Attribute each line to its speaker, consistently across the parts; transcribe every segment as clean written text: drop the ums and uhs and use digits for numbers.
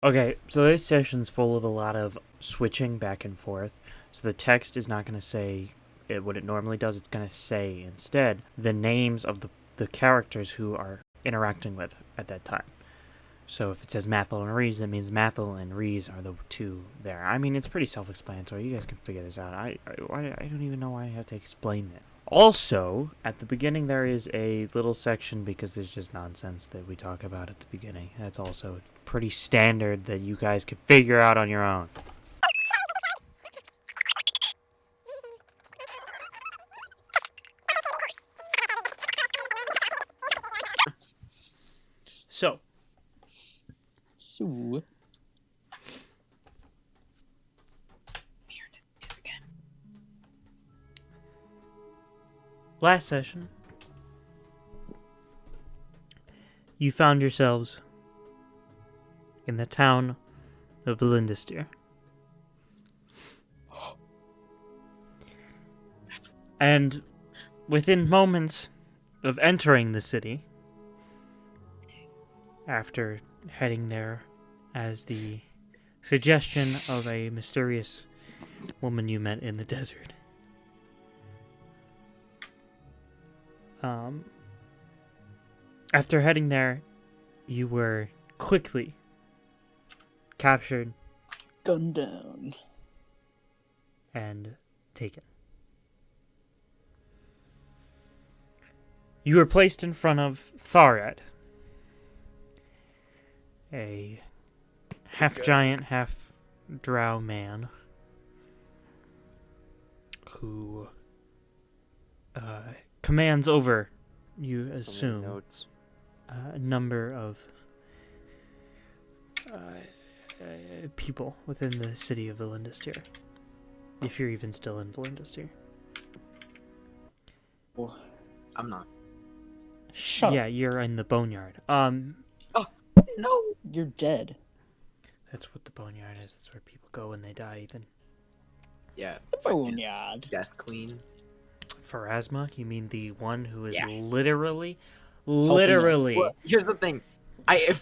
Speaker 1: Okay, so this session's full of a lot of switching back and forth. So the text is not going to say what it normally does. It's going to say instead the names of the characters who are interacting with at that time. So if it says Mathil and Reese, that means Mathil and Reese are the two there. I mean, it's pretty self-explanatory. You guys can figure this out. I don't even know why I have to explain that. Also, at the beginning there is a little section because there's just nonsense that we talk about at the beginning. That's also pretty standard that you guys can figure out on your own. So, last session, you found yourselves in the town of Lindistir. And within moments of entering the city, after heading there as the suggestion of a mysterious woman you met in the desert, after heading there, you were quickly captured,
Speaker 2: gunned down,
Speaker 1: and taken. You were placed in front of Tharad, a half-giant, half-drow man who commands over, you assume, a number of people within the city of Lindistir, if you're even still in Lindistir.
Speaker 3: Well, I'm not.
Speaker 1: Yeah, you're in the boneyard.
Speaker 3: No!
Speaker 2: You're dead.
Speaker 1: That's what the boneyard is. That's where people go when they die, Ethan.
Speaker 3: Yeah.
Speaker 2: Boneyard.
Speaker 3: Death Queen.
Speaker 1: Pharasma? You mean the one who is
Speaker 3: Yeah.
Speaker 1: literally...
Speaker 3: Well, here's the thing.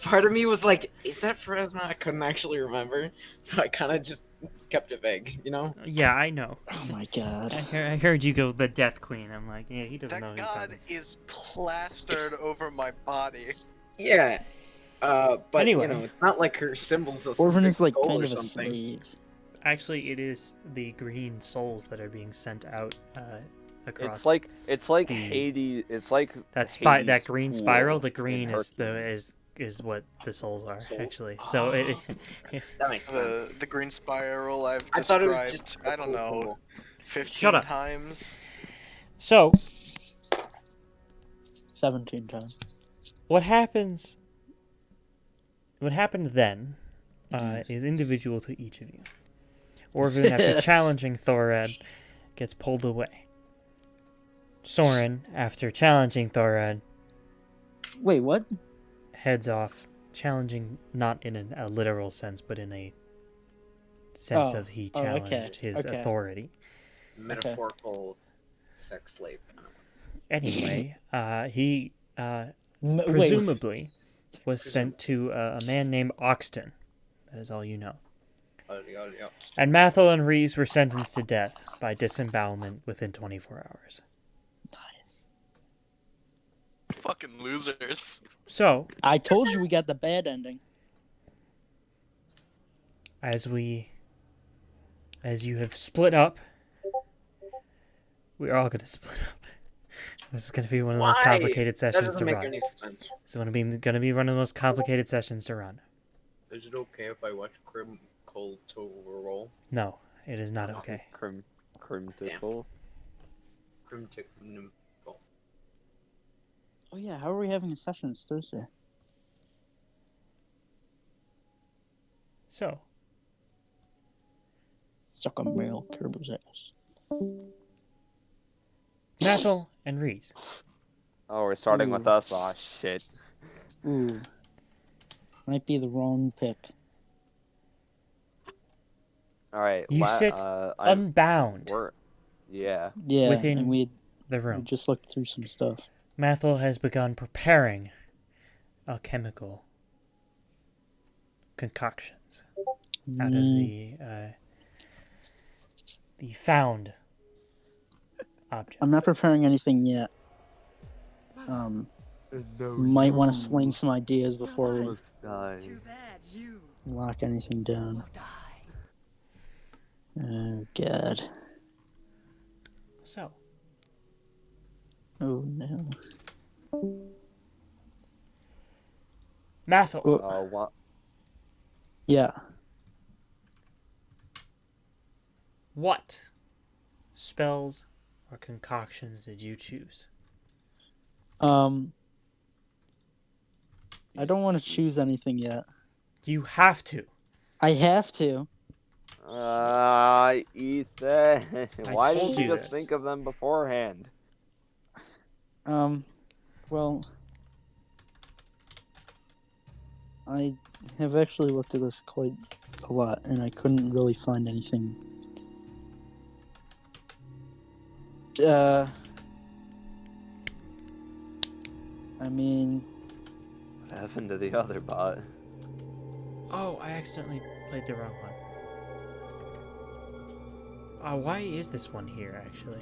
Speaker 3: Part of me was like, is that Pharasma? I couldn't actually remember. So I kind of just kept it vague, you know?
Speaker 1: Yeah, I know.
Speaker 2: Oh my god.
Speaker 1: I heard you go, the Death Queen. I'm like, yeah, he doesn't know
Speaker 4: That
Speaker 1: who he's
Speaker 4: god
Speaker 1: talking.
Speaker 4: is plastered over my body.
Speaker 3: Yeah. But,
Speaker 1: Anyway.
Speaker 3: you know, it's not like her symbols of
Speaker 2: Orphan is like
Speaker 3: skull
Speaker 2: kind
Speaker 3: or
Speaker 2: of a
Speaker 3: something.
Speaker 2: slave.
Speaker 1: Actually, it is the green souls that are being sent out across.
Speaker 5: It's like
Speaker 1: the-
Speaker 5: Hades. It's like
Speaker 1: that
Speaker 5: Hades'
Speaker 1: green
Speaker 5: pool
Speaker 1: spiral. The
Speaker 5: in
Speaker 1: green is
Speaker 5: Hercules.
Speaker 1: what the souls are,
Speaker 3: Souls?
Speaker 1: actually. So it
Speaker 3: That makes sense.
Speaker 4: The green spiral I've
Speaker 3: I thought it was
Speaker 4: described,
Speaker 3: just
Speaker 4: I don't know,
Speaker 3: cool.
Speaker 4: 15
Speaker 1: Shut up.
Speaker 4: times.
Speaker 1: So
Speaker 2: 17 times.
Speaker 1: what happens? What happened then is individual to each of you. Orvin, after challenging Thorad, gets pulled away. Soren, after challenging Thorad,
Speaker 2: Wait, what?
Speaker 1: heads off, challenging not in a literal sense, but in a sense
Speaker 2: Oh.
Speaker 1: of he
Speaker 2: Oh, okay.
Speaker 1: challenged his
Speaker 2: Okay.
Speaker 1: authority.
Speaker 3: Metaphorical sex slave.
Speaker 1: Anyway, he
Speaker 2: Wait.
Speaker 1: presumably was sent to a man named Oxton. That is all you know. And Mathil and Reese were sentenced to death by disembowelment within 24 hours.
Speaker 2: Nice.
Speaker 4: Fucking losers.
Speaker 1: So,
Speaker 2: I told you we got the bad ending.
Speaker 1: as you have split up, we're all going to split up. This is going to be one of the most
Speaker 3: Why?
Speaker 1: complicated
Speaker 3: That
Speaker 1: sessions
Speaker 3: doesn't
Speaker 1: to
Speaker 3: make
Speaker 1: run.
Speaker 3: any sense.
Speaker 1: It's going to be one of the most complicated sessions to run.
Speaker 3: Is it okay if I watch Crim Cold to roll?
Speaker 1: No, it is not okay.
Speaker 5: Crimtical.
Speaker 3: Crim tick.
Speaker 2: Oh yeah, how are we having a session? It's Thursday.
Speaker 1: So,
Speaker 2: Suck a male Kerber's ass.
Speaker 1: Mathil and Reese.
Speaker 5: Oh, we're starting with us. Aw, shit.
Speaker 2: Ooh. Might be the wrong pick.
Speaker 5: All right.
Speaker 1: You sit unbound
Speaker 5: Yeah.
Speaker 2: Yeah,
Speaker 1: Within
Speaker 2: and we
Speaker 1: the room.
Speaker 2: just looked through some stuff.
Speaker 1: Mathil has begun preparing alchemical concoctions out of the found objects.
Speaker 2: I'm not preparing anything yet. Might want to sling some ideas before we lock anything down. Oh God.
Speaker 1: So,
Speaker 2: Oh no.
Speaker 1: Mathel,
Speaker 2: Oh.
Speaker 5: What?
Speaker 2: Yeah.
Speaker 1: what spells or concoctions did you choose?
Speaker 2: I don't want to choose anything yet.
Speaker 1: You have to.
Speaker 2: I have to.
Speaker 5: Ethan, why
Speaker 1: told
Speaker 5: didn't you
Speaker 1: you
Speaker 5: just
Speaker 1: this.
Speaker 5: think of them beforehand?
Speaker 2: Well, I have actually looked at this quite a lot, and I couldn't really find anything. I mean,
Speaker 5: What happened to the other bot?
Speaker 1: Oh, I accidentally played the wrong one. Why is this one here, actually?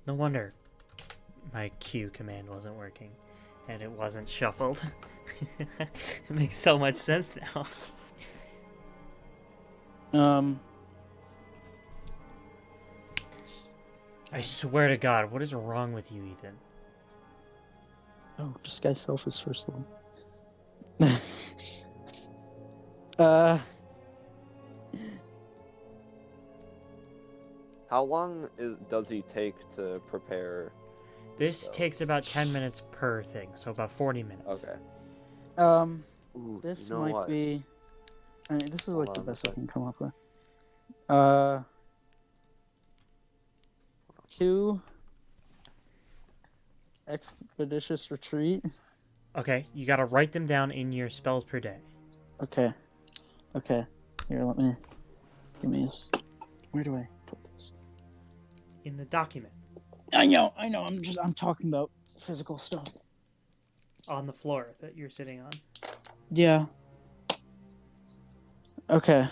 Speaker 1: No wonder my Q command wasn't working, and it wasn't shuffled. It makes so much sense now. I swear to God, what is wrong with you, Ethan?
Speaker 2: oh, disguise self is first one.
Speaker 5: How long does he take to prepare?
Speaker 1: This takes about 10 minutes per thing, so about 40 minutes.
Speaker 5: Okay. Ooh,
Speaker 2: This
Speaker 5: you know
Speaker 2: might
Speaker 5: what?
Speaker 2: be. I mean, this is
Speaker 5: Hold
Speaker 2: like the
Speaker 5: on a
Speaker 2: best I
Speaker 5: second.
Speaker 2: can come up with. 2 expeditious retreat.
Speaker 1: Okay, you gotta write them down in your spells per day.
Speaker 2: Okay. Okay. Here, let me. Give me this. Where do I put this?
Speaker 1: In the document.
Speaker 2: I know. I'm talking about physical stuff.
Speaker 1: On the floor that you're sitting on.
Speaker 2: Yeah. Okay.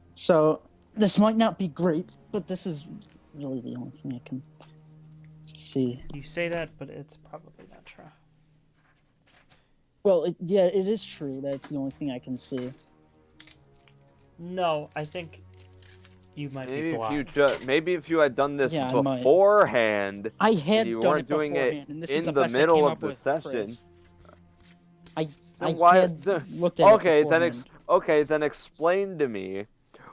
Speaker 2: So, this might not be great, but this is really the only thing I can see.
Speaker 1: You say that, but it's probably not true.
Speaker 2: Well, it is true. That's the only thing I can see.
Speaker 1: No, I think you might be
Speaker 5: Maybe
Speaker 1: blind.
Speaker 5: maybe if you had done this
Speaker 2: Yeah, I might.
Speaker 5: beforehand,
Speaker 2: I had
Speaker 5: you
Speaker 2: done
Speaker 5: weren't
Speaker 2: it
Speaker 5: doing
Speaker 2: beforehand,
Speaker 5: it
Speaker 2: and this
Speaker 5: in
Speaker 2: is the
Speaker 5: the
Speaker 2: best I
Speaker 5: middle
Speaker 2: came
Speaker 5: of
Speaker 2: up
Speaker 5: the
Speaker 2: with,
Speaker 5: session.
Speaker 2: Chris. I
Speaker 5: Why-
Speaker 2: had
Speaker 5: the-
Speaker 2: looked at
Speaker 5: Okay,
Speaker 2: it
Speaker 5: then
Speaker 2: beforehand.
Speaker 5: then explain to me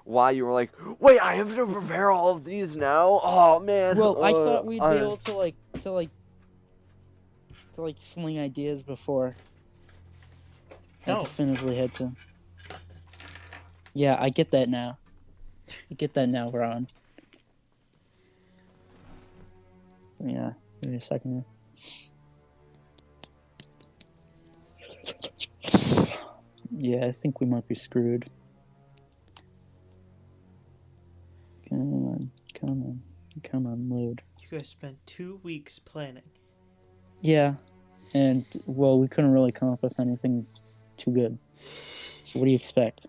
Speaker 5: why you were like, wait, I have to prepare all of these now. Oh man.
Speaker 2: Well, I thought we'd be able to sling ideas before. I
Speaker 1: No.
Speaker 2: definitively had to. Yeah, I get that now. Ron. Yeah, give me a second here. Yeah, I think we might be screwed. Come on, load.
Speaker 1: You guys spent 2 weeks planning.
Speaker 2: Yeah, and well, we couldn't really come up with anything too good. So what do you expect?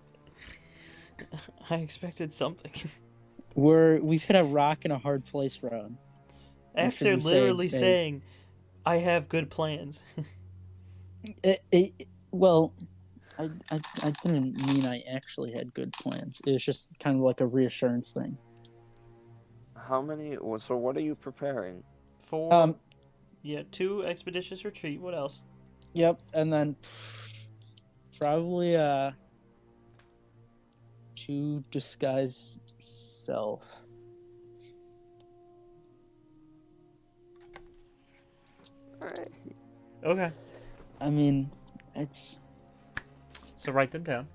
Speaker 1: I expected something.
Speaker 2: We've hit a rock in a hard place, Ron.
Speaker 1: After
Speaker 2: we say,
Speaker 1: literally
Speaker 2: hey.
Speaker 1: saying, I have good plans.
Speaker 2: Well, I didn't mean I actually had good plans. It was just kind of like a reassurance thing.
Speaker 5: How many? So what are you preparing?
Speaker 1: 4. Yeah, 2 expeditious retreat. What else?
Speaker 2: Yep, and then probably 2 disguise self.
Speaker 5: Alright.
Speaker 1: Okay.
Speaker 2: I mean, it's
Speaker 1: So write them down.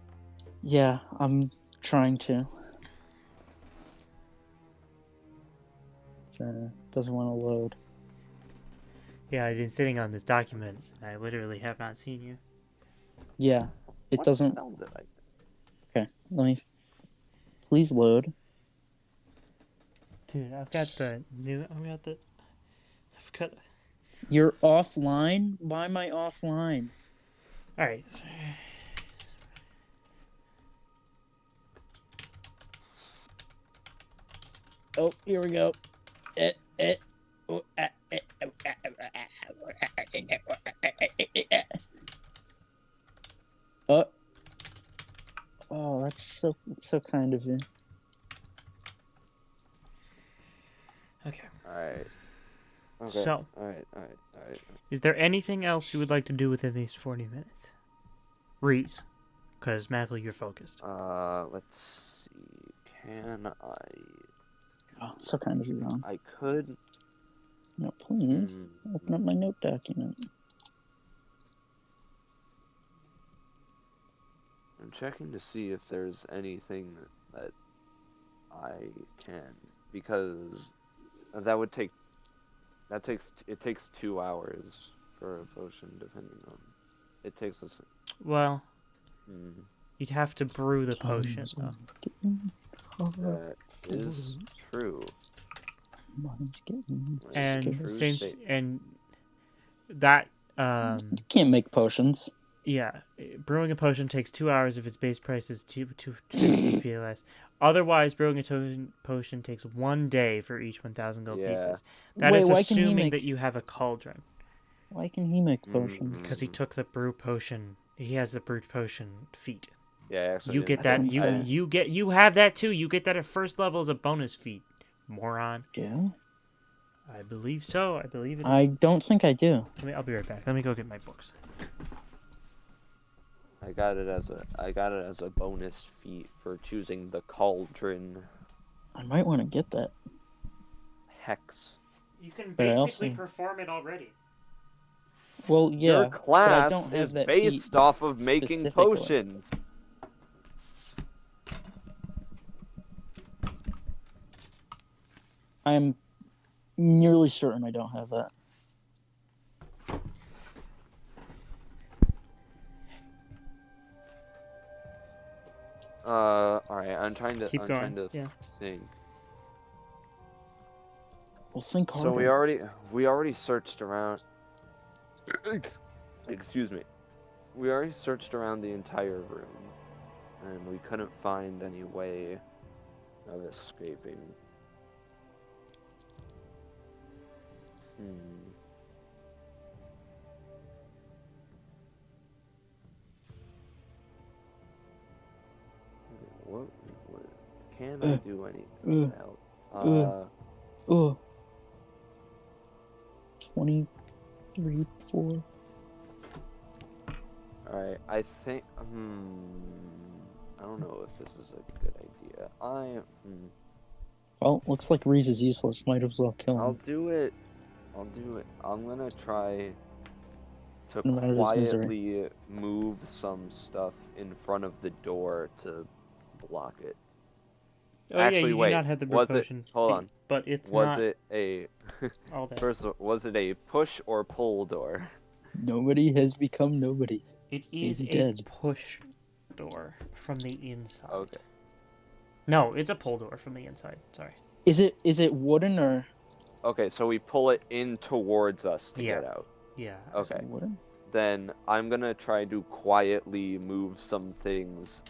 Speaker 2: yeah. I'm trying to. It doesn't want to load.
Speaker 1: Yeah, I've been sitting on this document, and I literally have not seen you.
Speaker 2: Yeah, it
Speaker 5: What
Speaker 2: doesn't.
Speaker 5: the hell did I?
Speaker 2: Okay, let me. Please load.
Speaker 1: Dude, I've got the off. Cut.
Speaker 2: You're offline? Why am I offline?
Speaker 1: All right.
Speaker 2: Oh, here we go. Oh. Oh, that's so kind of you.
Speaker 1: Okay.
Speaker 5: Alright. Okay.
Speaker 1: So-
Speaker 5: Alright.
Speaker 1: Is there anything else you would like to do within these 40 minutes? Reese, because Matthew, you're focused.
Speaker 5: Let's see. Can I?
Speaker 2: Oh, so kind of you, Ron.
Speaker 5: I could.
Speaker 2: No, please. Open up my note document.
Speaker 5: I'm checking to see if there's anything that I can, because that would take. It takes 2 hours for a potion, depending on. It takes us.
Speaker 1: Well,
Speaker 5: Hmm,
Speaker 1: you'd have to brew the potion, though.
Speaker 5: that is true.
Speaker 1: And
Speaker 5: True
Speaker 1: since
Speaker 5: statement.
Speaker 1: and that
Speaker 2: You can't make potions.
Speaker 1: yeah, brewing a potion takes 2 hours if its base price is 250 PLS. Otherwise, brewing a potion takes 1 day for each 1,000 gold
Speaker 5: Yeah.
Speaker 1: pieces. That
Speaker 2: Wait,
Speaker 1: is
Speaker 2: why can he
Speaker 1: assuming
Speaker 2: make-
Speaker 1: that you have a cauldron,
Speaker 2: Why can he make potions?
Speaker 1: because he took the brew potion. He has the brewed potion feat.
Speaker 5: Yeah, actually,
Speaker 1: You get
Speaker 2: That's
Speaker 1: that.
Speaker 2: unfair.
Speaker 1: You have that too. You get that at first level as a bonus feat. Moron.
Speaker 2: Yeah.
Speaker 1: I believe so. I believe it.
Speaker 2: I don't think I do.
Speaker 1: I'll be right back. Let me go get my books.
Speaker 5: I got it as a bonus feat for choosing the cauldron
Speaker 2: I might want to get that.
Speaker 5: hex.
Speaker 1: You can
Speaker 2: But I
Speaker 1: basically
Speaker 2: also-
Speaker 1: perform it already.
Speaker 2: Well, yeah.
Speaker 5: Your
Speaker 2: but I
Speaker 5: class
Speaker 2: don't have
Speaker 5: is
Speaker 2: that
Speaker 5: based
Speaker 2: feat
Speaker 5: off of making
Speaker 2: specifically.
Speaker 5: potions.
Speaker 2: I'm nearly certain I don't have that.
Speaker 5: Alright, I'm trying to
Speaker 1: Keep going,
Speaker 5: to
Speaker 1: yeah.
Speaker 5: think.
Speaker 2: Well, think harder.
Speaker 5: So we already searched around. Excuse me. We already searched around the entire room, and we couldn't find any way of escaping. What can I do anything about?
Speaker 2: Oh. 23, 4.
Speaker 5: Alright, I think, I don't know if this is a good idea.
Speaker 2: Well, looks like Reese is useless. Might as well kill
Speaker 5: I'll
Speaker 2: him.
Speaker 5: do it. I'm gonna try to
Speaker 2: No matter his misery.
Speaker 5: quietly move some stuff in front of the door to block it.
Speaker 1: Oh
Speaker 5: Actually,
Speaker 1: yeah, you
Speaker 5: wait,
Speaker 1: do not have the brew
Speaker 5: was it-
Speaker 1: potion.
Speaker 5: hold
Speaker 1: feat,
Speaker 5: on.
Speaker 1: But it's
Speaker 5: Was
Speaker 1: not
Speaker 5: it a
Speaker 1: all that.
Speaker 5: first? Was it a push or pull door?
Speaker 2: Nobody has become nobody.
Speaker 1: It is
Speaker 2: He's
Speaker 1: a
Speaker 2: dead.
Speaker 1: push door from the inside.
Speaker 5: Okay.
Speaker 1: No, it's a pull door from the inside. Sorry.
Speaker 2: Is it wooden or
Speaker 5: Okay, so we pull it in towards us to
Speaker 1: Yeah.
Speaker 5: get out.
Speaker 1: Yeah.
Speaker 2: is it
Speaker 5: Okay.
Speaker 2: wooden?
Speaker 5: Then I'm gonna try to quietly move some things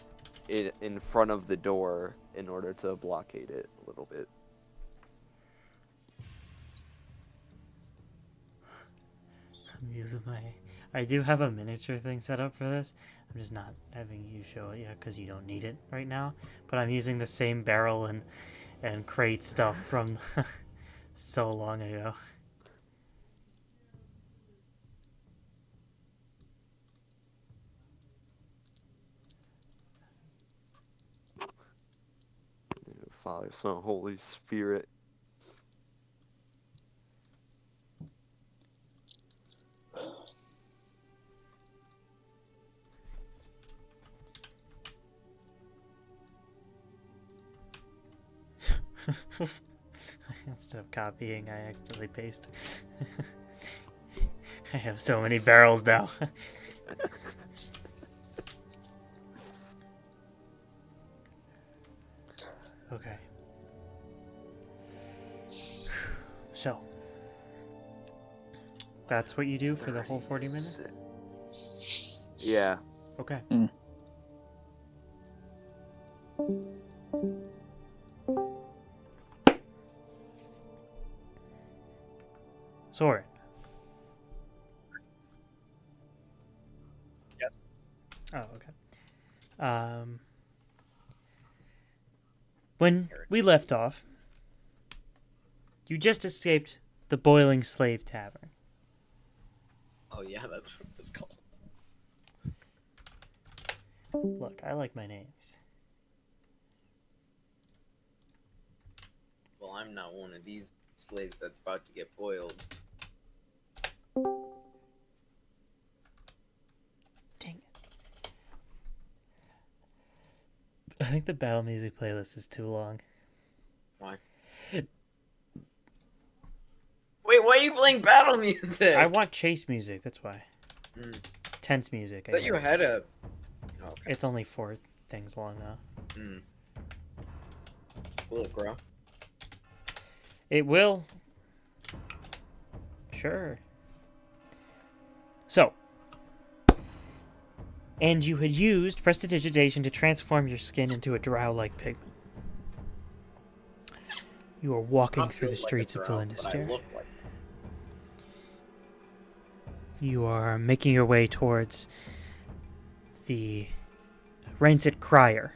Speaker 5: in front of the door in order to blockade it a little bit.
Speaker 1: I'm using my. I do have a miniature thing set up for this. I'm just not having you show it yet because you don't need it right now. But I'm using the same barrel and crate stuff from so long ago.
Speaker 5: Father, Son, Holy Spirit.
Speaker 1: Instead of copying, I accidentally paste. I have so many barrels now. Okay. So, That's what you do for the whole 40 minutes?
Speaker 5: Yeah.
Speaker 1: Okay. Soren.
Speaker 3: Yes.
Speaker 1: Oh, okay. When we left off, you just escaped the Boiling Slave Tavern.
Speaker 3: Oh yeah, that's what it's called.
Speaker 1: Look, I like my names.
Speaker 3: Well, I'm not one of these slaves that's about to get boiled.
Speaker 1: Dang it. I think the battle music playlist is too long.
Speaker 3: Why? Wait, why are you playing battle music?
Speaker 1: I want chase music, that's why.
Speaker 3: Mm.
Speaker 1: Tense music.
Speaker 3: I thought you had a... Oh, okay.
Speaker 1: It's only 4 things long, though.
Speaker 3: Mm. Will it grow?
Speaker 1: It will. Sure. So. And you had used prestidigitation to transform your skin into a drow-like pigment. You are walking
Speaker 3: Not
Speaker 1: through the
Speaker 3: built like a
Speaker 1: streets of
Speaker 3: drow, but I
Speaker 1: Philindaster.
Speaker 3: look like
Speaker 1: You are making your way towards the Rancid Crier.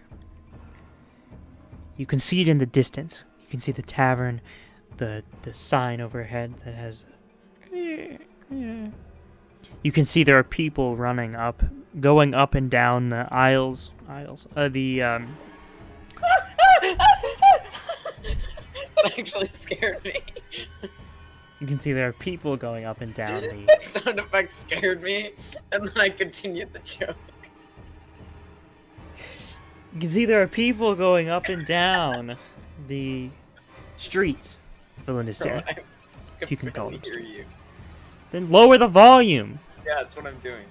Speaker 1: You can see it in the distance. You can see the tavern, the sign overhead that has... You can see there are people running up, going up and down the aisles.
Speaker 3: That actually scared me.
Speaker 1: You can see there are people going up and down the...
Speaker 3: That sound effect scared me, and then I continued the joke.
Speaker 1: You can see there are people going up and down the streets of Philindaster.
Speaker 3: Bro, I
Speaker 1: You can call
Speaker 3: barely
Speaker 1: them
Speaker 3: hear
Speaker 1: streets.
Speaker 3: you.
Speaker 1: Then lower the volume.
Speaker 3: Yeah, that's what I'm doing.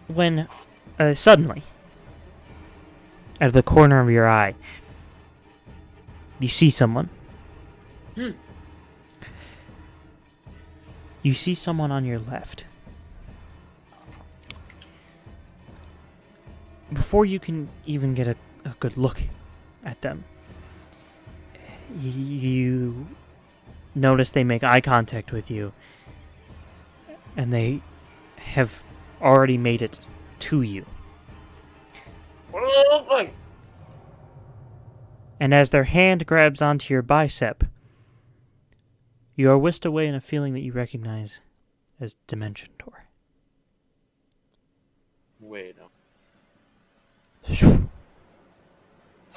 Speaker 1: When suddenly, out of the corner of your eye, you see someone. You see someone on your left. Before you can even get a good look at them, you notice they make eye contact with you, and they have already made it to you.
Speaker 3: What do they look like?
Speaker 1: And as their hand grabs onto your bicep, you are whisked away in a feeling that you recognize as Dimension Door.
Speaker 3: Wait, no.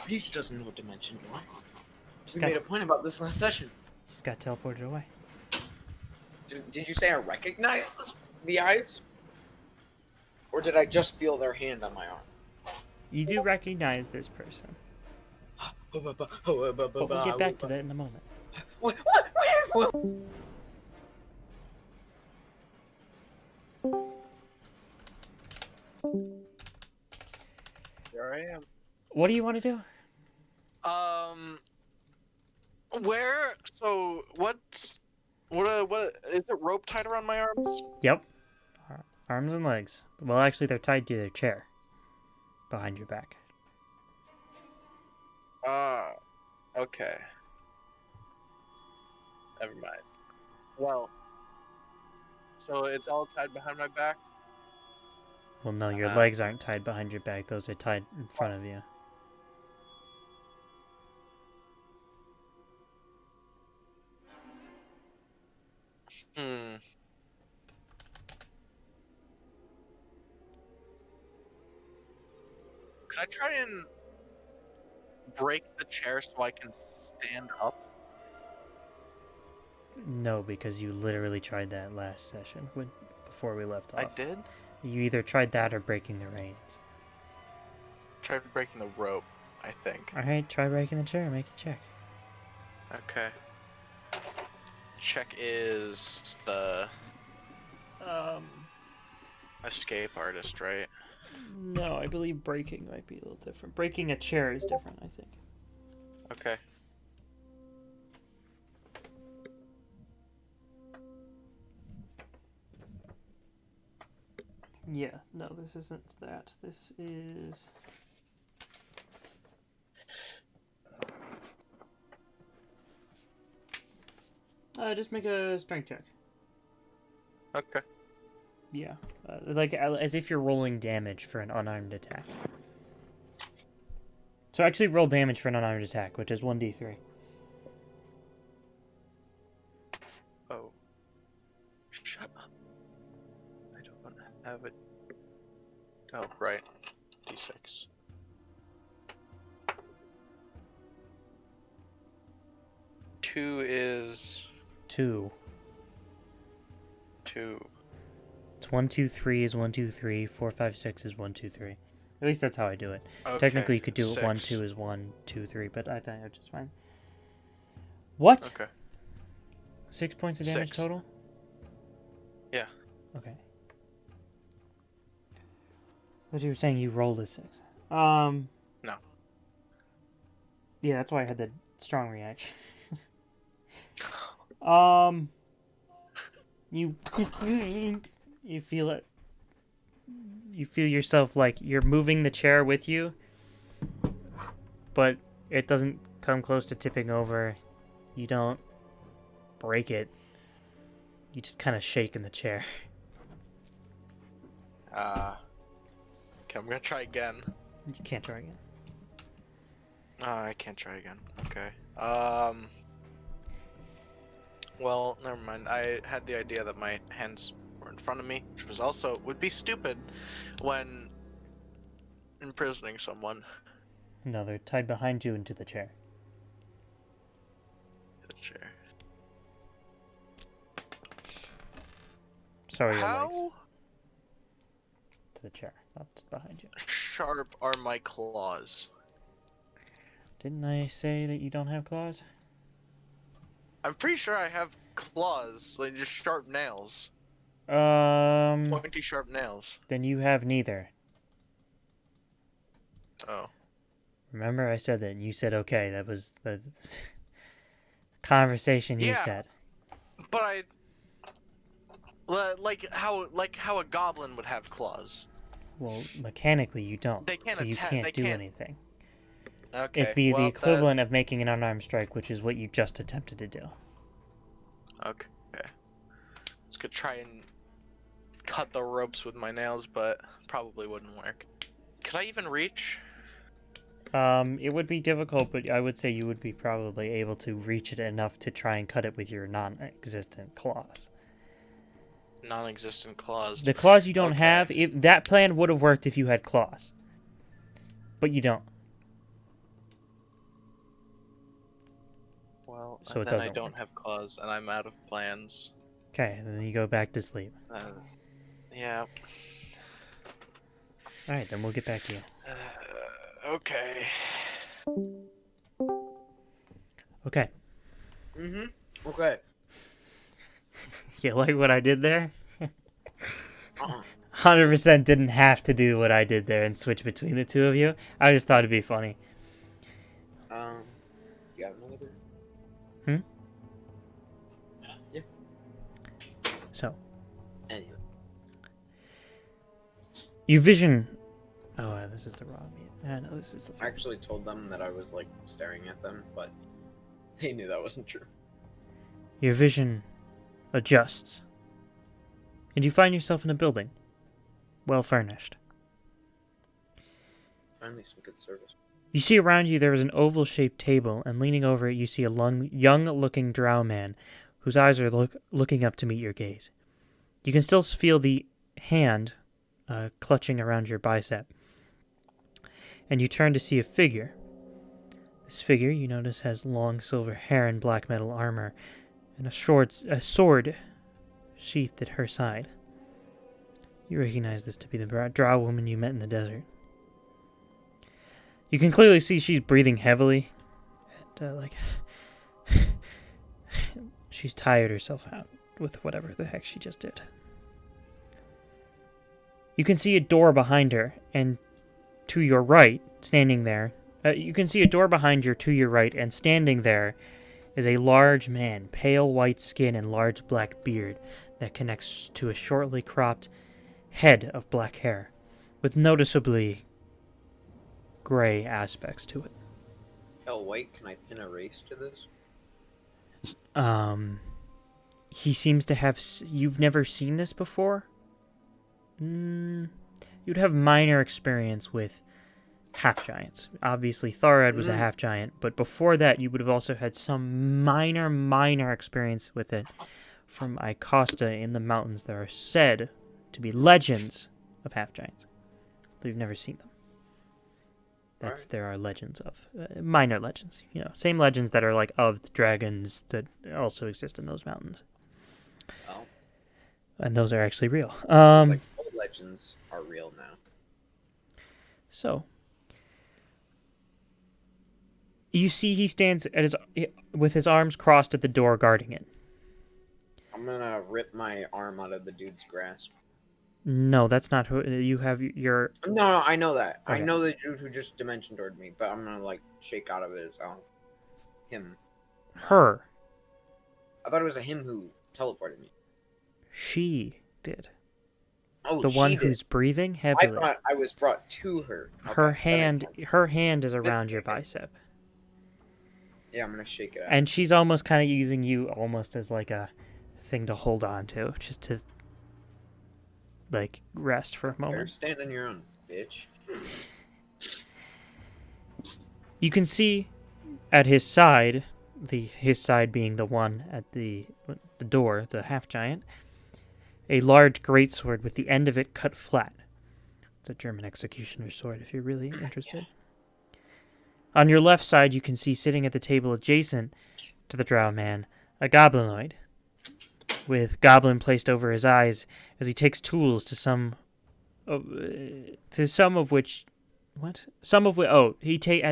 Speaker 3: He doesn't know what dimension you are.
Speaker 1: Just
Speaker 3: We
Speaker 1: got,
Speaker 3: made a point about this last session.
Speaker 1: just got teleported away.
Speaker 3: Did you say I recognize the eyes? Or did I just feel their hand on my arm?
Speaker 1: You do recognize this person, but we'll get back to that in a moment.
Speaker 3: What?
Speaker 4: There I am.
Speaker 1: What do you want to do?
Speaker 4: Where? So what is it? Rope tied around my arms?
Speaker 1: Yep. Arms and legs. Well, actually, they're tied to their chair behind your back.
Speaker 4: Okay. Never mind. Well, so it's all tied behind my back.
Speaker 1: Well, no, your legs aren't tied behind your back. Those are tied in front of you.
Speaker 4: Hmm. Can I try and break the chair so I can stand up?
Speaker 1: No, because you literally tried that last session before we left off.
Speaker 4: I did?
Speaker 1: You either tried that or breaking the reins.
Speaker 4: Tried breaking the rope, I think.
Speaker 1: Alright, try breaking the chair. Make a check.
Speaker 4: Okay. Check is the escape artist, right?
Speaker 1: No, I believe breaking might be a little different. Breaking a chair is different, I think.
Speaker 4: Okay.
Speaker 1: Yeah, no, this isn't that. This is... just make a strength check.
Speaker 4: Okay.
Speaker 1: Yeah, like as if you're rolling damage for an unarmed attack. So actually roll damage for an unarmed attack, which is 1d3.
Speaker 4: Oh. Shut up. I don't have it. Oh, right. D6. Two is
Speaker 1: 2.
Speaker 4: 2.
Speaker 1: It's 1, 2, 3 is 1, 2, 3. 4, 5, 6 is 1, 2, 3. At least that's how I do it.
Speaker 4: Okay.
Speaker 1: Technically, you could do it 1,
Speaker 4: 6.
Speaker 1: 2 is 1, 2, 3, but I think it's just fine. What?
Speaker 4: Okay.
Speaker 1: 6 points of damage
Speaker 4: 6.
Speaker 1: total?
Speaker 4: Yeah.
Speaker 1: Okay. But you were saying you rolled a 6. No. Yeah, that's why I had the strong reaction. You feel it. You feel yourself like you're moving the chair with you, but it doesn't come close to tipping over. You don't break it. You just kind of shake in the chair.
Speaker 4: Okay, I'm gonna try again.
Speaker 1: You can't try again.
Speaker 4: I can't try again. Okay. Well, never mind. I had the idea that my hands were in front of me, which was also would be stupid when imprisoning someone.
Speaker 1: No, they're tied behind you into the chair.
Speaker 4: The chair.
Speaker 1: Sorry, your legs.
Speaker 4: How
Speaker 1: To the chair, not behind you.
Speaker 4: sharp are my claws?
Speaker 1: Didn't I say that you don't have claws?
Speaker 4: I'm pretty sure I have claws, like just sharp nails,
Speaker 1: Then
Speaker 4: pointy sharp nails.
Speaker 1: you have neither.
Speaker 4: Oh.
Speaker 1: Remember I said that, and you said okay. That was the conversation you
Speaker 4: Yeah.
Speaker 1: said.
Speaker 4: But like how a goblin would have claws.
Speaker 1: Well, mechanically you don't.
Speaker 4: They can't
Speaker 1: so you
Speaker 4: attack-
Speaker 1: can't
Speaker 4: they
Speaker 1: do
Speaker 4: can't-
Speaker 1: anything.
Speaker 4: Okay.
Speaker 1: It'd be
Speaker 4: well,
Speaker 1: the equivalent of making an unarmed strike, which is what you just attempted to do.
Speaker 4: Okay. Just could try and cut the ropes with my nails, but probably wouldn't work. Could I even reach?
Speaker 1: It would be difficult, but I would say you would be probably able to reach it enough to try and cut it with your non-existent claws.
Speaker 4: Non-existent claws.
Speaker 1: The claws you don't
Speaker 4: Okay.
Speaker 1: have, if that plan would have worked if you had claws. But you don't.
Speaker 4: Well,
Speaker 1: So it
Speaker 4: then I
Speaker 1: doesn't
Speaker 4: don't
Speaker 1: work.
Speaker 4: have claws, and I'm out of plans.
Speaker 1: Okay, and then you go back to sleep.
Speaker 4: Yeah.
Speaker 1: Alright, then we'll get back to you.
Speaker 4: Okay.
Speaker 1: Okay.
Speaker 3: Okay.
Speaker 1: You like what I did there?
Speaker 3: Uh-uh.
Speaker 1: 100% didn't have to do what I did there and switch between the two of you. I just thought it'd be funny.
Speaker 3: You got another? Yeah.
Speaker 1: So,
Speaker 3: Anyway.
Speaker 1: you vision... Oh, this is the wrong meat. No, this is the...
Speaker 3: I actually told them that I was, like, staring at them, but they knew that wasn't true.
Speaker 1: Your vision adjusts, and you find yourself in a building, well furnished.
Speaker 3: Finally, some good service.
Speaker 1: You see around you there is an oval-shaped table, and leaning over it you see a young-looking drow man whose eyes are looking up to meet your gaze. You can still feel the hand clutching around your bicep, and you turn to see a figure. This figure, you notice, has long silver hair and black metal armor, and a sword sheathed at her side. You recognize this to be the drow woman you met in the desert. You can clearly see she's breathing heavily, and she's tired herself out with whatever the heck she just did. You can see a door behind her, and to your right, standing there, you can see a door behind her to your right, and standing there is a large man, pale white skin and large black beard that connects to a shortly cropped head of black hair, with noticeably gray aspects to it.
Speaker 3: Hell, White, can I pin a race to this?
Speaker 1: He seems to have... You've never seen this before? You'd have minor experience with half-giants. Obviously, Tharad was a half-giant, but before that, you would have also had some minor experience with it from Icosta in the mountains. There are said to be legends of half-giants, but you've never seen them. There are legends of minor legends, same legends that are like of the dragons that also exist in those mountains.
Speaker 3: Oh.
Speaker 1: And those are actually real.
Speaker 3: It's like old legends are real now.
Speaker 1: So you see, he stands with his arms crossed at the door, guarding it.
Speaker 3: I'm gonna rip my arm out of the dude's grasp.
Speaker 1: No, that's not who you have. Your
Speaker 3: No, I know that.
Speaker 1: Okay.
Speaker 3: I know the dude who just dimension toward me, but I'm gonna like shake out of it as him.
Speaker 1: her.
Speaker 3: I thought it was a him who teleported me.
Speaker 1: She did.
Speaker 3: Oh,
Speaker 1: The
Speaker 3: she
Speaker 1: one
Speaker 3: did.
Speaker 1: who's breathing
Speaker 3: I
Speaker 1: heavily.
Speaker 3: thought I was brought to her. Okay,
Speaker 1: Her
Speaker 3: that makes
Speaker 1: hand.
Speaker 3: sense.
Speaker 1: Her hand is around your bicep,
Speaker 3: Yeah, I'm gonna shake it out.
Speaker 1: and she's almost kind of using you almost as like a thing to hold on to, just to like rest for a
Speaker 3: Better
Speaker 1: moment.
Speaker 3: stand on your own, bitch.
Speaker 1: You can see at his side, his side being the one at the door, the half giant, a large greatsword with the end of it cut flat. It's a German executioner's sword if you're really interested. On your left side, you can see sitting at the table adjacent to the drow man, a goblinoid, with goblin placed over his eyes as he takes tools as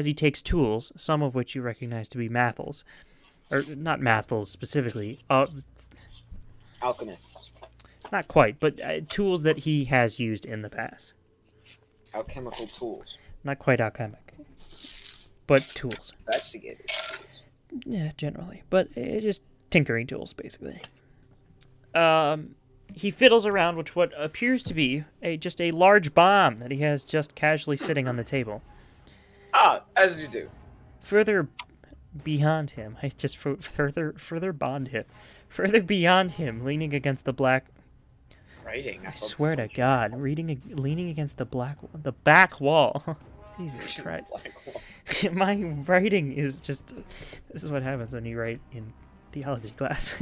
Speaker 1: he takes tools, some of which you recognize to be mathals, or not mathals specifically,
Speaker 3: Alchemists.
Speaker 1: not quite, but tools that he has used in the past.
Speaker 3: Alchemical tools.
Speaker 1: Not quite alchemic, but tools.
Speaker 3: Investigators.
Speaker 1: Yeah, generally, but just tinkering tools, basically. He fiddles around with what appears to be just a large bomb that he has just casually sitting on the table.
Speaker 3: Ah, as you do.
Speaker 1: Further beyond him, further beyond him, leaning against the black.
Speaker 3: Writing.
Speaker 1: I swear to God, leaning against the back wall. Jesus Christ. My writing is just. This is what happens when you write in theology class.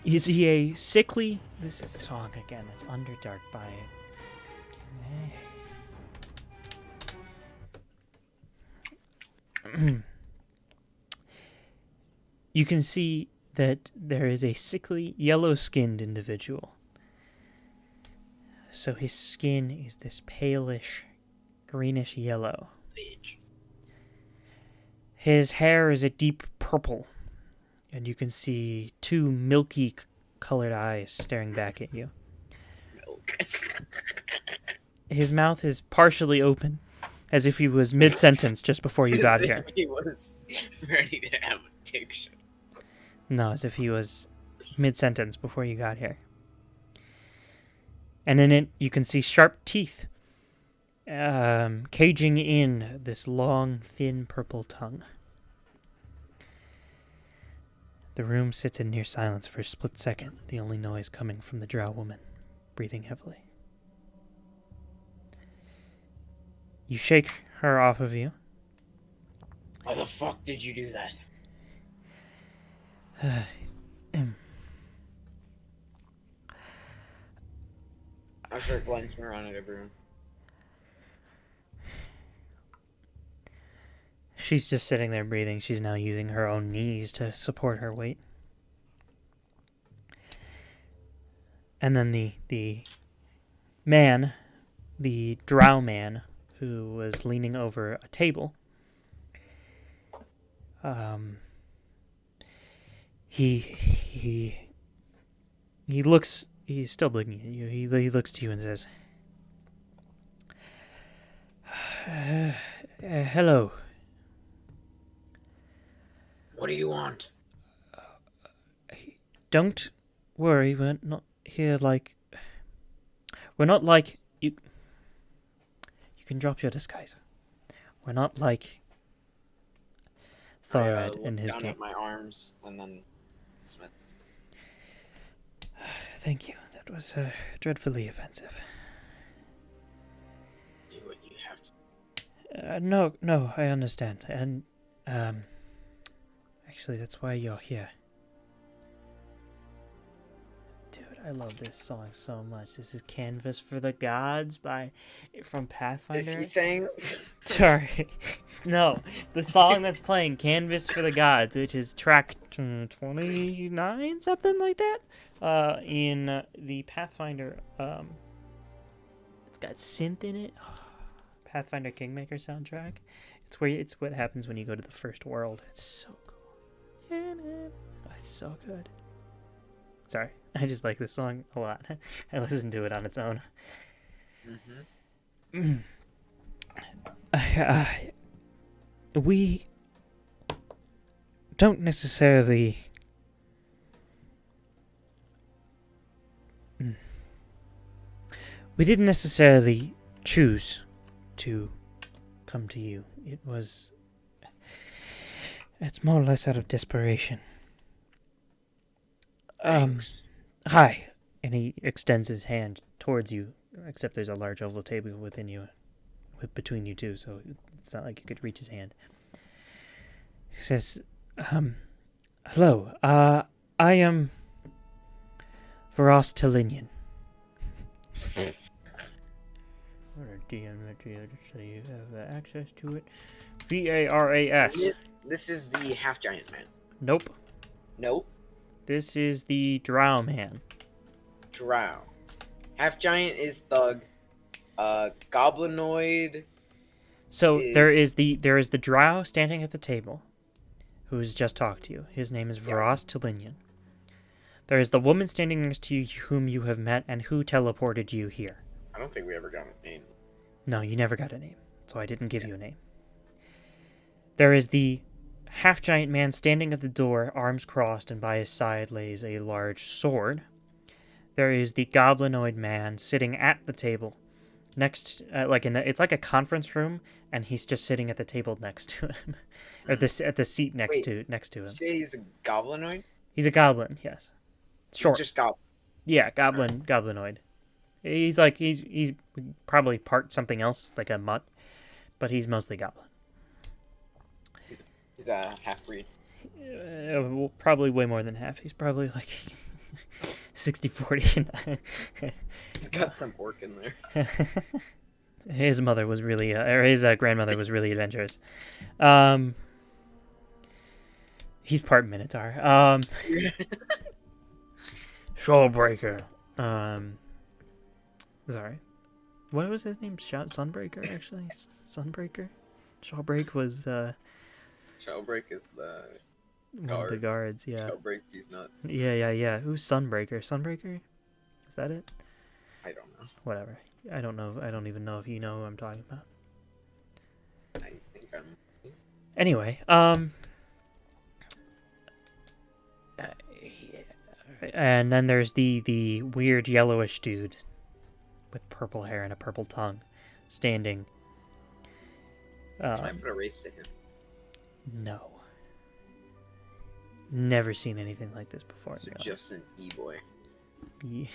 Speaker 1: You see a sickly. This is song again. It's Underdark by. You can see that there is a sickly, yellow-skinned individual. So his skin is this palish, greenish yellow. His hair is a deep purple, and you can see two milky colored eyes staring back at you.
Speaker 3: Milk.
Speaker 1: His mouth is partially open, as if he was mid-sentence just before you got here.
Speaker 3: He was ready to have a dick show.
Speaker 1: No, as if he was mid-sentence before you got here. And in it, you can see sharp teeth caging in this long, thin purple tongue. The room sits in near silence for a split second, the only noise coming from the drow woman, breathing heavily. You shake her off of you.
Speaker 3: Why the fuck did you do that? I start glancing around at everyone.
Speaker 1: She's just sitting there breathing. She's now using her own knees to support her weight. And then the man, the drow man, who was leaning over a table, he looks. He's still looking at you. He looks to you and says, "Hello.
Speaker 3: What do you want?
Speaker 1: Don't worry. We're not here like We're not like you. You can drop your disguise. We're not like Thorad
Speaker 3: look
Speaker 1: and his
Speaker 3: down
Speaker 1: gang.
Speaker 3: at my arms and then Smith.
Speaker 1: Thank you. That was dreadfully offensive.
Speaker 3: Do what you have to.
Speaker 1: No, I understand. And, actually, that's why you're here. Dude, I love this song so much. This is Canvas for the Gods from Pathfinder.
Speaker 3: Is he saying?
Speaker 1: Sorry. No, the song that's playing, Canvas for the Gods, which is track 29, something like that, in the Pathfinder, it's got synth in it. Pathfinder Kingmaker soundtrack. It's what happens when you go to the first world. It's so cool. Oh, it's so good. Sorry, I just like this song a lot. I listen to it on its own. We don't necessarily. We didn't necessarily choose to come to you. It's more or less out of desperation.
Speaker 3: Thanks.
Speaker 1: Hi. And he extends his hand towards you, except there's a large oval table between you two, so it's not like you could reach his hand. He says, hello, I am Varas Telinian. Or DM material so you have access to it. Varas.
Speaker 3: This is the half giant man.
Speaker 1: Nope.
Speaker 3: Nope.
Speaker 1: This is the Drow man.
Speaker 3: Drow. Half giant is thug. Goblinoid.
Speaker 1: So there is the Drow standing at the table, who's just talked to you. His name is Varas Telinian. There is the woman standing next to you, whom you have met, and who teleported you here.
Speaker 3: I don't think we ever got a name.
Speaker 1: No, you never got a name, so I didn't give you a name. There is the half-giant man standing at the door, arms crossed, and by his side lays a large sword. There is the goblinoid man sitting at the table, it's like a conference room, and he's just sitting at the table next to him, or at the seat next to him.
Speaker 3: You say he's a goblinoid?
Speaker 1: He's a goblin, yes. Short.
Speaker 3: Just goblin.
Speaker 1: Yeah, goblinoid. He's probably part something else, like a mutt, but he's mostly goblin.
Speaker 3: He's a half-breed.
Speaker 1: Well, probably way more than half. He's probably like 60-40.
Speaker 3: He's got some orc in there.
Speaker 1: His mother was really, his grandmother was really adventurous. He's part Minotaur. Soulbreaker. Sorry. What was his name? Sunbreaker, actually? Sunbreaker? Shawbreak was,
Speaker 3: Shellbreak is the
Speaker 1: one of the guards, yeah.
Speaker 3: Shellbreak, he's nuts.
Speaker 1: Yeah. Who's Sunbreaker? Sunbreaker? Is that it?
Speaker 3: I don't know.
Speaker 1: Whatever. I don't know. I don't even know if you know who I'm talking about.
Speaker 3: I think I'm...
Speaker 1: Anyway, and then there's the weird yellowish dude with purple hair and a purple tongue standing.
Speaker 3: Can I put a race to him?
Speaker 1: No. Never seen anything like this before.
Speaker 3: So
Speaker 1: no.
Speaker 3: just an e-boy.
Speaker 1: Yeah.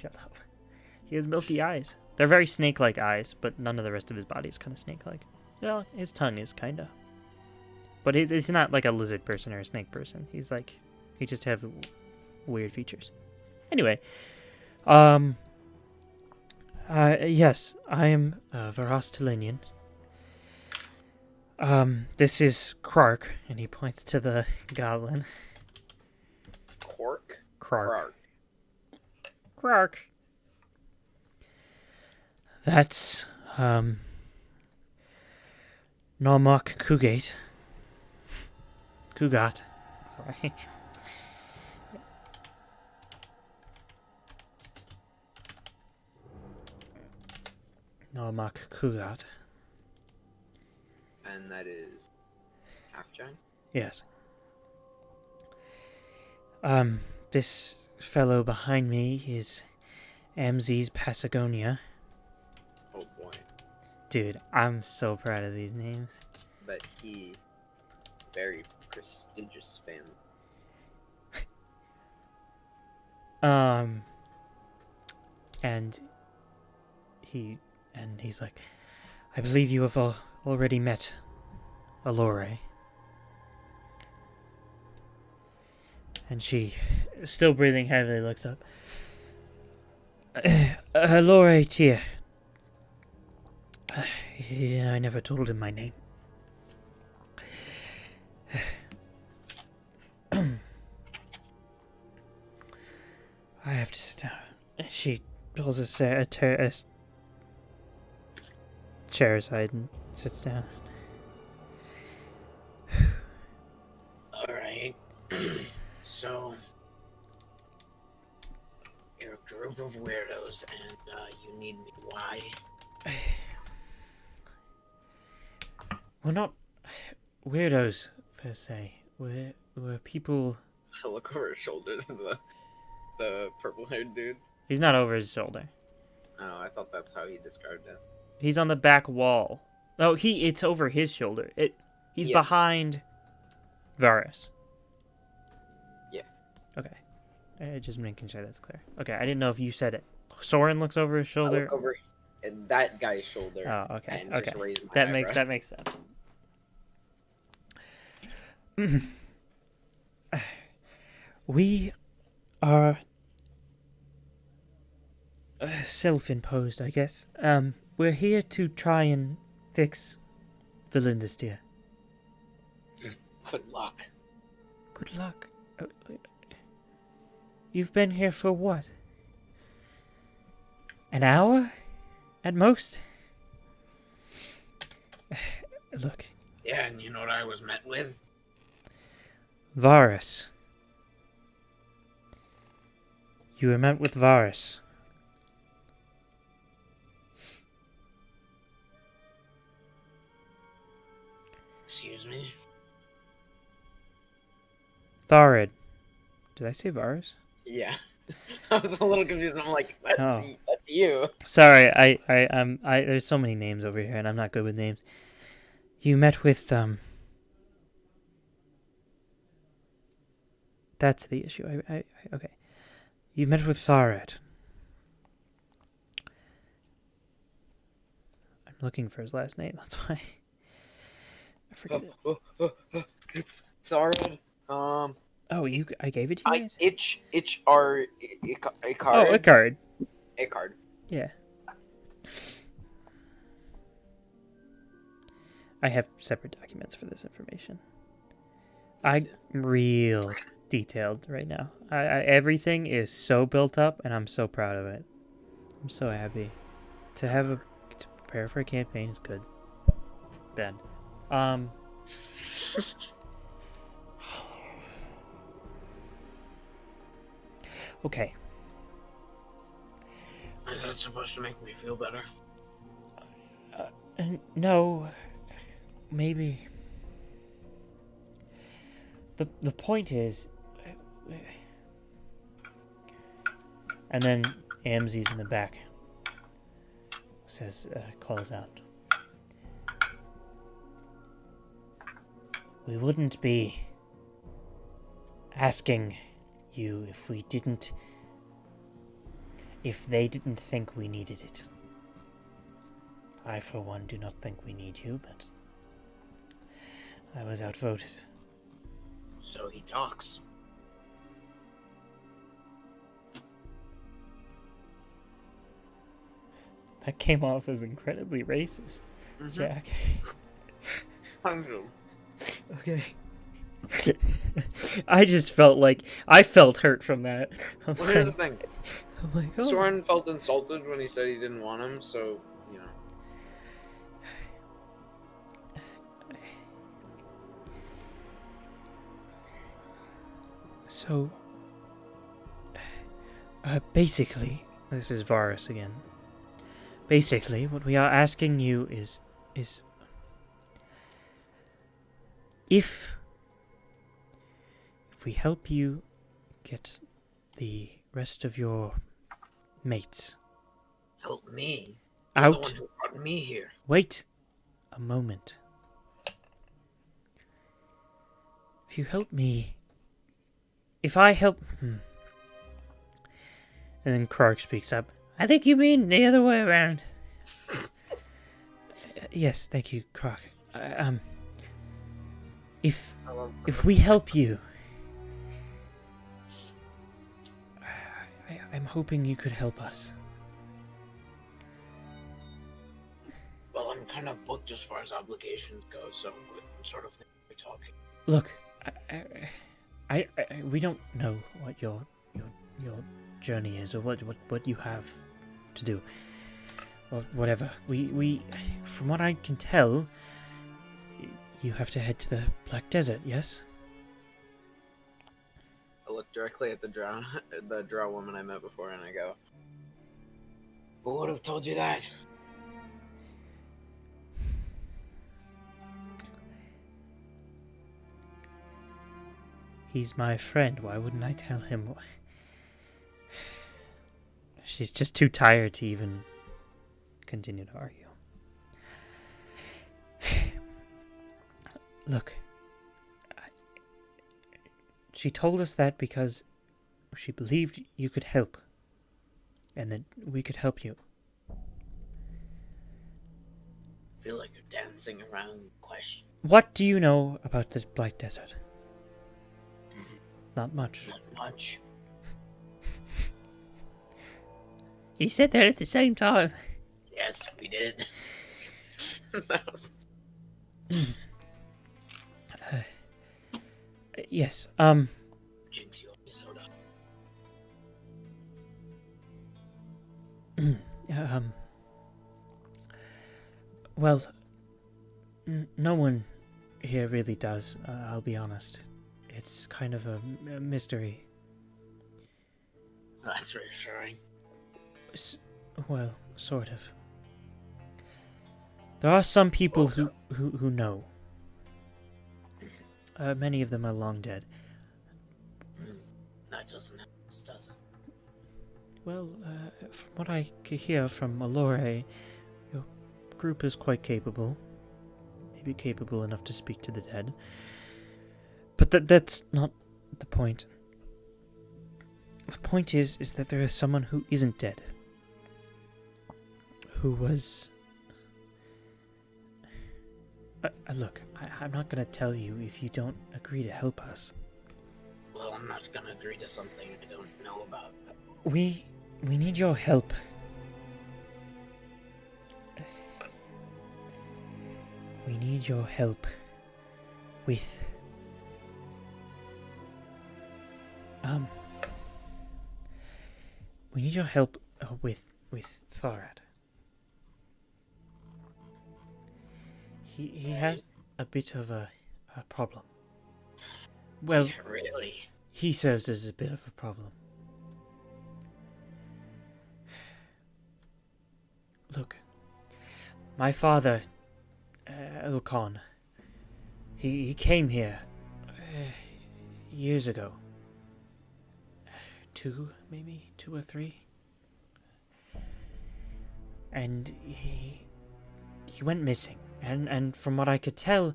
Speaker 1: Shut up. He has milky eyes. They're very snake-like eyes, but none of the rest of his body is kind of snake-like. Well, his tongue is kind of. But it's not like a lizard person or a snake person. He just have weird features. Anyway, yes, I am Varas Telinian. This is Krark, and he points to the goblin.
Speaker 3: Krark.
Speaker 1: Krark. That's, Normak Kugat. Sorry. Normak Kugat.
Speaker 3: And that is half giant?
Speaker 1: Yes. This fellow behind me is MZ's Patagonia.
Speaker 3: Oh boy.
Speaker 1: Dude, I'm so proud of these names.
Speaker 3: But he, very prestigious family.
Speaker 1: And he's like, I believe you have already met Allure. And she, still breathing heavily, looks up. Allure Tia. I never told him my name. I have to sit down. She pulls a chair aside and sits down.
Speaker 3: Alright. So, you're a group of weirdos, and you need me. Why?
Speaker 1: We're not weirdos, per se. We're people...
Speaker 3: I look over his shoulder to the purple-haired dude.
Speaker 1: He's not over his shoulder.
Speaker 3: Oh, I thought that's how he described it.
Speaker 1: He's on the back wall. Oh, it's over his shoulder. He's
Speaker 3: Yeah.
Speaker 1: behind Varus.
Speaker 3: Yeah.
Speaker 1: Okay. Just making sure that's clear. Okay, I didn't know if you said it. Soren looks over his
Speaker 3: I
Speaker 1: shoulder.
Speaker 3: look over at that guy's shoulder.
Speaker 1: Oh, okay.
Speaker 3: And
Speaker 1: Okay.
Speaker 3: just raise my
Speaker 1: That
Speaker 3: eyebrow.
Speaker 1: makes sense. We are self-imposed, I guess. We're here to try and fix Vilindistia.
Speaker 3: Good luck.
Speaker 1: Good luck. You've been here for what? An hour? At most? Look,
Speaker 3: Yeah, and you know what I was met with?
Speaker 1: Varus. You were met with Varus.
Speaker 3: Excuse me?
Speaker 1: Tharid. Did I say Varus?
Speaker 3: Yeah. I was a little confused. I'm like, that's you.
Speaker 1: Sorry, I there's so many names over here and I'm not good with names. You met with, that's the issue. Okay. You met with Tharid. I'm looking for his last name, that's why. I forget it.
Speaker 3: It's Tharid.
Speaker 1: Oh, I gave it to you guys?
Speaker 3: Ichard.
Speaker 1: Oh, a card.
Speaker 3: Ichard.
Speaker 1: Yeah. I have separate documents for this information. I'm real detailed right now. Everything is so built up, and I'm so proud of it. I'm so happy. To prepare for a campaign is good. Bad. Okay.
Speaker 3: Is that supposed to make me feel better?
Speaker 1: No. Maybe. The point is... And then Amzi's in the back. Calls out. We wouldn't be asking you if they didn't think we needed it. I, for one, do not think we need you, but I was outvoted.
Speaker 3: So he talks.
Speaker 1: That came off as incredibly racist, Jack. Okay. I just felt I felt hurt from that.
Speaker 3: Well, here's the thing.
Speaker 1: I'm like, oh.
Speaker 3: Soren felt insulted when he said he didn't want him, so, you know.
Speaker 1: So, basically, this is Varus again. Basically, what we are asking you is if we help you get the rest of your mates.
Speaker 3: Help me. You're the
Speaker 1: Out.
Speaker 3: one who brought me here.
Speaker 1: Wait a moment. If you help me... If I help... And then Krark speaks up. I think you mean the other way around. Yes, thank you, Krark. If we help you... I'm hoping you could help us.
Speaker 3: Well, I'm kind of booked as far as obligations go, so what sort of thing are we talking?
Speaker 1: Look, we don't know what your journey is or what you have to do or whatever. We from what I can tell, you have to head to the Black Desert. Yes.
Speaker 3: I look directly at the drow woman I met before, and I go, "Who would have told you that?"
Speaker 1: He's my friend. Why wouldn't I tell him? She's just too tired to even continue to argue. Look, she told us that because she believed you could help, and that we could help you.
Speaker 3: I feel like you're dancing around the question.
Speaker 1: What do you know about the Black Desert? Not much.
Speaker 3: Not much.
Speaker 1: You said that at the same time.
Speaker 3: Yes, we did. That was...
Speaker 1: Yes,
Speaker 3: Jinx, you owe me a soda.
Speaker 1: Well, no one here really does, I'll be honest. It's kind of a mystery.
Speaker 3: That's reassuring.
Speaker 1: Well, sort of. There are some people who know. Many of them are long dead.
Speaker 3: That doesn't help us, does it?
Speaker 1: Well, from what I could hear from Allure, your group is quite capable. Maybe capable enough to speak to the dead. But that's not the point. The point is that there is someone who isn't dead. Who was... look, I'm not going to tell you if you don't agree to help us.
Speaker 3: Well, I'm not gonna agree to something I don't know about.
Speaker 1: We need your help. We need your help with... We need your help with Thorad. He has a bit of a problem. Well,
Speaker 3: Really?
Speaker 1: he serves as a bit of a problem. Look, my father, Ilkhan, he came here years ago. 2 or 3. And he went missing. And from what I could tell,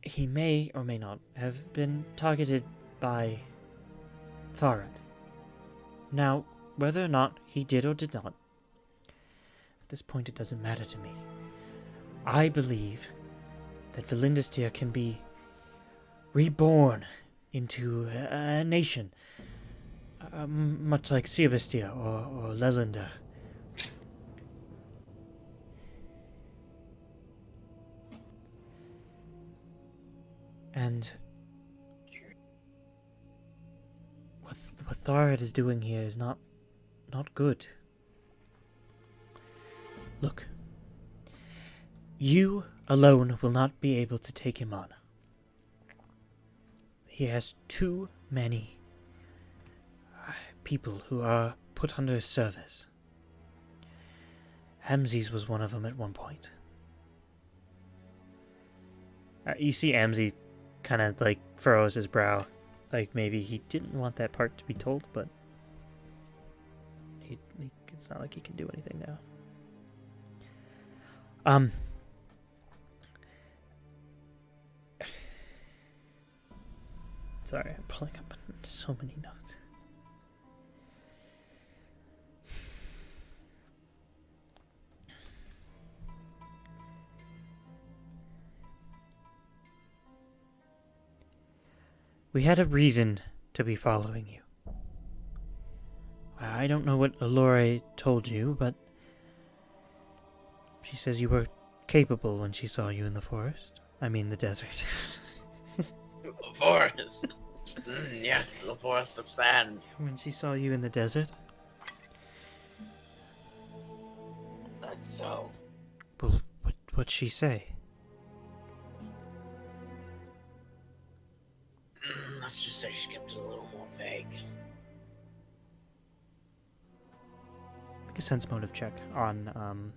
Speaker 1: he may or may not have been targeted by Tharad. Now, whether or not he did or did not, at this point it doesn't matter to me. I believe that Valindistir can be reborn into a nation, much like Seabastia or Lelander. And what Tharad is doing here is not good. Look, you alone will not be able to take him on. He has too many people who are put under his service. Amzes was one of them at one point. You see Amzi kind of like furrows his brow, like maybe he didn't want that part to be told, but It's not like he can do anything now. Sorry, I'm pulling up so many notes. We had a reason to be following you. I don't know what Allure told you, but she says you were capable when she saw you in the forest. I mean the desert.
Speaker 3: The forest. Yes, the forest of sand.
Speaker 1: When she saw you in the desert?
Speaker 3: Is that so?
Speaker 1: Well, what'd she say?
Speaker 3: Let's just say she kept it a little more vague.
Speaker 1: Make a sense motive check on,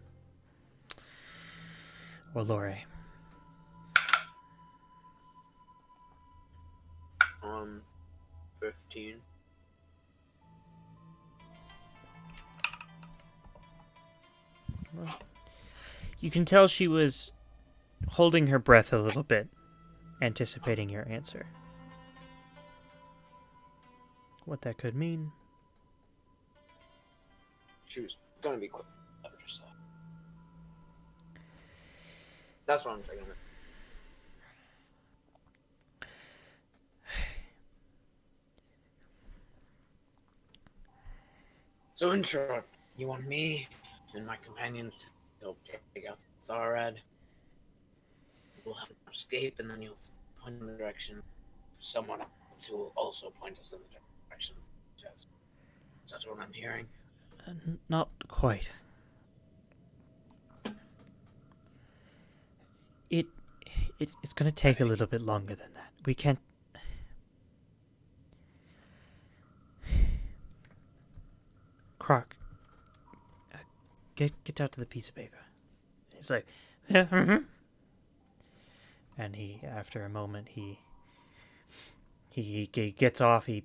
Speaker 1: Allure.
Speaker 3: 15.
Speaker 1: Well, you can tell she was holding her breath a little bit, anticipating your answer. What that could mean.
Speaker 3: She was gonna be quick about herself. That's what I'm taking it. So in short, you want me and my companions to help take out Tharad. We'll help escape, and then you'll point in the direction of someone else who will also point us in the direction. Is that what I'm hearing?
Speaker 1: Not quite. It's gonna take a little bit longer than that. We can't. Croc, get out to the piece of paper. He's like, yeah, and he, after a moment, he gets off. He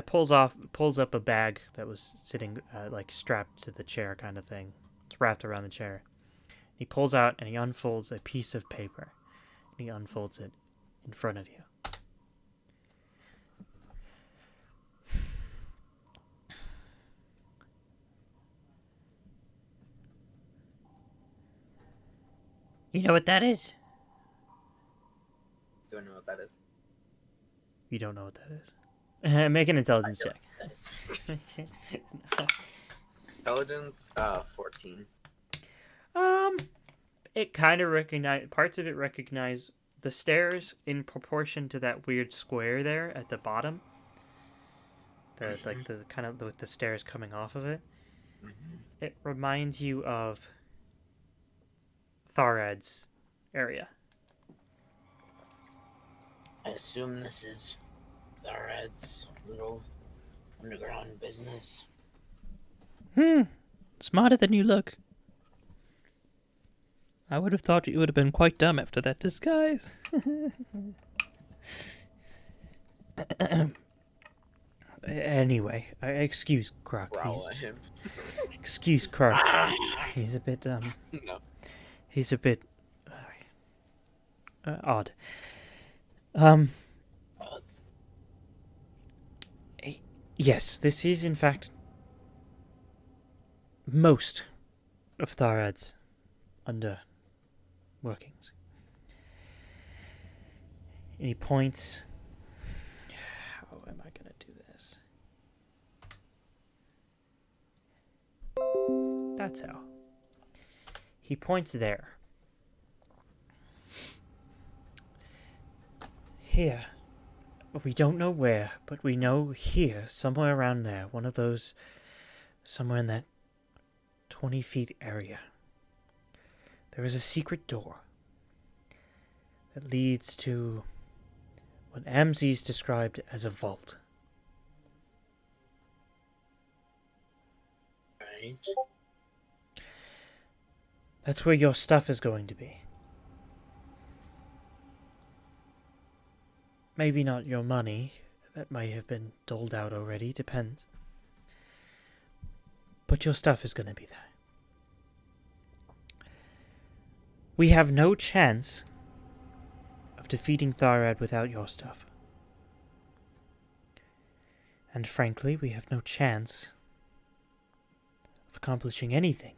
Speaker 1: pulls up a bag that was sitting like strapped to the chair, kind of thing. It's wrapped around the chair. He pulls out and he unfolds a piece of paper. He unfolds it in front of you. You know what that is?
Speaker 3: Do I know what that is?
Speaker 1: You don't know what that is. Make an intelligence check.
Speaker 3: Intelligence, 14.
Speaker 1: It kind of parts of it recognize the stairs in proportion to that weird square there at the bottom. Like the kind of with the stairs coming off of it.
Speaker 3: Mm-hmm.
Speaker 1: It reminds you of Tharad's area.
Speaker 3: I assume this is Tharad's little underground business.
Speaker 6: Smarter than you look. I would have thought you would have been quite dumb after that disguise.
Speaker 1: Anyway, excuse Croc.
Speaker 3: Growl at him.
Speaker 1: Excuse Croc. He's a bit,
Speaker 3: No.
Speaker 1: he's a bit odd. Yes, this is in fact most of Tharad's under workings. And he points. How am I gonna do this? That's how. He points there. Here. We don't know where, but we know here, somewhere around there, one of those, somewhere in that 20 feet area. There is a secret door that leads to what Amzes described as a vault.
Speaker 3: Right.
Speaker 1: That's where your stuff is going to be. Maybe not your money. That may have been doled out already. Depends. But your stuff is going to be there. We have no chance of defeating Tharad without your stuff. And frankly, we have no chance of accomplishing anything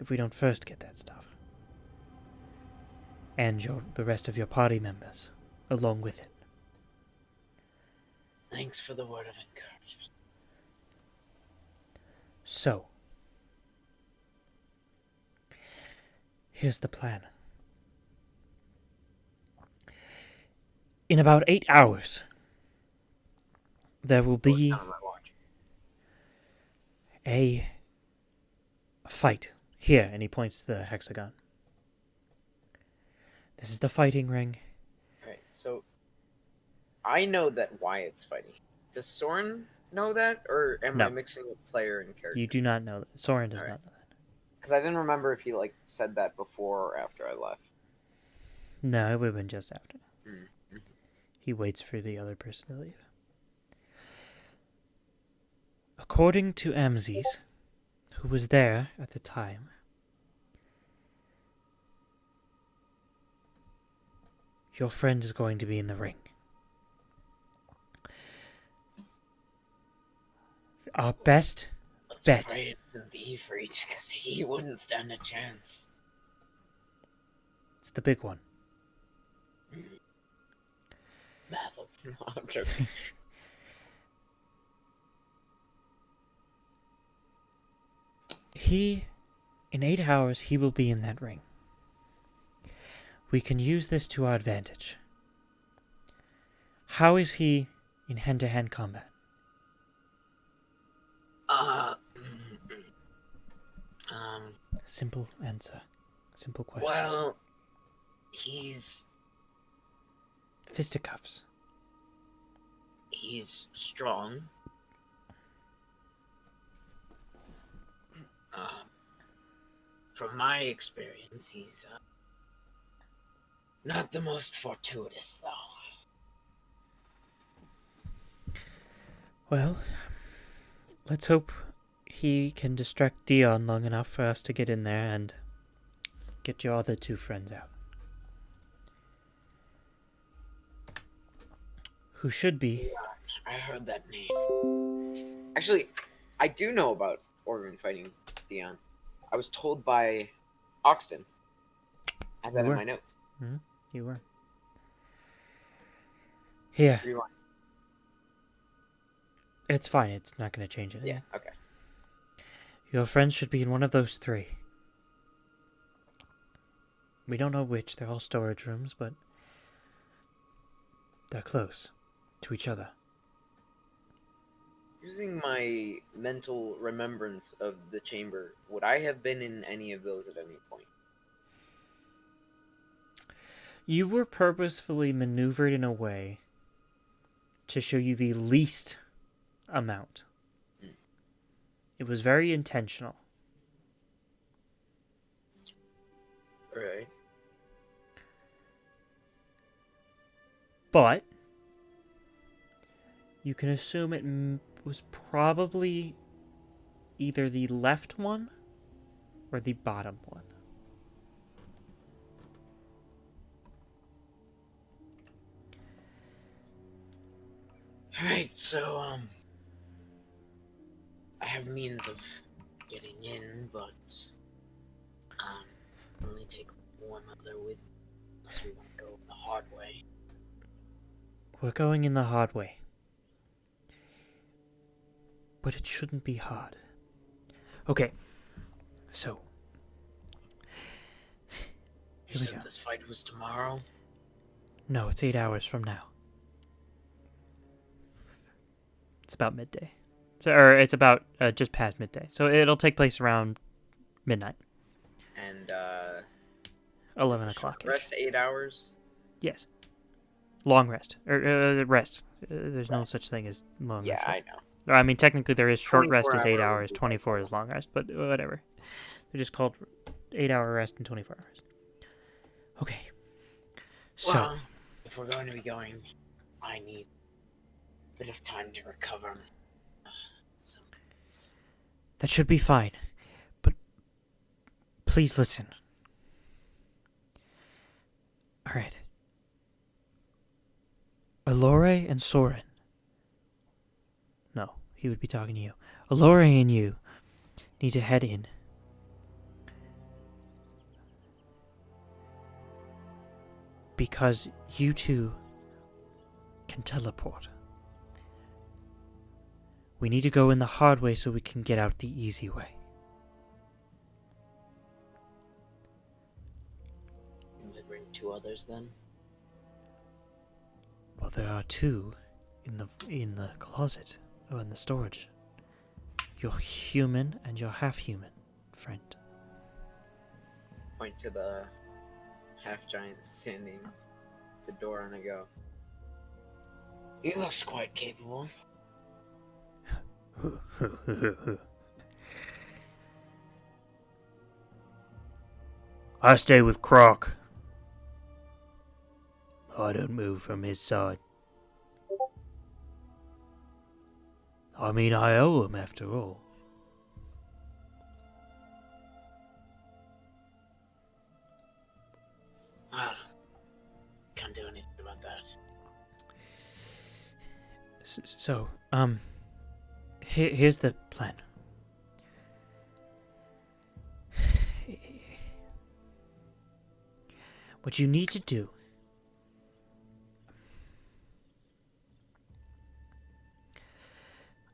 Speaker 1: if we don't first get that stuff. And the rest of your party members along with it.
Speaker 3: Thanks for the word of encouragement.
Speaker 1: So, here's the plan. In about 8 hours, there will be
Speaker 3: Not on my watch.
Speaker 1: a fight. Here, and he points to the hexagon. This is the fighting ring.
Speaker 3: Alright, so I know that Wyatt's fighting. Does Soren know that, or am I
Speaker 1: No.
Speaker 3: mixing up player and character?
Speaker 1: You do not know that. Soren does
Speaker 3: Alright.
Speaker 1: not know that.
Speaker 3: Because I didn't remember if he said that before or after I left.
Speaker 1: No, it would have been just after.
Speaker 3: Mm.
Speaker 1: He waits for the other person to leave. According to Amzes, who was there at the time, your friend is going to be in the ring. Our best
Speaker 3: Let's
Speaker 1: bet.
Speaker 3: pray it isn't the Ifrit, because he wouldn't stand a chance.
Speaker 1: It's the big one.
Speaker 3: Bathel. No, I'm joking.
Speaker 1: In 8 hours, he will be in that ring. We can use this to our advantage. How is he in hand-to-hand combat? Simple answer. Simple question.
Speaker 3: Well, he's
Speaker 1: Fisticuffs.
Speaker 3: strong. From my experience, he's not the most fortuitous, though.
Speaker 1: Well, let's hope he can distract Dion long enough for us to get in there and get your other two friends out. Who should be...
Speaker 3: I heard that name. Actually, I do know about Organ fighting Dion. I was told by Oxton. I have that in
Speaker 1: were.
Speaker 3: my notes.
Speaker 1: You were. Here,
Speaker 3: Rewind.
Speaker 1: it's fine. It's not going to change it.
Speaker 3: Yeah, okay.
Speaker 1: Your friends should be in one of those three. We don't know which. They're all storage rooms, but they're close to each other.
Speaker 3: Using my mental remembrance of the chamber, would I have been in any of those at any point?
Speaker 1: You were purposefully maneuvered in a way to show you the least amount. It was very intentional.
Speaker 3: Right.
Speaker 1: But you can assume it was probably either the left one or the bottom one.
Speaker 3: Alright, so, I have means of getting in, but, only take one other with, unless we want to go the hard way.
Speaker 1: We're going in the hard way. But it shouldn't be hard. Okay. So.
Speaker 3: You
Speaker 1: Here we
Speaker 3: said
Speaker 1: go.
Speaker 3: this fight was tomorrow?
Speaker 1: No, it's 8 hours from now. It's about midday. Or it's about just past midday. So it'll take place around midnight.
Speaker 3: And,
Speaker 1: 11 o'clock.
Speaker 3: rest 8 hours?
Speaker 1: Yes. Long rest. Or rest. There's no
Speaker 3: Rest.
Speaker 1: such thing as long
Speaker 3: Yeah,
Speaker 1: rest.
Speaker 3: I know.
Speaker 1: Or, I mean, technically there is short rest is 8
Speaker 3: 24
Speaker 1: hours, 24 is long rest, but whatever. They're just called 8-hour rest and 24 hours. Okay. So,
Speaker 3: Well, if we're going to be going, I need a bit of time to recover some
Speaker 1: That should be fine. But please listen. Alright. Allure and Soren. No, he would be talking to you. Allure and you need to head in. Because you two can teleport. We need to go in the hard way so we can get out the easy way.
Speaker 3: Can we bring 2 others then?
Speaker 1: Well, there are 2 in the closet or in the storage. Your human and your half-human friend.
Speaker 3: Point to the half-giant standing at the door and I go, he looks quite capable.
Speaker 1: I stay with Croc. I don't move from his side. I mean, I owe him after all.
Speaker 3: Well, can't do anything about that.
Speaker 1: So, here's the plan. What you need to do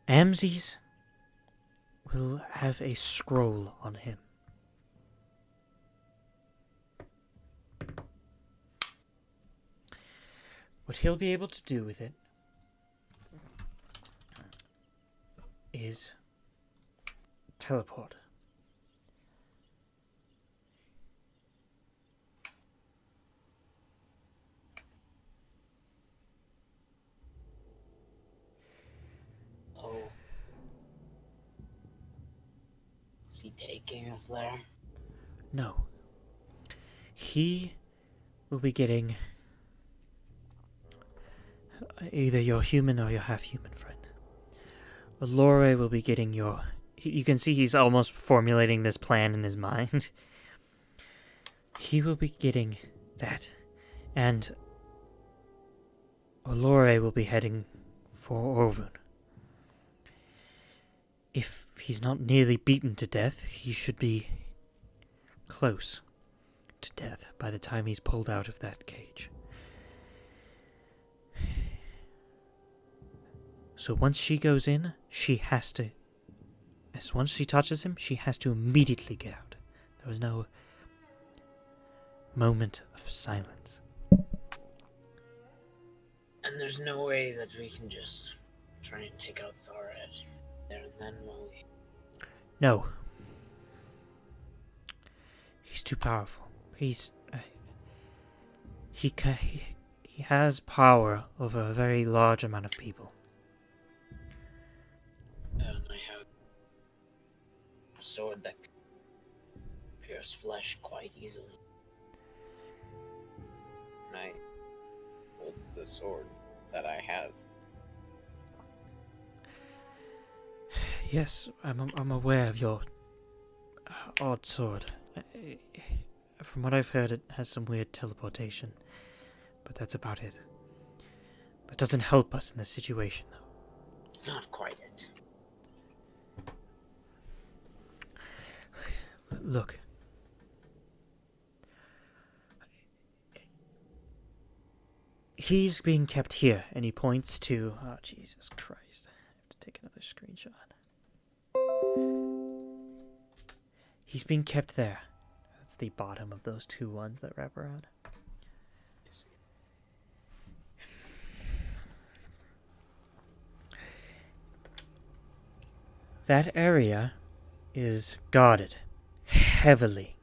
Speaker 1: Amzes will have a scroll on him. What he'll be able to do with it is teleport.
Speaker 3: Oh. Is he taking us there?
Speaker 1: No. He will be getting either your human or your half-human friend. Allure will be getting your... You can see he's almost formulating this plan in his mind. He will be getting that. And Allure will be heading for Orvun. If he's not nearly beaten to death, he should be close to death by the time he's pulled out of that cage. So once she goes in, she has to... Once she touches him, she has to immediately get out. There was no moment of silence.
Speaker 3: And there's no way that we can just try and take out Thorad there and then, will we?
Speaker 1: No. He's too powerful. He has power over a very large amount of people.
Speaker 3: And I have a sword that can pierce flesh quite easily. And I hold the sword that I have.
Speaker 1: Yes, I'm aware of your odd sword. From what I've heard, it has some weird teleportation. But that's about it. That doesn't help us in this situation, though.
Speaker 3: It's not quite it.
Speaker 1: Look. He's being kept here, and he points to... Oh, Jesus Christ. I have to take another screenshot. He's being kept there. That's the bottom of those 2 ones that wrap around. That area is guarded heavily.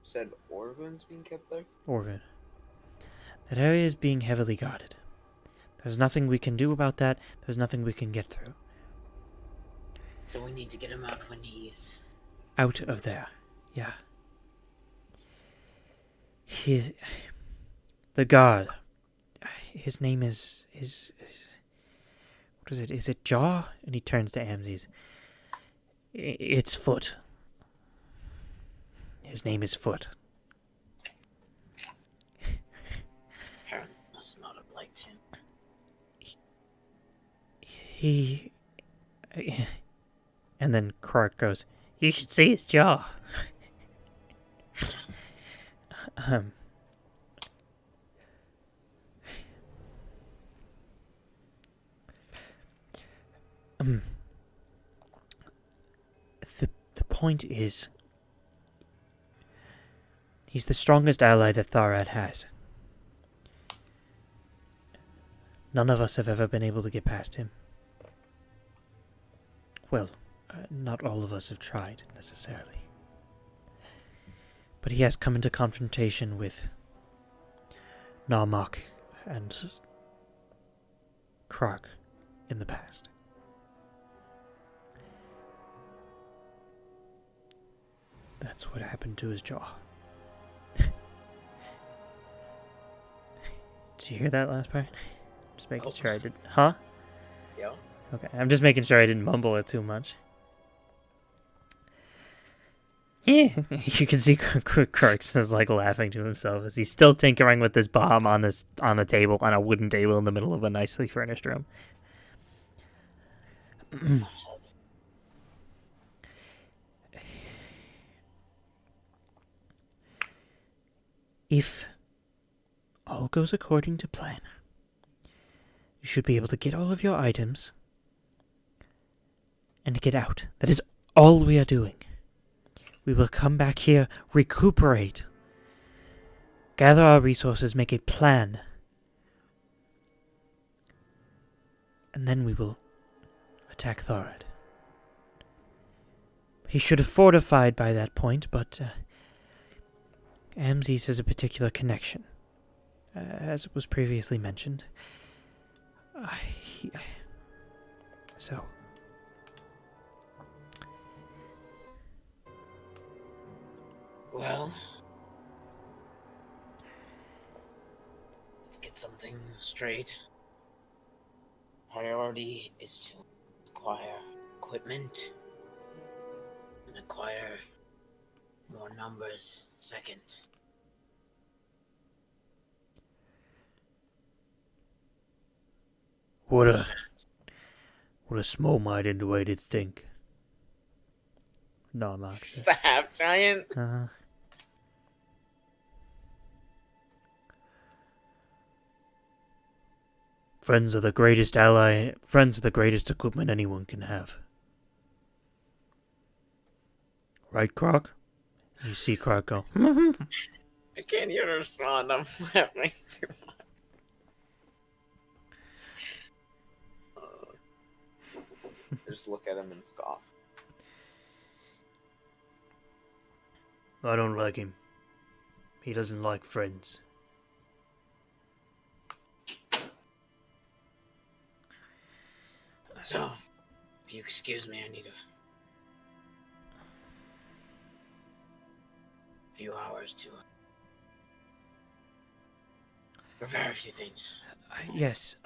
Speaker 3: Said Orvun's being kept there?
Speaker 1: Orvun. That area is being heavily guarded. There's nothing we can do about that. There's nothing we can get through.
Speaker 3: So we need to get him out when he's...
Speaker 1: Out of there. Yeah. The guard. His name is... What is it? Is it Jaw? And he turns to Amzes. It's Foot. His name is Foot.
Speaker 3: Parents must not have liked him.
Speaker 1: He... And then Clark goes, "You should see his jaw." um... The point is, he's the strongest ally that Tharad has. None of us have ever been able to get past him. Well, not all of us have tried, necessarily. But he has come into confrontation with Narmak and Krark in the past. That's what happened to his jaw. Did you hear that last part? Just making sure I did. Huh?
Speaker 3: Yeah.
Speaker 1: Okay, I'm just making sure I didn't mumble it too much. Yeah, you can see Kirk's is like laughing to himself as he's still tinkering with this bomb on the table, on a wooden table in the middle of a nicely furnished room. If all goes according to plan, you should be able to get all of your items and get out. That is all we are doing. We will come back here, recuperate, gather our resources, make a plan, and then we will attack Tharad. He should have fortified by that point, but Amzes has a particular connection, as was previously mentioned. So...
Speaker 3: Well, let's get something straight. Priority is to acquire equipment and acquire more numbers second.
Speaker 1: What a small-minded way to think. No, I'm not.
Speaker 3: Slap giant.
Speaker 1: Friends are the greatest ally. Friends are the greatest equipment anyone can have. Right, Croc? You see Croc go,
Speaker 3: I can't even respond. I'm laughing too much. Just look at him and scoff.
Speaker 1: I don't like him. He doesn't like friends.
Speaker 3: So, if you excuse me, I need a few hours to prepare a few things.
Speaker 1: Yes,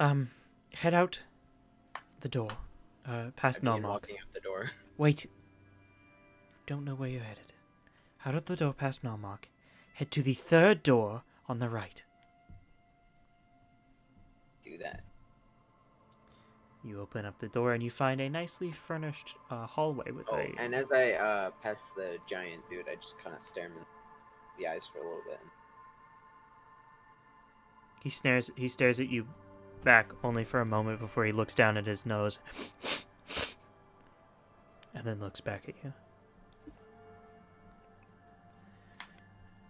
Speaker 1: head out the door, past
Speaker 3: I begin
Speaker 1: Narmak.
Speaker 3: walking out the door.
Speaker 1: Wait. Don't know where you're headed. Out of the door past Narmak. Head to the third door on the right.
Speaker 3: Do that.
Speaker 1: You open up the door and you find a nicely furnished hallway with a...
Speaker 3: And as I pass the giant dude, I just kind of stare him in the eyes for a little bit.
Speaker 1: He stares at you back only for a moment before he looks down at his nose. And then looks back at you.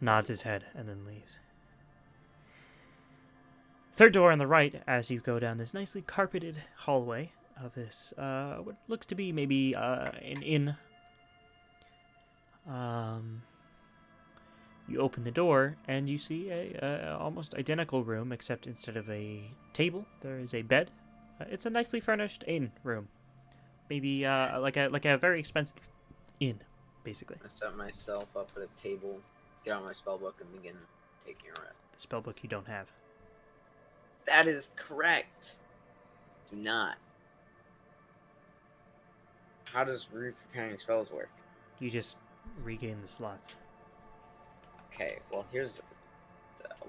Speaker 1: Nods his head and then leaves. Third door on the right as you go down this nicely carpeted hallway of this, what looks to be maybe an inn. You open the door and you see a almost identical room, except instead of a table, there is a bed. It's a nicely furnished inn room. Maybe like a very expensive inn, basically.
Speaker 3: I set myself up at a table, get out my spellbook, and begin taking a rest.
Speaker 1: The spellbook you don't have.
Speaker 3: That is correct. Do not. how does repairing spells work?
Speaker 1: You just regain the slots.
Speaker 3: Okay, well, here's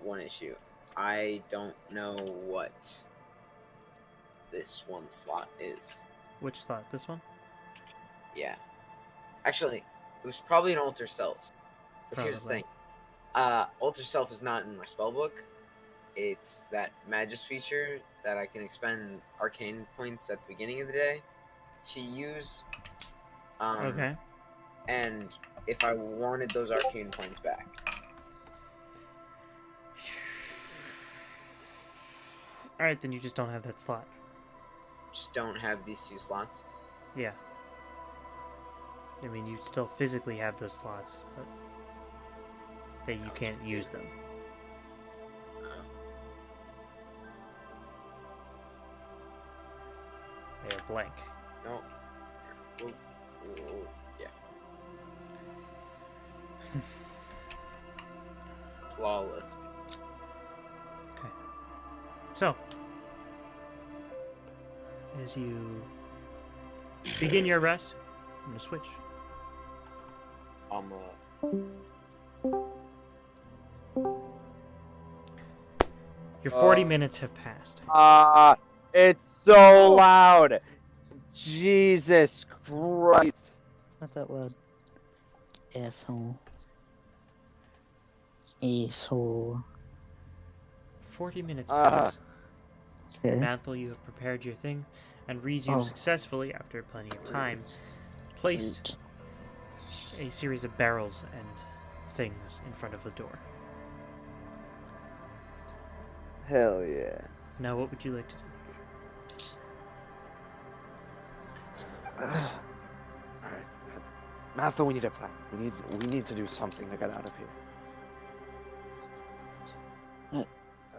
Speaker 3: one issue. I don't know what this one slot is.
Speaker 1: Which slot? This one?
Speaker 3: Yeah. Actually, it was probably an Alter Self. But here's the
Speaker 1: Probably.
Speaker 3: thing. Alter Self is not in my spellbook. It's that Magus feature that I can expend arcane points at the beginning of the day to use.
Speaker 1: Okay.
Speaker 3: And if I wanted those arcane points back.
Speaker 1: Alright, then you just don't have that slot.
Speaker 3: Just don't have these 2 slots.
Speaker 1: Yeah. I mean, you still physically have those slots, but that you can't use them. They are blank.
Speaker 3: No. Ooh, yeah. Flawless.
Speaker 1: So, as you begin your rest, I'm gonna switch. Your 40 minutes have passed.
Speaker 5: It's so loud. Jesus Christ.
Speaker 2: Not that loud. Asshole. Asshole.
Speaker 1: 40 minutes pass.
Speaker 2: Okay.
Speaker 1: Mantle, you have prepared your thing, and Reese, you have
Speaker 2: Oh.
Speaker 1: successfully, after plenty of time, placed a series of barrels and things in front of the door.
Speaker 5: Hell yeah.
Speaker 1: Now, what would you like to do?
Speaker 5: Alright. Matthew, we need a plan. We need to do something to get out of here.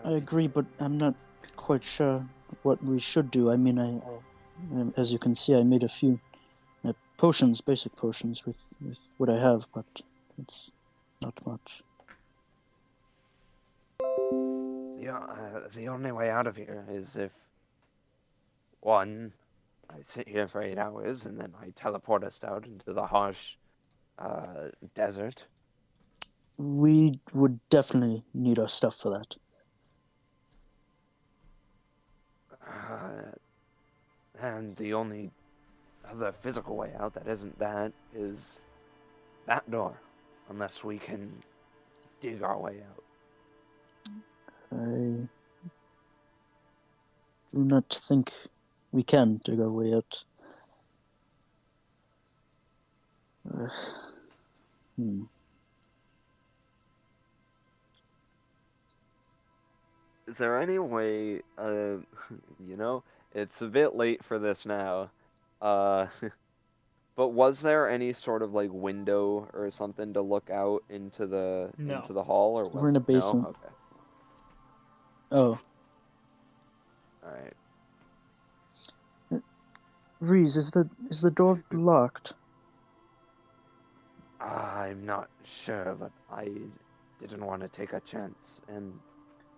Speaker 2: I agree, but I'm not quite sure what we should do. I mean, I as you can see, I made a few potions, basic potions with what I have, but it's not much.
Speaker 5: The only way out of here is if, one, I sit here for 8 hours and then I teleport us out into the harsh desert.
Speaker 2: We would definitely need our stuff for that.
Speaker 5: And the only other physical way out that isn't that is that door, unless we can dig our way out.
Speaker 2: I do not think we can dig our way out.
Speaker 5: Is there any way, it's a bit late for this now, but was there any sort of like window or something to look out into the
Speaker 1: No.
Speaker 5: into the hall, or
Speaker 2: We're in a
Speaker 5: no?
Speaker 2: basement.
Speaker 5: Okay,
Speaker 2: Oh,
Speaker 5: all right.
Speaker 2: Reese, is the door locked?
Speaker 5: I'm not sure, but I didn't want to take a chance, and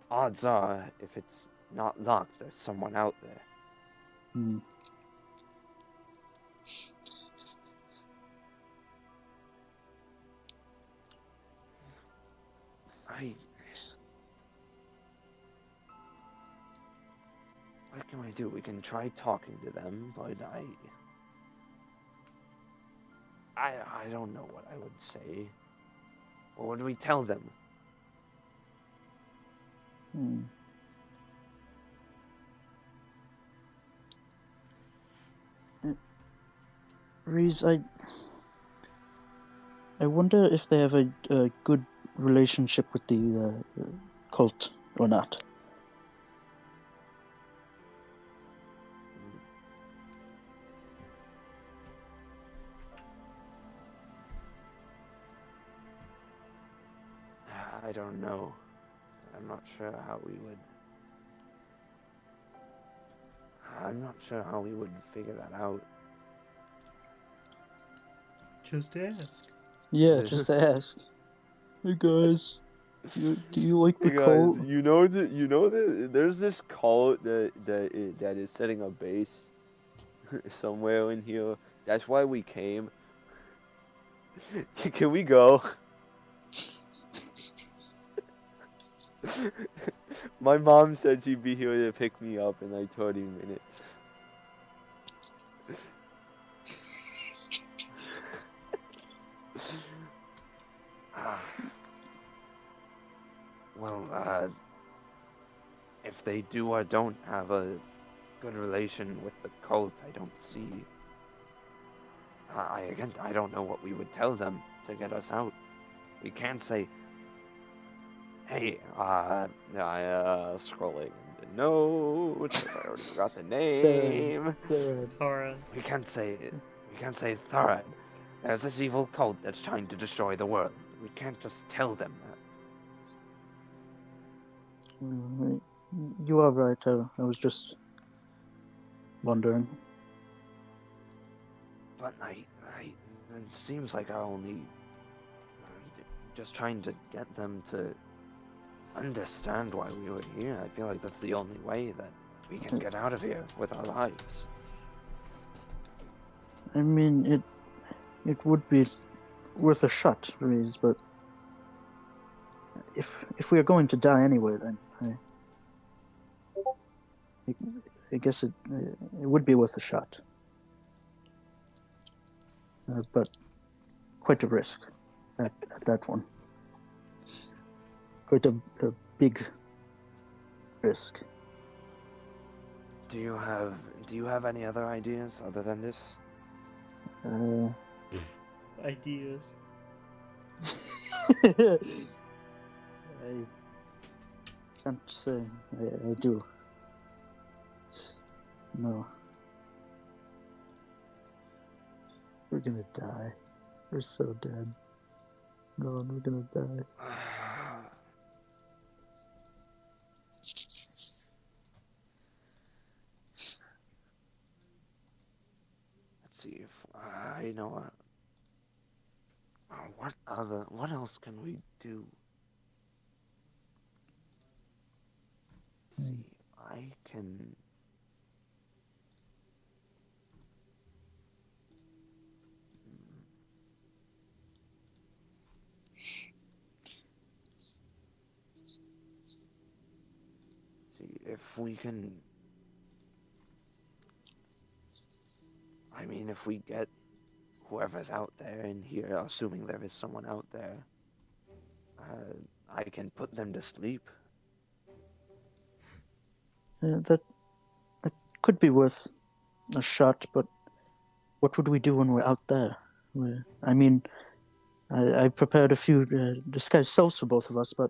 Speaker 5: odds are, if it's not locked, there's someone out there.
Speaker 2: Hmm.
Speaker 5: What can we do? We can try talking to them, but I don't know what I would say. What would we tell them?
Speaker 2: Hmm. Reese, I wonder if they have a good relationship with the cult or not.
Speaker 5: I don't know. I'm not sure how we would. I'm not sure how we would figure that out.
Speaker 1: Just ask.
Speaker 2: Yeah, just to ask. Hey guys, do you like the
Speaker 5: Hey guys,
Speaker 2: cult?
Speaker 5: you know that there's this cult that is setting a base somewhere in here. That's why we came. Can we go? My mom said she'd be here to pick me up in like 20 minutes. Well, if they do or don't have a good relation with the cult, I don't see. I don't know what we would tell them to get us out. We can't say, hey, scrolling the notes. I already forgot the name.
Speaker 1: Thora.
Speaker 5: We can't say Thorad. There's this evil cult that's trying to destroy the world. We can't just tell them that.
Speaker 2: You are right. I was just wondering.
Speaker 5: But it seems like I only just trying to get them to understand why we were here. I feel like that's the only way that we can get out of here with our lives.
Speaker 2: I mean, it would be worth a shot, Reese, but if we are going to die anyway, then I guess it would be worth a shot. But quite a risk at that one. Quite a big risk.
Speaker 5: Do you have any other ideas other than this?
Speaker 1: Ideas.
Speaker 2: I can't say I do. No. We're gonna die. We're so dead. No, we're gonna die.
Speaker 5: Let's see if I know what else can we do? Let's see, I can. See if we can. I mean, if we get whoever's out there in here, assuming there is someone out there, I can put them to sleep.
Speaker 2: That could be worth a shot, but what would we do when we're out there? I mean, I prepared a few disguised selves for both of us, but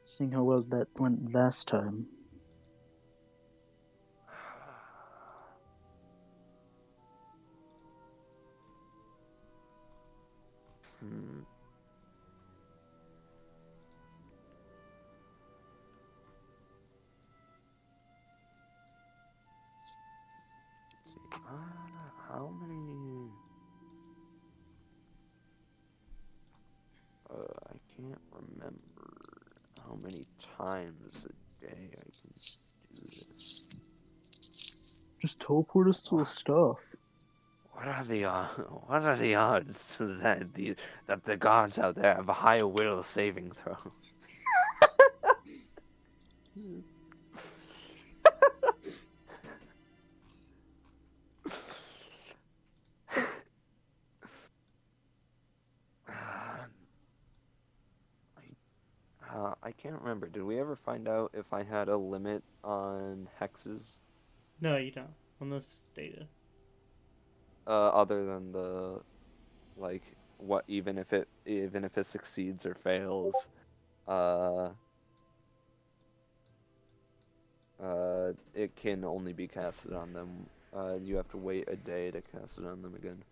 Speaker 2: seeing how well that went last time.
Speaker 5: How many? I can't remember how many times a day I can do this.
Speaker 2: Just teleport us to the stuff.
Speaker 5: What are the odds that the gods out there have a higher will saving throw? I can't remember. Did we ever find out if I had a limit on hexes?
Speaker 1: No, you don't. On this data.
Speaker 5: Other than the, like, what even if it succeeds or fails, it can only be casted on them. You have to wait a day to cast it on them again.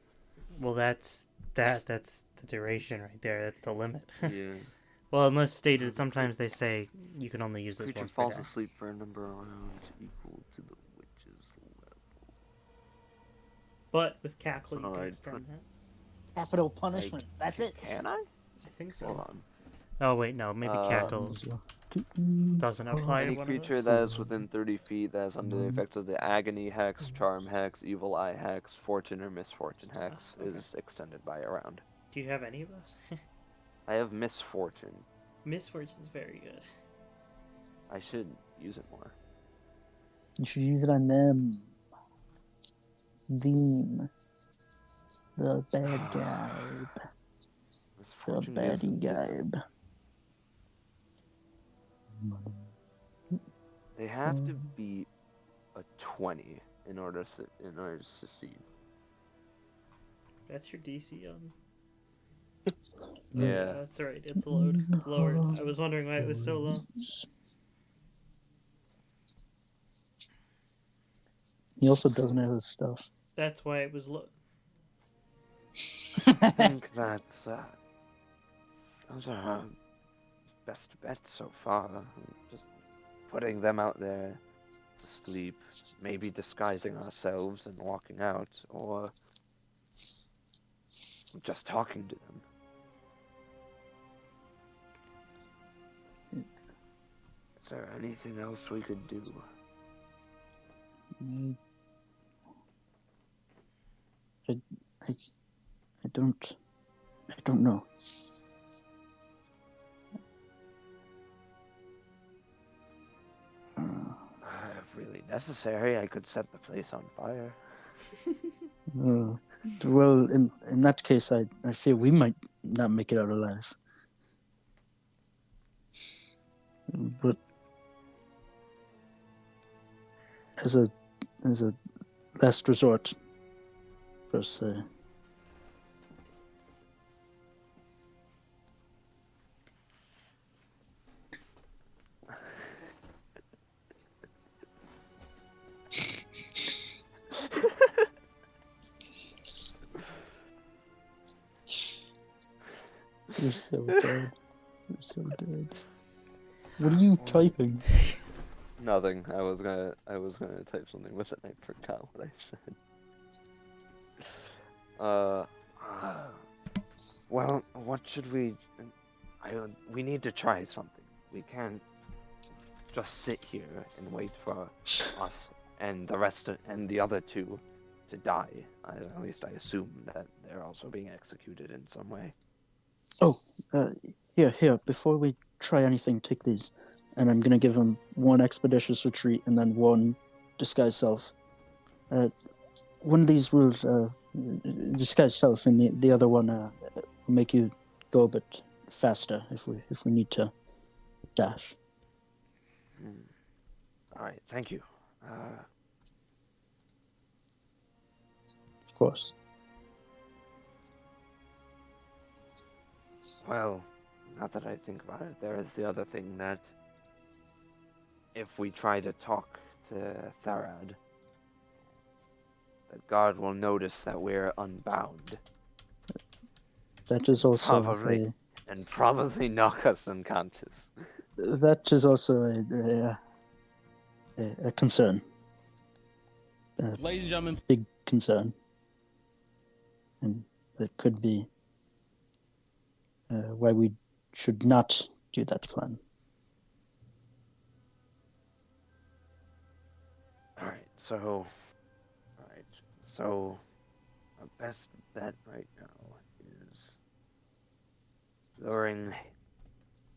Speaker 1: Well, that's the duration right there. That's the limit.
Speaker 5: Yeah.
Speaker 1: Well, unless stated, sometimes they say you can only use this
Speaker 5: Creature
Speaker 1: once per
Speaker 5: falls
Speaker 1: day.
Speaker 5: asleep for a number of rounds equal to the witch's level.
Speaker 1: But with cackle, you can
Speaker 5: Alright,
Speaker 1: extend that.
Speaker 2: Capital punishment. That's it.
Speaker 5: Can I?
Speaker 1: I think so.
Speaker 5: Hold on.
Speaker 1: Oh wait, no, maybe cackle. Doesn't apply to
Speaker 5: Any
Speaker 1: one of
Speaker 5: creature
Speaker 1: those?
Speaker 5: that is within 30 feet that is under the effects of the Agony Hex, Charm Hex, Evil Eye Hex, Fortune or Misfortune Hex
Speaker 1: Okay.
Speaker 5: is extended by a round.
Speaker 1: Do you have any of those?
Speaker 5: I have Misfortune.
Speaker 1: Misfortune's very good.
Speaker 5: I should use it more.
Speaker 2: You should use it on them. Them. The bad guy. The
Speaker 5: Misfortune gives
Speaker 2: baddie
Speaker 5: dis-
Speaker 2: guy.
Speaker 5: They have to beat a 20 in order to succeed.
Speaker 1: That's your DC on.
Speaker 5: Yeah.
Speaker 1: That's right. It's lowered. I was wondering why it was so low.
Speaker 2: He also doesn't have his stuff.
Speaker 1: That's why it was low.
Speaker 5: I think that's those are our best bets so far. Just putting them out there to sleep, maybe disguising ourselves and walking out, or just talking to them. Is there anything else we could do?
Speaker 2: I don't know.
Speaker 5: If really necessary, I could set the place on fire.
Speaker 2: Well, in that case, I fear we might not make it out alive. But as a last resort, per se. You're so dead. You're so dead. What are you typing?
Speaker 5: Nothing. I was gonna type something with it and I forgot what I said. Well, what should we? We need to try something. We can't just sit here and wait for us and and the other two to die. At least I assume that they're also being executed in some way.
Speaker 2: Oh, here. Before we try anything, take these, and I'm gonna give him one expeditious retreat and then one disguise self. One of these will disguise self, and the other one will make you go a bit faster if we need to dash.
Speaker 5: All right, thank you.
Speaker 2: Of course.
Speaker 5: Well, now that I think about it, there is the other thing that if we try to talk to Tharad, that God will notice that we're unbound
Speaker 2: That is also
Speaker 5: Probably. and probably knock us unconscious.
Speaker 2: that is also a concern.
Speaker 7: Ladies and gentlemen,
Speaker 2: Big concern, and that could be why we should not do that plan.
Speaker 5: Alright, so our best bet right now is luring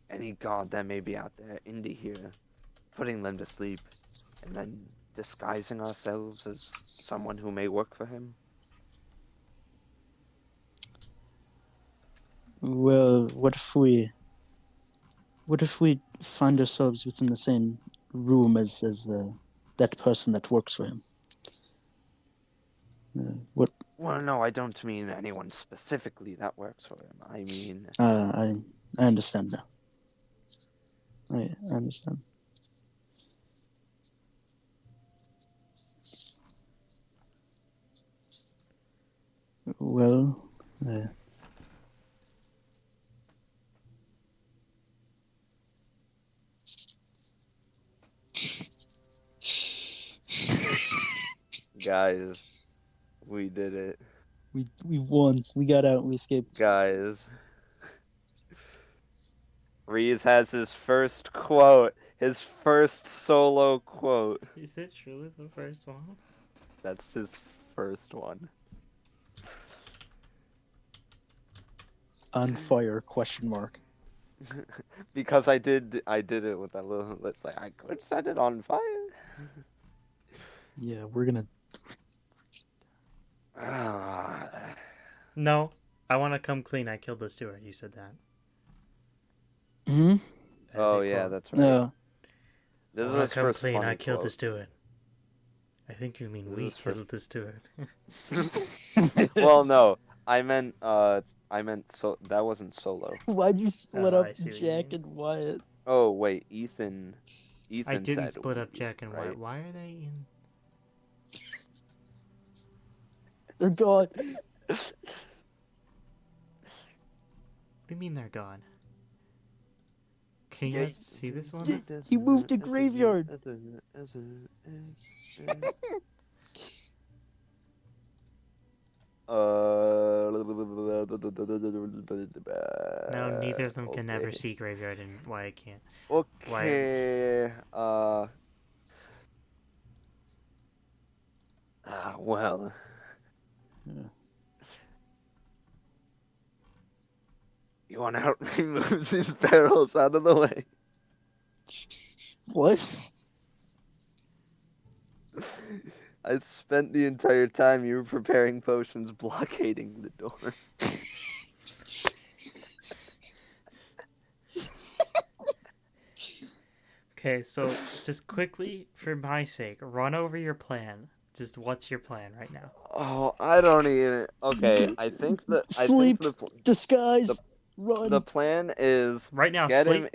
Speaker 5: any god that may be out there into here, putting them to sleep, and then disguising ourselves as someone who may work for him.
Speaker 2: Well, what if we find ourselves within the same room as that person that works for him? What?
Speaker 5: Well, no, I don't mean anyone specifically that works for him. I mean,
Speaker 2: I understand now. I understand. Well,
Speaker 5: guys, we did it.
Speaker 2: we won. We got out. We escaped.
Speaker 5: Guys, Reese has his first quote. His first solo quote.
Speaker 1: Is that truly the first one?
Speaker 5: That's his first one.
Speaker 2: On fire? Question mark.
Speaker 5: Because I did it with that little. Let's say I could set it on fire.
Speaker 2: Yeah, we're gonna.
Speaker 5: Ah.
Speaker 1: No, I want to come clean. I killed the steward. You said that.
Speaker 2: Hmm.
Speaker 1: That is
Speaker 5: Oh
Speaker 1: a
Speaker 5: yeah,
Speaker 1: quote.
Speaker 5: that's right.
Speaker 2: No.
Speaker 5: This
Speaker 1: I
Speaker 5: is
Speaker 1: want
Speaker 5: his
Speaker 1: to come
Speaker 5: first
Speaker 1: clean. I
Speaker 5: funny
Speaker 1: killed the
Speaker 5: quote.
Speaker 1: steward. I think you mean
Speaker 5: This
Speaker 1: we
Speaker 5: is first-
Speaker 1: killed the steward.
Speaker 5: Well, no, I meant so that wasn't solo.
Speaker 2: Why'd you split
Speaker 1: Oh,
Speaker 2: up
Speaker 1: I see what you
Speaker 2: Jack
Speaker 1: mean.
Speaker 2: and Wyatt?
Speaker 5: Oh wait, Ethan.
Speaker 1: I didn't
Speaker 5: said
Speaker 1: split up
Speaker 5: we,
Speaker 1: Jack and
Speaker 5: right?
Speaker 1: White. Why are they in?
Speaker 2: They're gone.
Speaker 1: What do you mean they're gone? Can you guys see this one?
Speaker 2: He moved to graveyard.
Speaker 1: No, neither of them can ever
Speaker 5: okay.
Speaker 1: see graveyard, and Wyatt can't.
Speaker 5: Okay. Well.
Speaker 2: Yeah.
Speaker 5: You want to help me move these barrels out of the way?
Speaker 2: What?
Speaker 5: I spent the entire time you were preparing potions blockading the door.
Speaker 1: Okay, so just quickly, for my sake, run over your plan. Just what's your plan right now?
Speaker 5: Oh, I don't even. Okay, I think
Speaker 2: Sleep.
Speaker 5: the
Speaker 2: Disguise. Run.
Speaker 5: the plan is
Speaker 1: Right now,
Speaker 5: get
Speaker 1: sleep.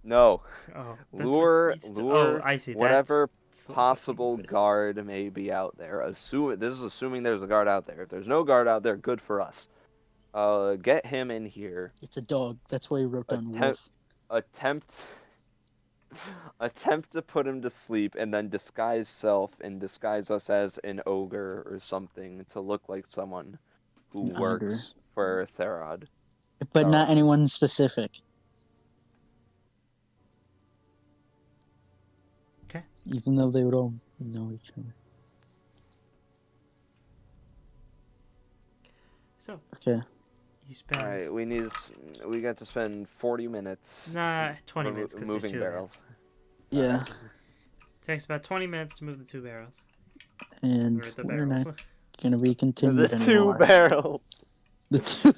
Speaker 5: No,
Speaker 1: Oh,
Speaker 5: lure
Speaker 1: Oh, I see.
Speaker 5: whatever
Speaker 1: That's
Speaker 5: possible guard may be out there. This is assuming there's a guard out there. If there's no guard out there, good for us. Get him in here.
Speaker 2: It's a dog. That's why he wrote down
Speaker 5: Attempt-
Speaker 2: wolf.
Speaker 5: Attempt to put him to sleep, and then disguise self and disguise us as an ogre or something to look like someone who
Speaker 2: An
Speaker 5: works
Speaker 2: ogre.
Speaker 5: for Therod.
Speaker 2: But not
Speaker 5: Sauron.
Speaker 2: anyone specific.
Speaker 1: Okay.
Speaker 2: Even though they would all know each other.
Speaker 1: So
Speaker 2: Okay.
Speaker 1: you spend.
Speaker 5: All right, we got to spend 40 minutes.
Speaker 1: Nah, 20
Speaker 5: Mo-
Speaker 1: minutes because
Speaker 5: moving
Speaker 1: two
Speaker 5: barrels.
Speaker 2: Yeah.
Speaker 1: Takes about 20 minutes to move the two barrels.
Speaker 2: And
Speaker 1: Or the
Speaker 2: we're
Speaker 1: barrels.
Speaker 2: not gonna be continued
Speaker 5: The
Speaker 2: anymore.
Speaker 5: 2 barrels.
Speaker 2: The two.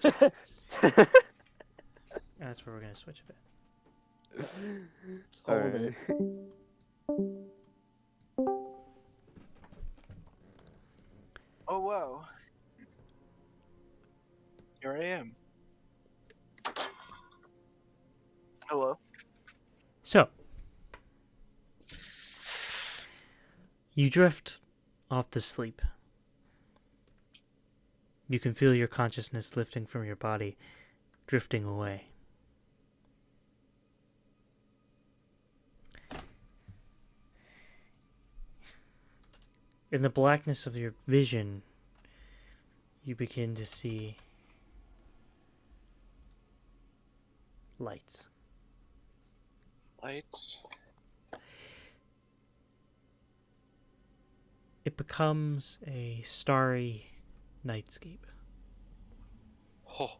Speaker 1: That's where we're gonna switch a bit.
Speaker 2: Hold
Speaker 5: Alright.
Speaker 2: it.
Speaker 4: Oh wow. Here I am. Hello.
Speaker 1: So you drift off to sleep. You can feel your consciousness lifting from your body, drifting away. In the blackness of your vision, you begin to see lights.
Speaker 4: Lights.
Speaker 1: It becomes a starry nightscape.
Speaker 4: Oh.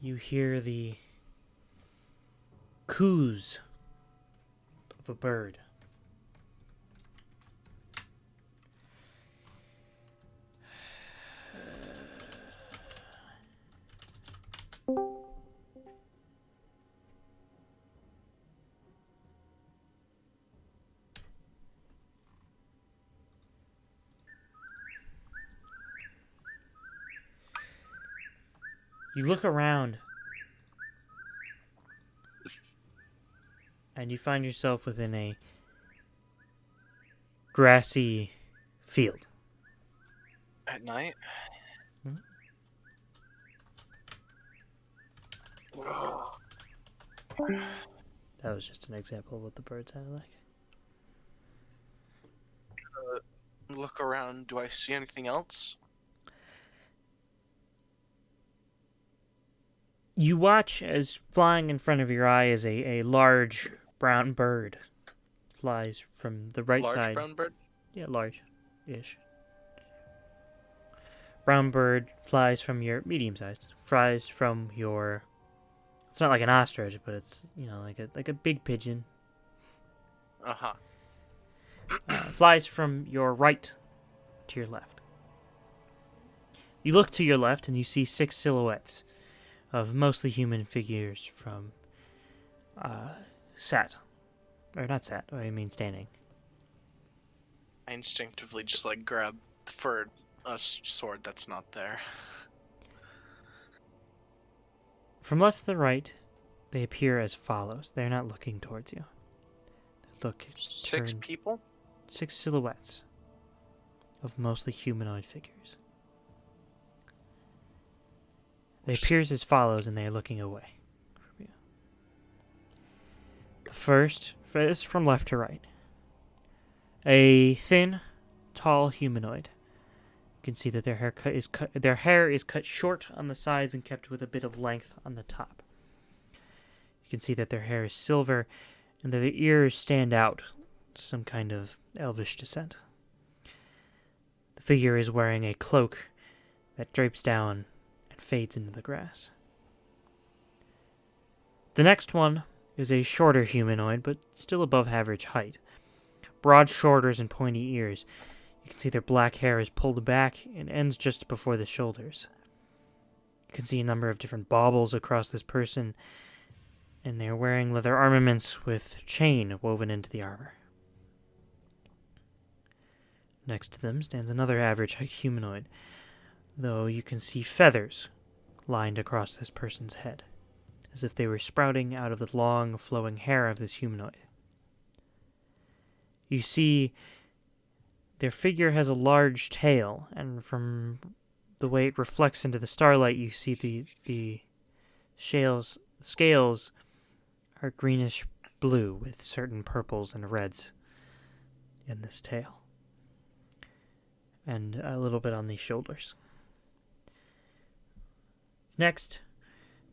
Speaker 1: You hear the coos of a bird. You look around and you find yourself within a grassy field.
Speaker 4: At night?
Speaker 1: Hmm?
Speaker 4: Oh.
Speaker 1: That was just an example of what the bird sounded like.
Speaker 4: look around. Do I see anything else?
Speaker 1: You watch as flying in front of your eye is a large brown bird. Flies from the right
Speaker 4: Large
Speaker 1: side.
Speaker 4: brown bird?
Speaker 1: Yeah, large-ish. Brown bird flies from your medium-sized. Flies from your. It's not like an ostrich, but it's like a big pigeon.
Speaker 4: Uh-huh.
Speaker 1: Flies from your right to your left. You look to your left and you see 6 silhouettes of mostly human figures from sat. Or not sat, I mean standing.
Speaker 4: I instinctively just like grab for a sword that's not there.
Speaker 1: From left to right, they appear as follows. They're not looking towards you. Look,
Speaker 4: 6 people?
Speaker 1: 6 silhouettes of mostly humanoid figures. They appear as follows, and they are looking away from you. The first is from left to right. A thin, tall humanoid. You can see that their hair is cut short on the sides and kept with a bit of length on the top. You can see that their hair is silver, and that their ears stand out, some kind of elvish descent. The figure is wearing a cloak that drapes down and fades into the grass. The next one is a shorter humanoid, but still above average height. Broad shoulders and pointy ears. You can see their black hair is pulled back and ends just before the shoulders. You can see a number of different baubles across this person, and they are wearing leather armaments with chain woven into the armor. Next to them stands another average height humanoid, though you can see feathers lined across this person's head, as if they were sprouting out of the long, flowing hair of this humanoid. You see their figure has a large tail, and from the way it reflects into the starlight, you see the scales are greenish blue with certain purples and reds in this tail, and a little bit on the shoulders. Next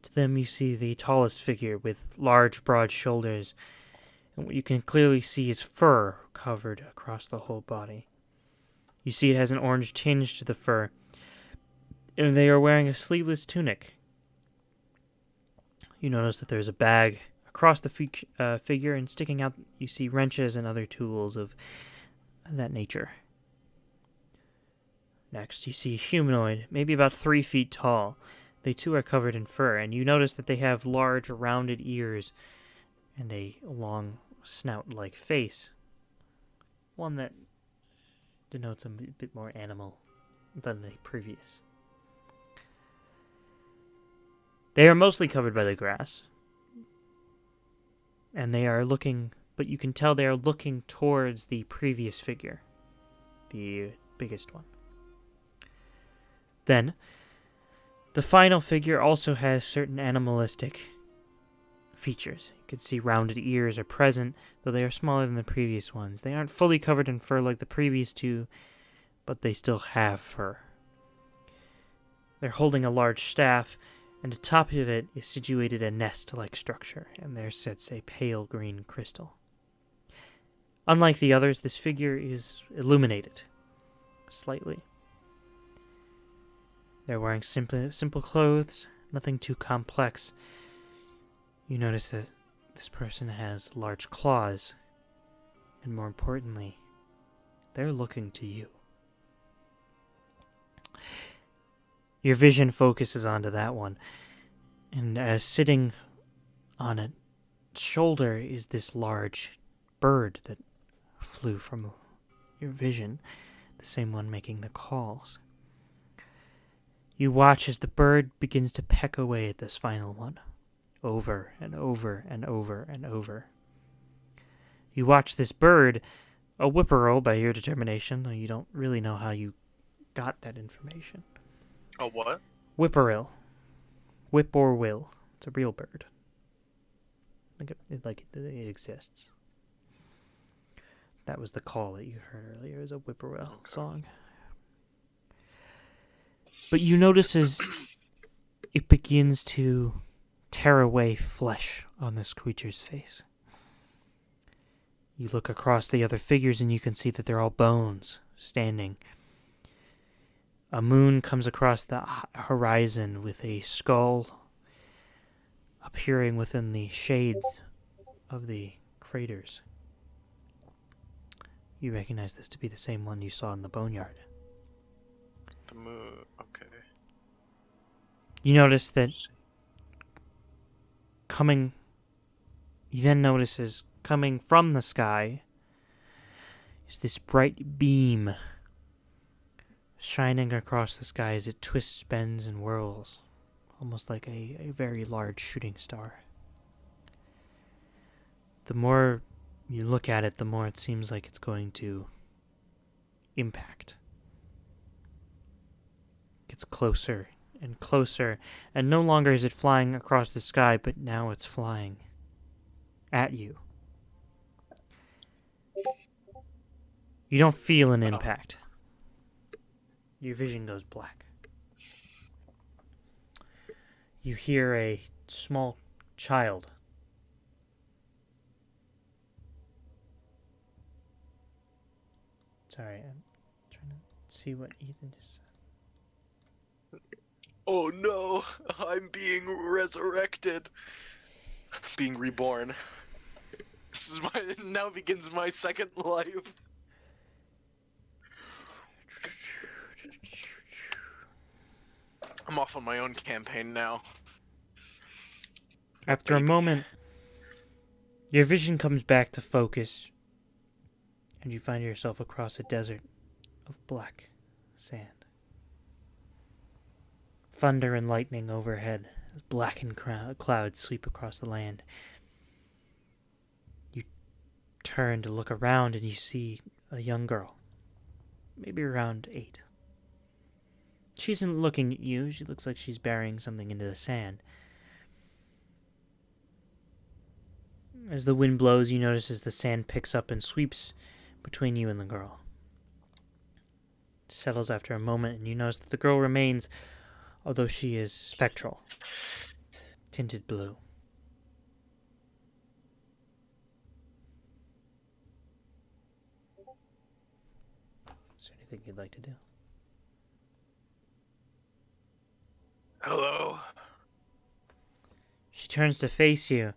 Speaker 1: to them, you see the tallest figure with large, broad shoulders, and what you can clearly see is fur covered across the whole body. You see it has an orange tinge to the fur, and they are wearing a sleeveless tunic. You notice that there's a bag across the figure, and sticking out you see wrenches and other tools of that nature. Next, you see a humanoid, maybe about 3 feet tall. They too are covered in fur, and you notice that they have large, rounded ears and a long, snout-like face. One that denotes a bit more animal than the previous. They are mostly covered by the grass, and they are looking, but you can tell they are looking towards the previous figure, the biggest one. Then, the final figure also has certain animalistic features. You can see rounded ears are present, though they are smaller than the previous ones. They aren't fully covered in fur like the previous two, but they still have fur. They're holding a large staff, and atop of it is situated a nest-like structure, and there sits a pale green crystal. Unlike the others, this figure is illuminated slightly. They're wearing simple clothes, nothing too complex. You notice that this person has large claws, and more importantly, they're looking to you. Your vision focuses onto that one, and as sitting on its shoulder is this large bird that flew from your vision, the same one making the calls. You watch as the bird begins to peck away at this final one, over and over and over and over. You watch this bird, a whippoorwill by your determination, though you don't really know how you got that information.
Speaker 4: A what?
Speaker 1: Whippoorwill. Whip or will. It's a real bird. It exists. That was the call that you heard earlier. It was a whippoorwill song. But you notice as it begins to tear away flesh on this creature's face. You look across the other figures and you can see that they're all bones standing. A moon comes across the horizon with a skull appearing within the shades of the craters. You recognize this to be the same one you saw in the boneyard.
Speaker 4: The moon. Okay.
Speaker 1: You notice that you then notice as coming from the sky is this bright beam shining across the sky as it twists, bends, and whirls, almost like a very large shooting star. The more you look at it, the more it seems like it's going to impact. It gets closer and closer, and no longer is it flying across the sky, but now it's flying at you. You don't feel an impact. Your vision goes black. You hear a small child. Sorry, I'm trying to see what Ethan just said.
Speaker 4: Oh no! I'm being resurrected. Being reborn. Now begins my second life. I'm off on my own campaign now.
Speaker 1: After a moment, your vision comes back to focus, and you find yourself across a desert of black sand. Thunder and lightning overhead as blackened clouds sweep across the land. You turn to look around and you see a young girl, maybe around 8. She isn't looking at you. She looks like she's burying something into the sand. As the wind blows, you notice as the sand picks up and sweeps between you and the girl. It settles after a moment, and you notice that the girl remains, although she is spectral, tinted blue. Is there anything you'd like to do?
Speaker 4: Hello.
Speaker 1: She turns to face you,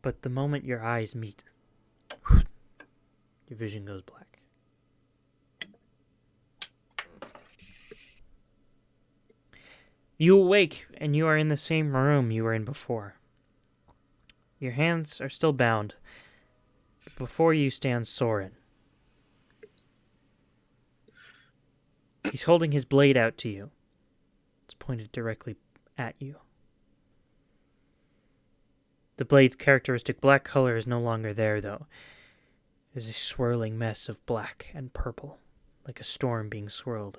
Speaker 1: but the moment your eyes meet, your vision goes black. You awake, and you are in the same room you were in before. Your hands are still bound. Before you stands Soren. He's holding his blade out to you. It's pointed directly at you. The blade's characteristic black color is no longer there, though. There's a swirling mess of black and purple, like a storm being swirled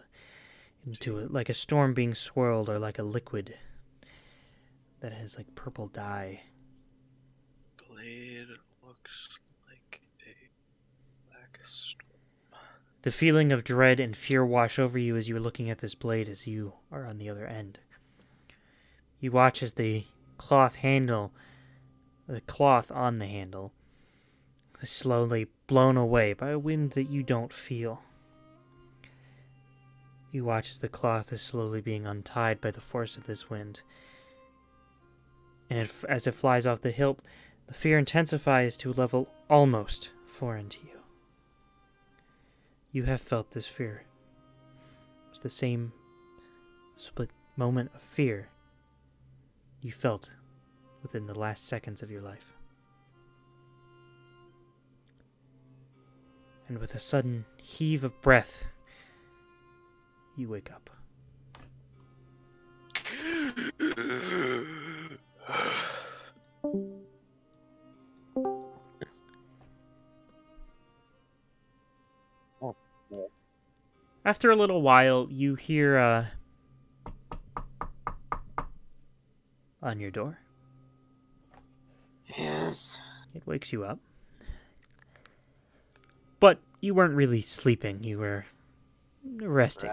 Speaker 1: into it, like a storm being swirled, or like a liquid that has like purple dye.
Speaker 4: Blade looks like a black storm.
Speaker 1: The feeling of dread and fear wash over you as you are looking at this blade as you are on the other end. You watch as the cloth on the handle, is slowly blown away by a wind that you don't feel. You watch as the cloth is slowly being untied by the force of this wind. And as it flies off the hilt, the fear intensifies to a level almost foreign to you. You have felt this fear. It's the same split moment of fear you felt within the last seconds of your life. And with a sudden heave of breath, you wake up. After a little while, you hear on your door.
Speaker 3: Yes.
Speaker 1: It wakes you up. But you weren't really sleeping. You were resting.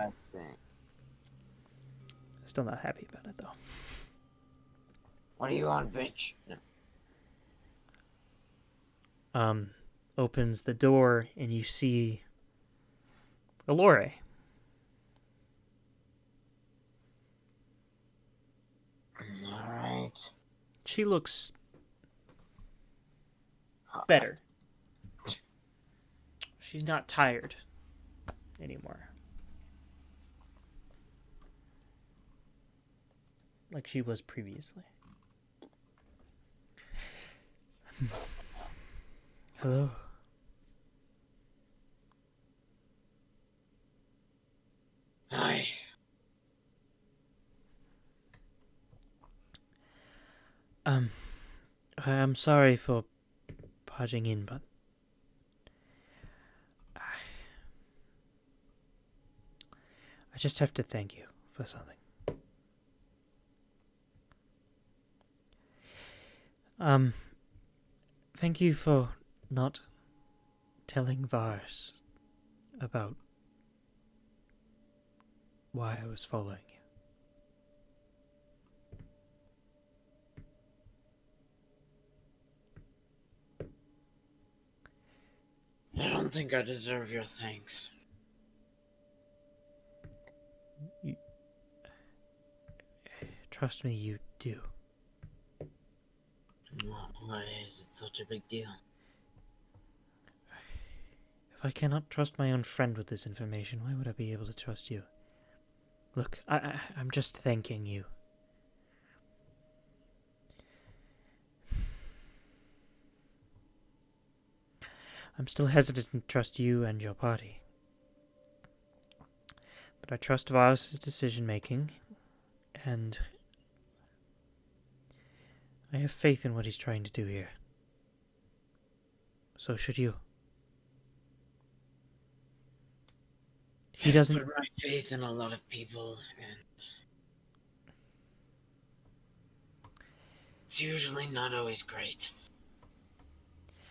Speaker 1: Still not happy about it, though.
Speaker 3: What do you want, bitch? No.
Speaker 1: Opens the door, and you see Allure.
Speaker 3: Alright.
Speaker 1: She looks better. She's not tired anymore. Like she was previously. Hello.
Speaker 3: Hi.
Speaker 1: I'm sorry for barging in, but I just have to thank you for something. Thank you for not telling Vars about why I was following you.
Speaker 3: I don't think I deserve your thanks.
Speaker 1: Trust me, you do.
Speaker 3: What is it such a big deal?
Speaker 1: If I cannot trust my own friend with this information, why would I be able to trust you? Look, I'm just thanking you. I'm still hesitant to trust you and your party. But I trust Vars' decision-making, and I have faith in what he's trying to do here. So should you. He doesn't...
Speaker 3: I put my faith in a lot of people, and it's usually not always great.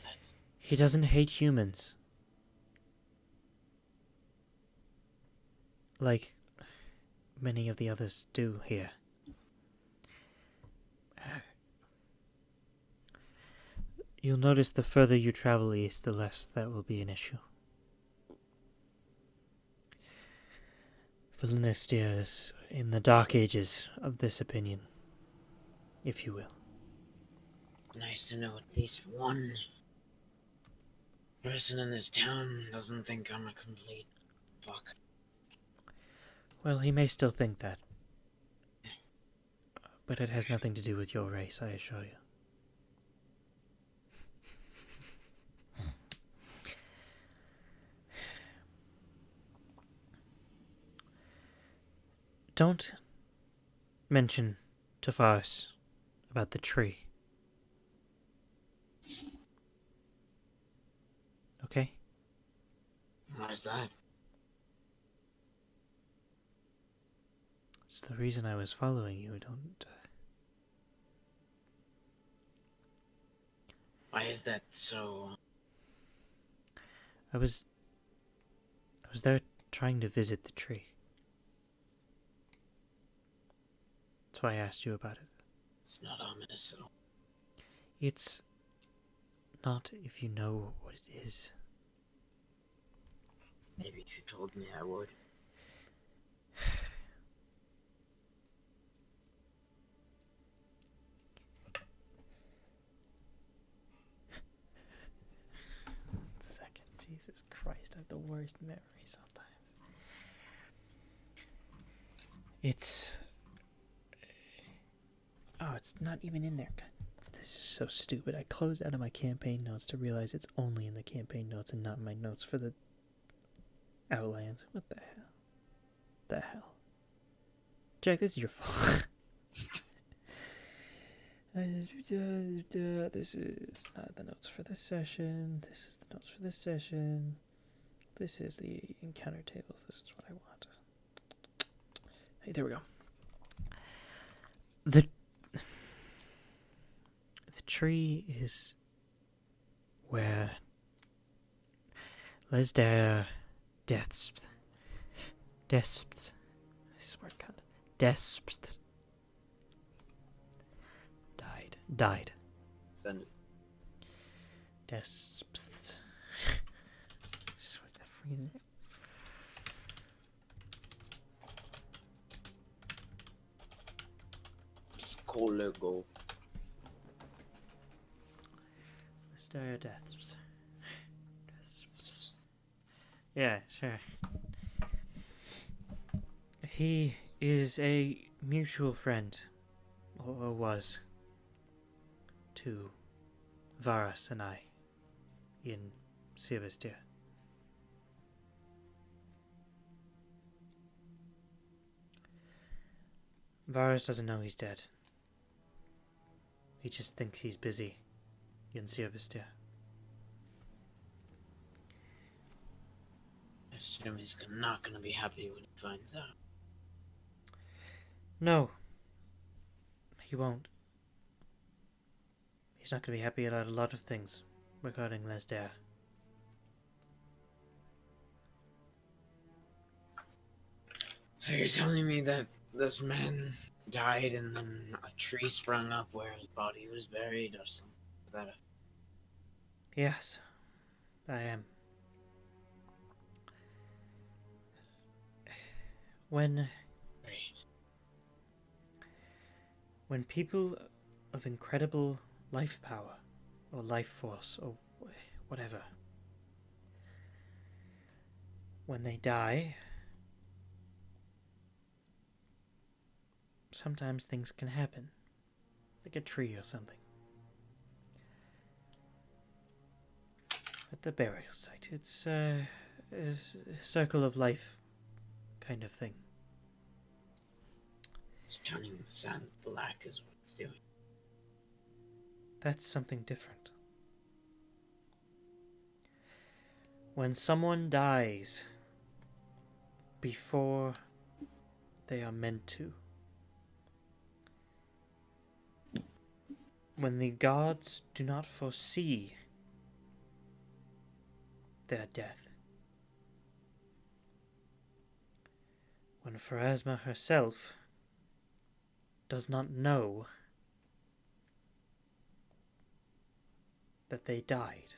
Speaker 3: But
Speaker 1: He doesn't hate humans. Like many of the others do here. You'll notice the further you travel east, the less that will be an issue. Valenistia is in the dark ages of this opinion, if you will.
Speaker 3: nice to know at least one person in this town doesn't think I'm a complete fuck.
Speaker 1: Well, he may still think that. But it has nothing to do with your race, I assure you. Don't mention to Vars about the tree. Okay?
Speaker 3: Why is that?
Speaker 1: It's the reason I was following you. Don't...
Speaker 3: Why is that so?
Speaker 1: I was there trying to visit the tree. That's why I asked you about it.
Speaker 3: It's not ominous at all.
Speaker 1: It's not if you know what it is.
Speaker 3: Maybe if you told me I would.
Speaker 1: Second, Jesus Christ, I have the worst memory sometimes. It's... Oh, it's not even in there. God, this is so stupid. I closed out of my campaign notes to realize it's only in the campaign notes and not in my notes for the Outlands. What the hell? The hell? Jack, this is your fault. This is not the notes for this session. This is the notes for this session. This is the encounter tables. This is what I want. Hey, there we go. The tree is where Lesdare Desps. Desps. I swear to God. Desps. Died.
Speaker 3: Send it.
Speaker 1: Desps. Swear to freaking-
Speaker 3: Skologo.
Speaker 1: Lesdare Desps. Desps. Yeah, sure. He is a mutual friend, or was, to Varus and I in Sibistir. Varus doesn't know he's dead. He just thinks he's busy in Sibistir.
Speaker 3: I assume he's not gonna be happy when he finds out.
Speaker 1: No, he won't. He's not going to be happy about a lot of things regarding Lesdare.
Speaker 3: So you're telling me that this man died and then a tree sprung up where his body was buried or something like that?
Speaker 1: Yes, I am. When
Speaker 3: Great.
Speaker 1: When people of incredible life power, or life force, or whatever, when they die, sometimes things can happen, like a tree or something. At the burial site, it's a circle of life kind of thing.
Speaker 3: It's turning the sand black is what it's doing.
Speaker 1: That's something different. When someone dies before they are meant to, when the gods do not foresee their death, when Pharasma herself does not know that they died,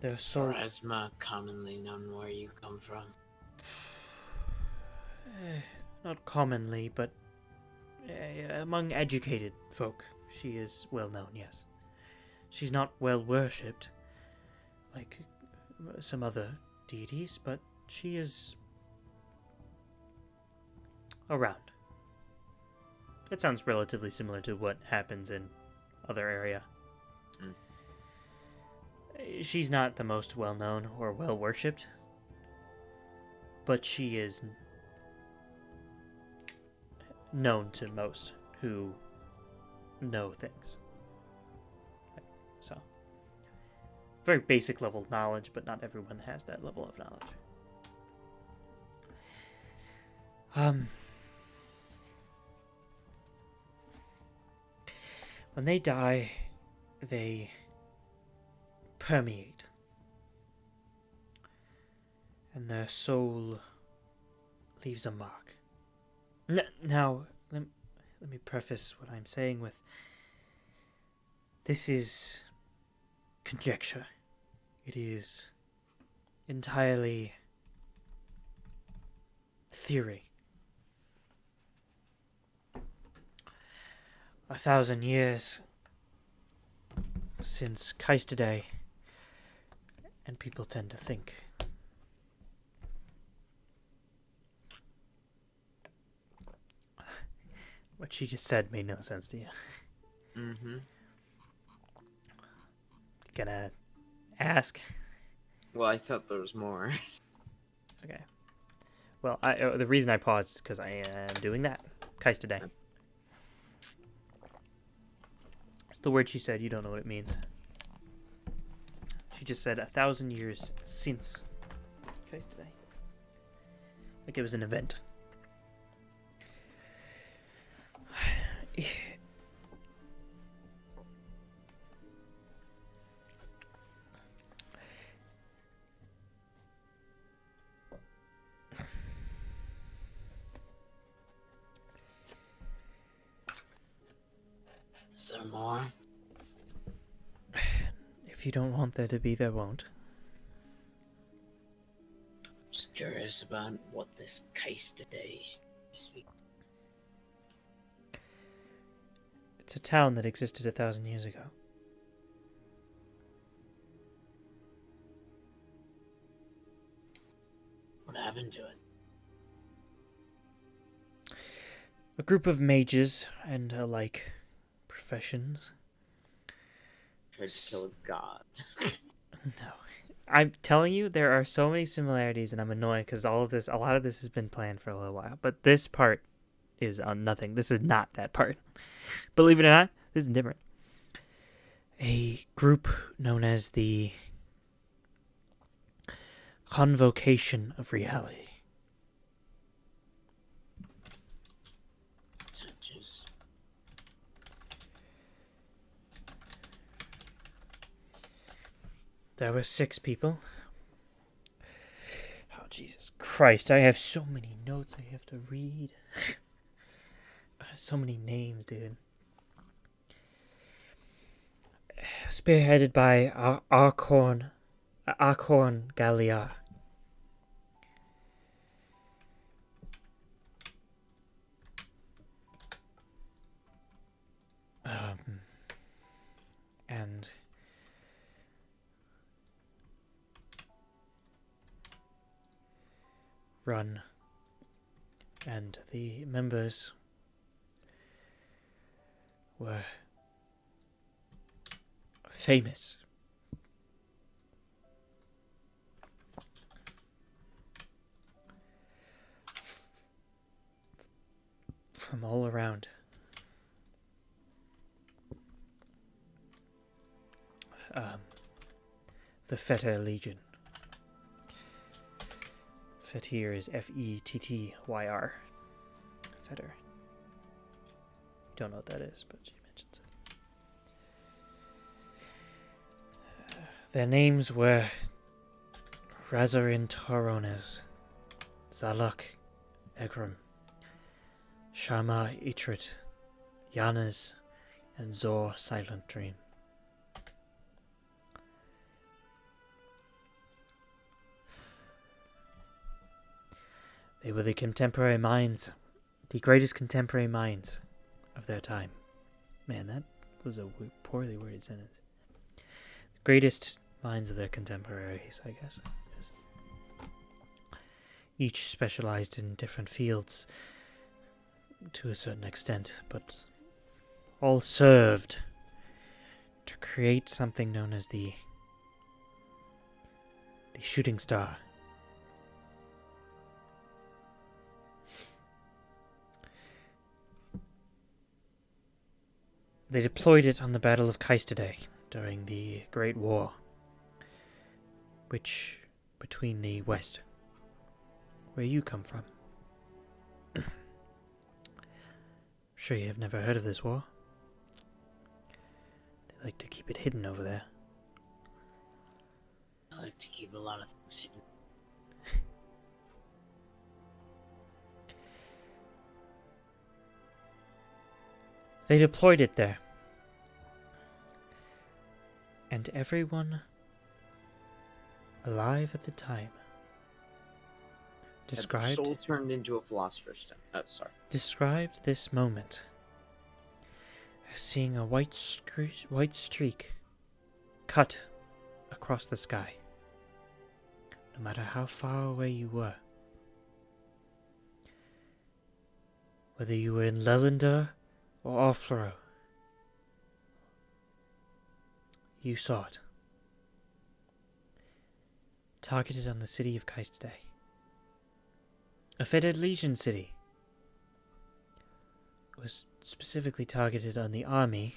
Speaker 1: their soul...
Speaker 3: Pharasma, commonly known where you come from.
Speaker 1: Not commonly, but among educated folk, she is well known, yes. She's not well worshipped, like some other deities, but she is around. It sounds relatively similar to what happens in other area. She's not the most well known or well worshipped, but she is known to most who know things. So, very basic level of knowledge, but not everyone has that level of knowledge. When they die, they permeate, and their soul leaves a mark. Now, let me preface what I'm saying with, this is conjecture. It is entirely theory. 1,000 years since Keistaday, and people tend to think. What she just said made no sense to you.
Speaker 3: Mm-hmm.
Speaker 1: Gonna ask?
Speaker 3: Well, I thought there was more.
Speaker 1: Okay. Well, the reason I paused is because I am doing that. Keistaday. The word she said, you don't know what it means. She just said 1,000 years since Keistaday. Like it was an event.
Speaker 3: Is there more?
Speaker 1: If you don't want there to be, there won't.
Speaker 3: Just curious about what this case today is.
Speaker 1: It's a town that existed 1,000 years ago.
Speaker 3: What happened to it?
Speaker 1: A group of mages and alike professions.
Speaker 3: Tried to kill a god.
Speaker 1: No. I'm telling you, there are so many similarities, and I'm annoyed because a lot of this has been planned for a little while. But this part is on nothing. This is not that part. Believe it or not, this is different. A group known as the Convocation of Reality.
Speaker 3: Touches.
Speaker 1: There were 6 people. Oh, Jesus Christ. I have so many notes I have to read. So many names, dude. Spearheaded by Archon Gallia. And run, and the members were famous. From all around. The Fetter Legion. Fetyr is Fettyr. Fetter. Don't know what that is, but she mentions it. Their names were Razarin Torones, Zalak Egram, Shama Itrit, Yanas, and Zor Silent Dream. They were the contemporary minds, the greatest contemporary minds of their time. Man, that was a poorly worded sentence. The greatest minds of their contemporaries, I guess. Yes. Each specialized in different fields to a certain extent, but all served to create something known as the Shooting Star. They deployed it on the Battle of Kaistaday during the Great War, which between the West, where you come from. I'm sure you have never heard of this war. They like to keep it hidden over there.
Speaker 3: I like to keep a lot of things hidden.
Speaker 1: They deployed it there. And everyone alive at the time
Speaker 3: Soul turned into a philosopher's stone. Oh, sorry.
Speaker 1: described this moment as seeing a white streak cut across the sky, no matter how far away you were. Whether you were in Lelindar or Offloro, you saw it. Targeted on the city of Kaistaday. A Fetid Legion city. It was specifically targeted on the army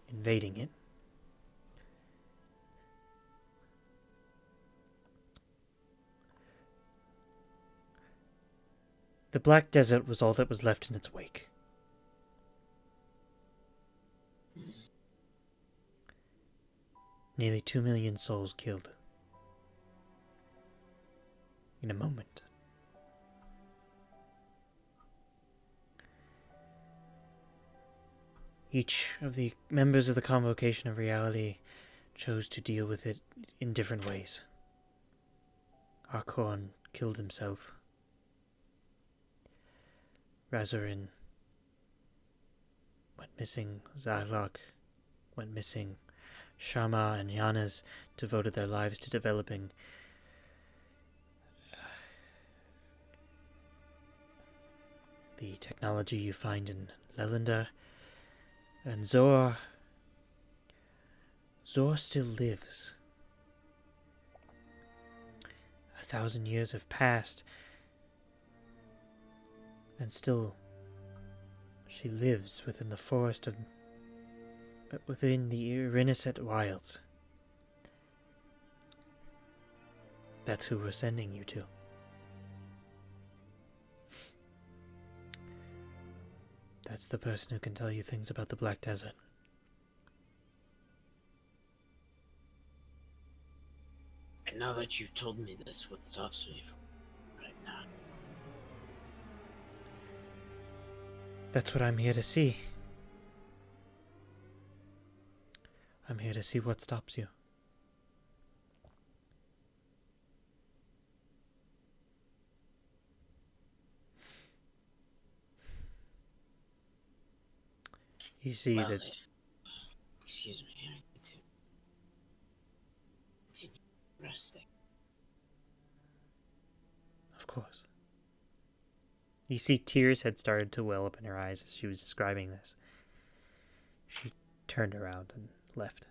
Speaker 1: invading it. The Black Desert was all that was left in its wake. Nearly 2 million souls killed. In a moment. Each of the members of the Convocation of Reality chose to deal with it in different ways. Arkorn killed himself. Razorin went missing. Zalok went missing. Shama and Yanas devoted their lives to developing the technology you find in Lelanda. And Zor still lives. 1,000 years have passed, and still she lives within the forest of within the Irinisset Wilds. That's who we're sending you to. That's the person who can tell you things about the Black Desert.
Speaker 3: And now that you've told me this, what stops me from right now?
Speaker 1: That's what I'm here to see. I'm here to see what stops you. You see
Speaker 3: Well,
Speaker 1: that
Speaker 3: excuse me, I need to continue resting.
Speaker 1: Of course. You see tears had started to well up in her eyes as she was describing this. She turned around and left.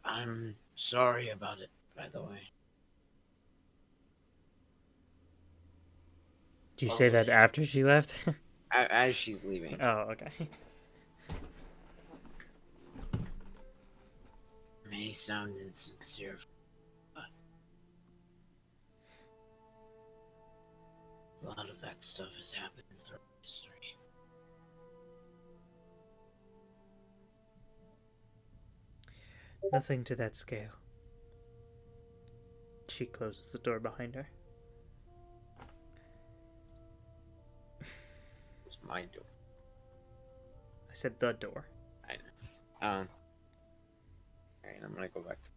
Speaker 3: I'm sorry about it, by the way.
Speaker 1: Did you say that after she left?
Speaker 3: As she's leaving.
Speaker 1: Oh, okay.
Speaker 3: May sound insincere, but a lot of that stuff has happened through history.
Speaker 1: Nothing to that scale. She closes the door behind her.
Speaker 3: It's my door.
Speaker 1: I said the door.
Speaker 3: I know. Alright, I'm gonna go back to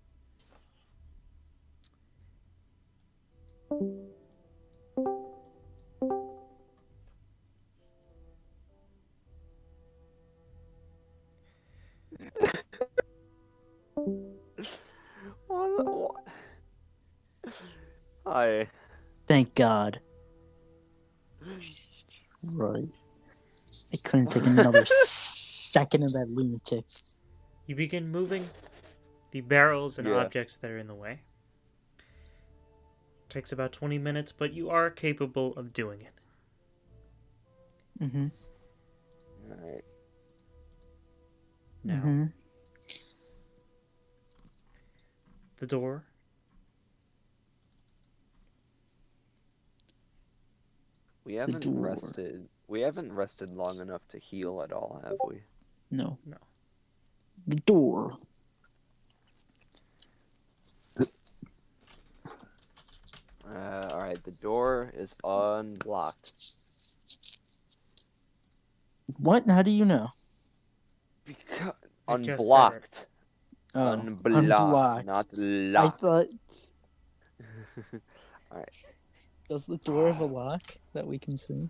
Speaker 5: What? Hi.
Speaker 2: Thank God. Right. I couldn't take another second of that lunatic.
Speaker 1: You begin moving the barrels and
Speaker 5: Yeah.
Speaker 1: objects that are in the way. Takes about 20 minutes, but you are capable of doing it.
Speaker 2: Mm-hmm.
Speaker 5: Alright.
Speaker 1: Now,
Speaker 2: Mm-hmm.
Speaker 1: the door.
Speaker 5: We haven't
Speaker 2: door.
Speaker 5: rested. We haven't rested long enough to heal at all, have we?
Speaker 2: No.
Speaker 1: No.
Speaker 2: The door.
Speaker 5: Alright, the door is unblocked.
Speaker 2: What? How do you know?
Speaker 5: Because
Speaker 1: I just said it.
Speaker 5: unblocked.
Speaker 2: Oh,
Speaker 5: Unblocked,
Speaker 2: unblocked.
Speaker 5: not
Speaker 2: I
Speaker 5: locked.
Speaker 2: thought.
Speaker 5: Alright.
Speaker 2: Does the door have a lock that we can see?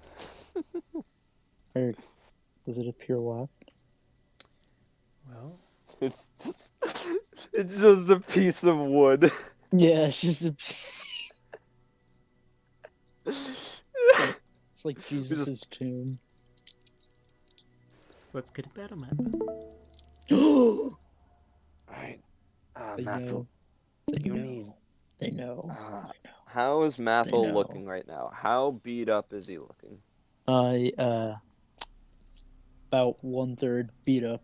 Speaker 2: Or does it appear locked?
Speaker 1: Well,
Speaker 5: It's just a piece of wood.
Speaker 2: Yeah, it's just a. It's like Jesus' tomb.
Speaker 1: let's get a better map.
Speaker 5: Alright.
Speaker 2: They
Speaker 5: Mathel,
Speaker 2: know. They
Speaker 5: you
Speaker 2: know.
Speaker 5: need.
Speaker 2: They know.
Speaker 5: How is
Speaker 2: They
Speaker 5: Mathel
Speaker 2: know.
Speaker 5: looking right now? How beat up is he looking?
Speaker 2: About 1/3 beat up.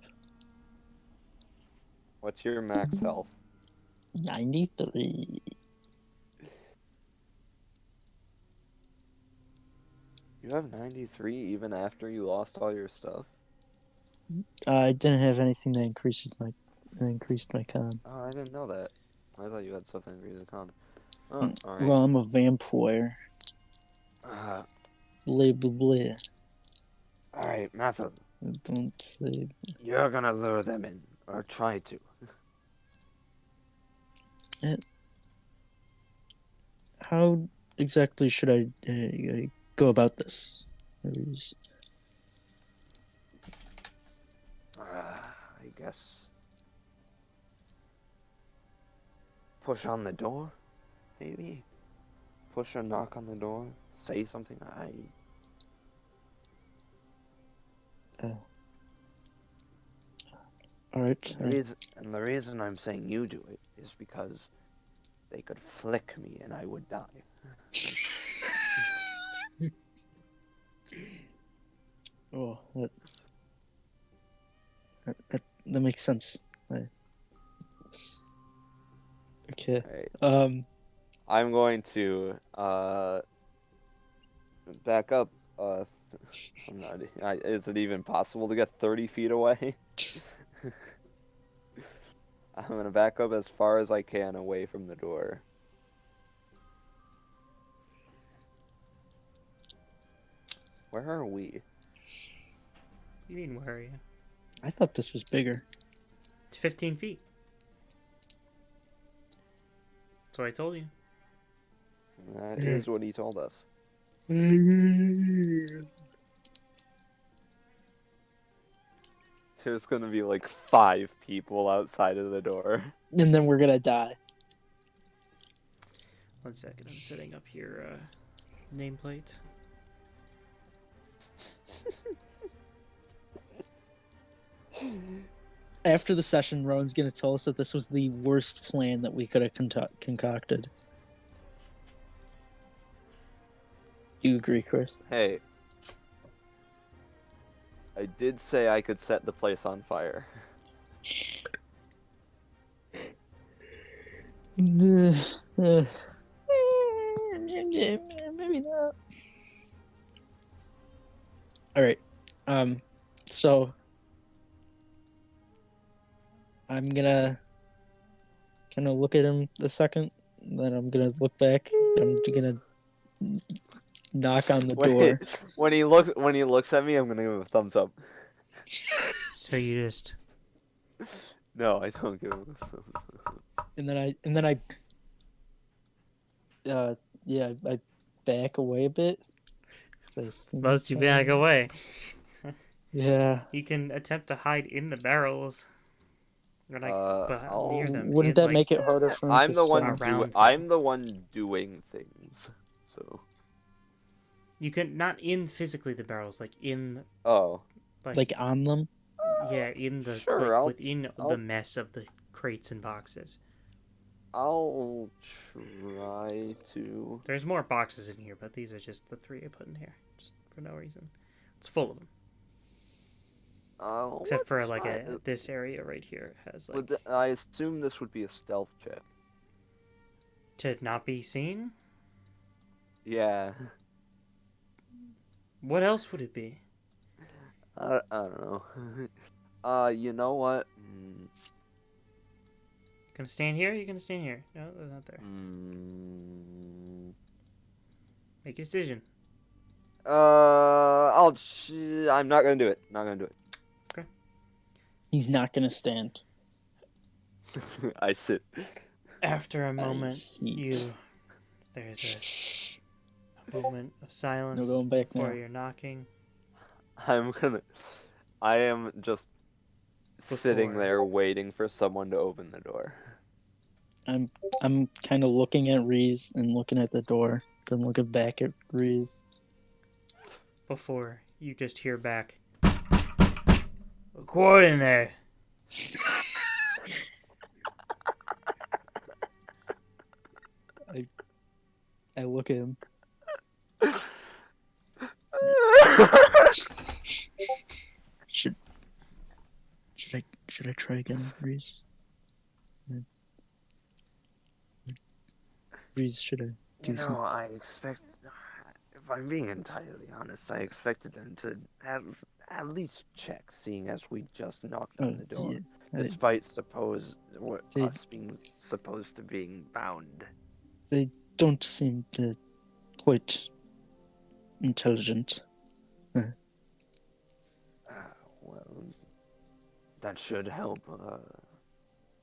Speaker 5: What's your max health?
Speaker 2: 93.
Speaker 5: You have 93 even after you lost all your stuff?
Speaker 2: I didn't have anything that increased my con.
Speaker 5: Oh, I didn't know that. I thought you had something to increase the con. Oh, alright.
Speaker 2: Well, I'm a vampire. Blah blah blah.
Speaker 5: Alright, Matthew,
Speaker 2: Don't say.
Speaker 5: you're gonna lure them in, or try to.
Speaker 2: How exactly should I go about this?
Speaker 5: I guess. Push on the door? Maybe? Push or knock on the door? Say something?
Speaker 2: Alright.
Speaker 5: And the reason I'm saying you do it is because they could flick me and I would die.
Speaker 2: Oh, that makes sense. Okay.
Speaker 5: Right. I'm going to back up. I'm not. Is it even possible to get 30 feet away? I'm gonna back up as far as I can away from the door. Where are we?
Speaker 1: You mean where are you?
Speaker 2: I thought this was bigger.
Speaker 1: It's 15 feet. That's what I told you.
Speaker 5: That is what he told us. There's gonna be like 5 people outside of the door.
Speaker 2: And then we're gonna die.
Speaker 1: 1 second, I'm setting up your nameplate.
Speaker 2: After the session, Rowan's gonna tell us that this was the worst plan that we could have concocted. Do you agree, Chris?
Speaker 5: Hey. I did say I could set the place on fire.
Speaker 2: Maybe not. Alright. So I'm gonna kind of look at him a second, then I'm gonna look back. I'm gonna knock on the door.
Speaker 5: When he looks at me, I'm gonna give him a thumbs up.
Speaker 1: So you just...
Speaker 5: No, I don't give him a thumbs up.
Speaker 2: And then I back away a bit.
Speaker 1: Most you back away.
Speaker 2: Yeah.
Speaker 1: You can attempt to hide in the barrels. Or like near them.
Speaker 2: Wouldn't that make it harder for him
Speaker 5: I'm
Speaker 2: to
Speaker 5: the one
Speaker 2: swim?
Speaker 5: I'm the one doing things. So
Speaker 1: You can not in physically the barrels, like in
Speaker 2: like on them?
Speaker 1: Yeah, in the
Speaker 5: Sure,
Speaker 1: within the mess of the crates and boxes.
Speaker 5: I'll try to.
Speaker 1: There's more boxes in here, but these are just the 3 I put in here, just for no reason. It's full of them. Except for like this area right here has like.
Speaker 5: I assume this would be a stealth check.
Speaker 1: To not be seen?
Speaker 5: Yeah.
Speaker 1: What else would it be?
Speaker 5: I don't know. You know what?
Speaker 1: Gonna stand here? You're gonna stand here. No, they're not there. Make a decision.
Speaker 5: I'm not gonna do it. Not gonna do it.
Speaker 1: Okay.
Speaker 2: He's not gonna stand.
Speaker 5: I sit.
Speaker 1: After a moment, there's a moment of silence
Speaker 2: No going back
Speaker 1: before
Speaker 2: now.
Speaker 1: you're knocking.
Speaker 5: I am just sitting there waiting for someone to open the door.
Speaker 2: I'm kind of looking at Reese and looking at the door, then looking back at Reese.
Speaker 1: Before you just hear back, "A quart in there."
Speaker 2: I look at him. Should I try again, Reese? Reese, should I do something?
Speaker 5: I expect, if I'm being entirely honest, I expected them to have at least check, seeing as we just knocked on the door, despite us being supposed to being bound.
Speaker 2: They don't seem to quite intelligent.
Speaker 5: Well, that should help.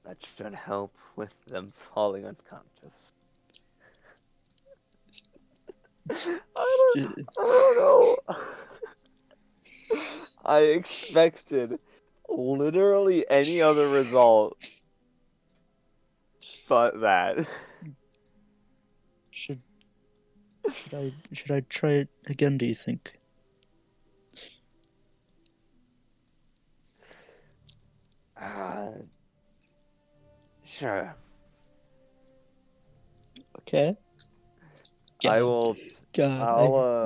Speaker 5: That should help with them falling unconscious. I don't know. I expected literally any other result but that.
Speaker 2: Should I try it again, do you think?
Speaker 5: Sure.
Speaker 2: Okay.
Speaker 5: I will.
Speaker 2: God.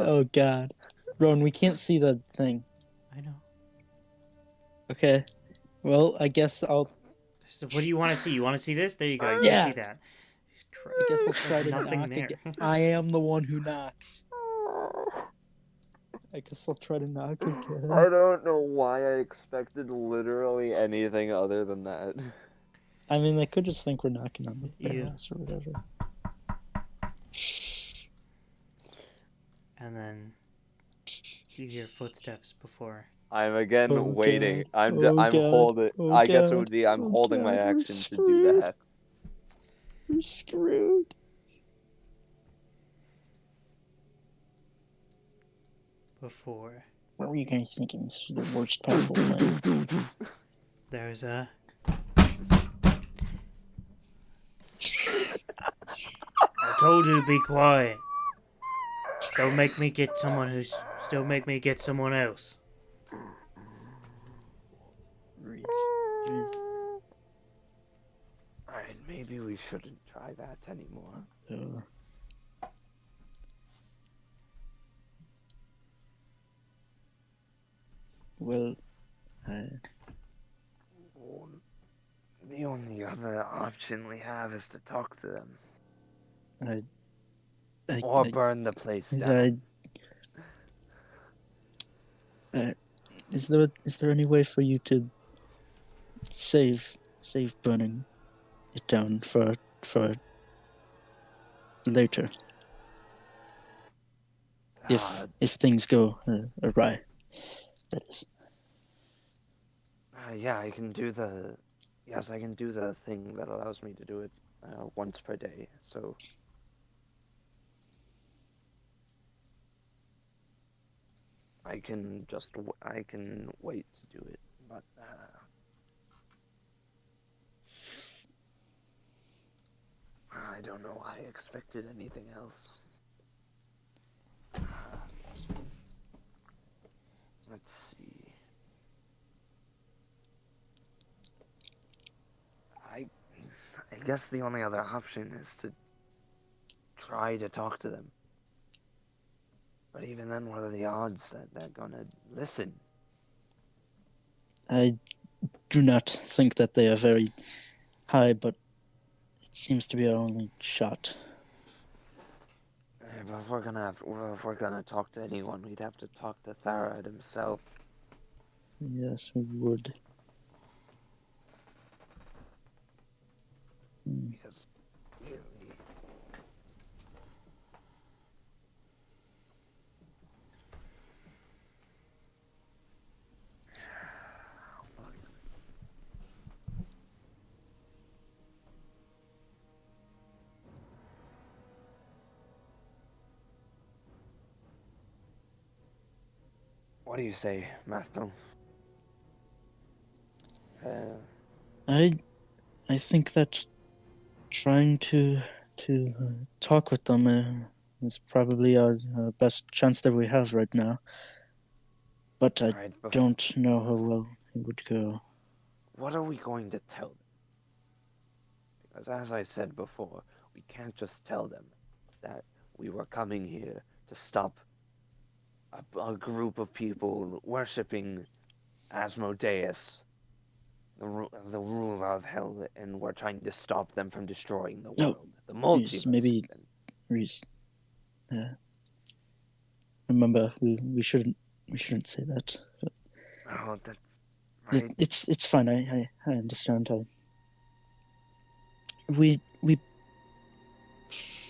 Speaker 2: Oh God. Ron, we can't see the thing.
Speaker 1: I know.
Speaker 2: Okay. Well, I guess I'll.
Speaker 1: So what do you want to see? You want to see this? There you go. You
Speaker 2: Yeah.
Speaker 1: can see that.
Speaker 2: I guess I'll try to
Speaker 1: Nothing
Speaker 2: knock
Speaker 1: there.
Speaker 2: again. I am the one who knocks. I guess I'll try to knock again.
Speaker 5: I don't know why I expected literally anything other than that.
Speaker 2: I mean, they could just think we're knocking on the
Speaker 1: Yeah.
Speaker 2: barrels or whatever.
Speaker 1: And then you hear footsteps before.
Speaker 5: I'm again
Speaker 2: Oh,
Speaker 5: waiting.
Speaker 2: God.
Speaker 5: I'm
Speaker 2: Oh,
Speaker 5: I'm
Speaker 2: God.
Speaker 5: holding.
Speaker 2: Oh,
Speaker 5: I guess it
Speaker 2: God.
Speaker 5: would be I'm
Speaker 2: Oh,
Speaker 5: holding my
Speaker 2: God, we're
Speaker 5: action to do
Speaker 2: screwed.
Speaker 5: that.
Speaker 2: We're screwed.
Speaker 1: Before
Speaker 2: What were you guys thinking? This is the worst possible plan.
Speaker 1: there's a. I told you to be quiet. Don't make me get someone who's. Don't make me get someone else.
Speaker 5: Alright, maybe we shouldn't try that anymore.
Speaker 2: Well,
Speaker 5: The only other option we have is to talk to them. Or burn the place down.
Speaker 2: Is there any way for you to save burning it down for later? If things go awry, that is.
Speaker 5: Yeah, I can do the. Yes, I can do the thing that allows me to do it once per day. So. I can wait to do it, but I don't know. I expected anything else. Let's see. I guess the only other option is to try to talk to them. But even then, what are the odds that they're gonna listen?
Speaker 2: I do not think that they are very high, but it seems to be our only shot.
Speaker 5: But if we're gonna talk to anyone, we'd have to talk to Tharad himself.
Speaker 2: Yes, we would.
Speaker 5: Because really, what do you say, Mathel?
Speaker 2: I think that trying to talk with them is probably our best chance that we have right now. But I don't know how well it would go.
Speaker 5: What are we going to tell them? Because as I said before, we can't just tell them that we were coming here to stop a group of people worshipping Asmodeus, the ruler of hell, and we're trying to stop them from destroying the world. The multiverse.
Speaker 2: Maybe, Reese. Remember, we shouldn't say that. But
Speaker 5: oh, that's right.
Speaker 2: It's fine. I understand. We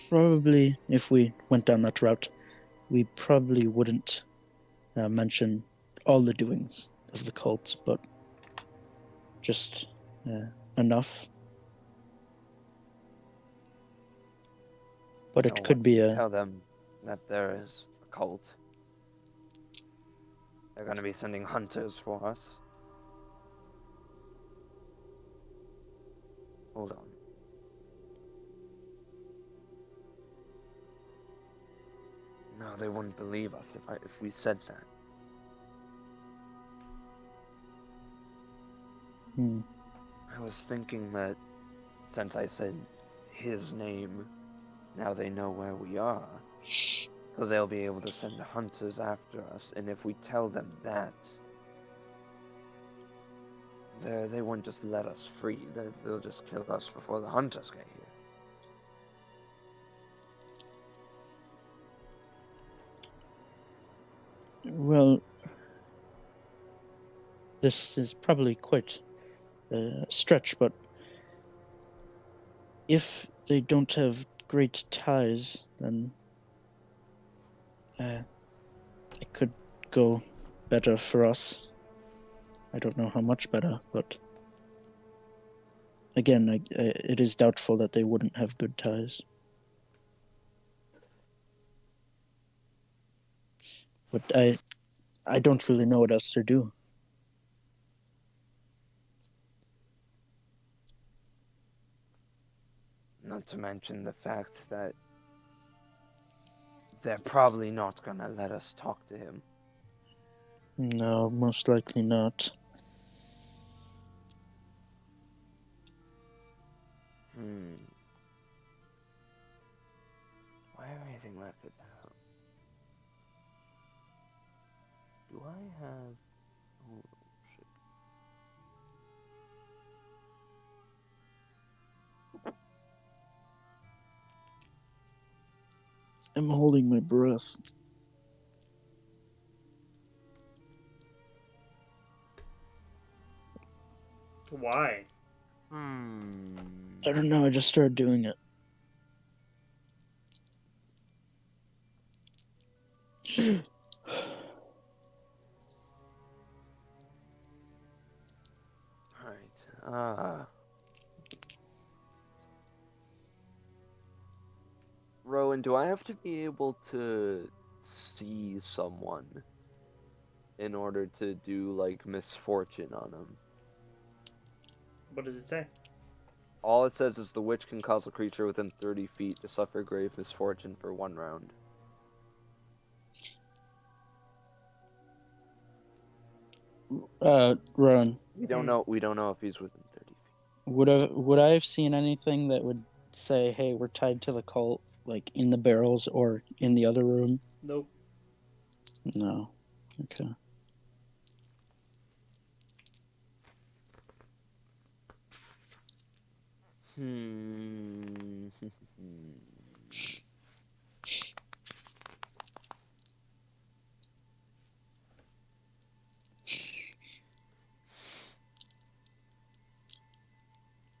Speaker 2: probably, if we went down that route, we probably wouldn't mention all the doings of the cult, but just enough. But it
Speaker 5: No
Speaker 2: could
Speaker 5: one
Speaker 2: be
Speaker 5: can
Speaker 2: a...
Speaker 5: tell them that there is a cult. They're gonna be sending hunters for us. Hold on. No, they wouldn't believe us if we said that.
Speaker 2: Hmm.
Speaker 5: I was thinking that since I said his name, now they know where we are. So they'll be able to send hunters after us, and if we tell them that, they won't just let us free. They'll just kill us before the hunters get here.
Speaker 2: Well, this is probably quite a stretch, but if they don't have great ties, then it could go better for us. I don't know how much better, but again, it is doubtful that they wouldn't have good ties. But I don't really know what else to do.
Speaker 5: Not to mention the fact that they're probably not gonna let us talk to him.
Speaker 2: No, most likely not.
Speaker 5: Why have anything left at the house? Do I have... Oh, shit.
Speaker 2: I'm holding my breath.
Speaker 1: Why?
Speaker 2: I don't know, I just started doing it.
Speaker 5: Alright, Rowan, do I have to be able to see someone in order to do, like, misfortune on them?
Speaker 1: What does it say?
Speaker 5: All it says is the witch can cause a creature within 30 feet to suffer grave misfortune for 1 round.
Speaker 2: Ron,
Speaker 5: We don't know if he's within 30 feet.
Speaker 2: would I have seen anything that would say, hey, we're tied to the cult, like in the barrels or in the other room?
Speaker 1: Nope.
Speaker 2: No. Okay.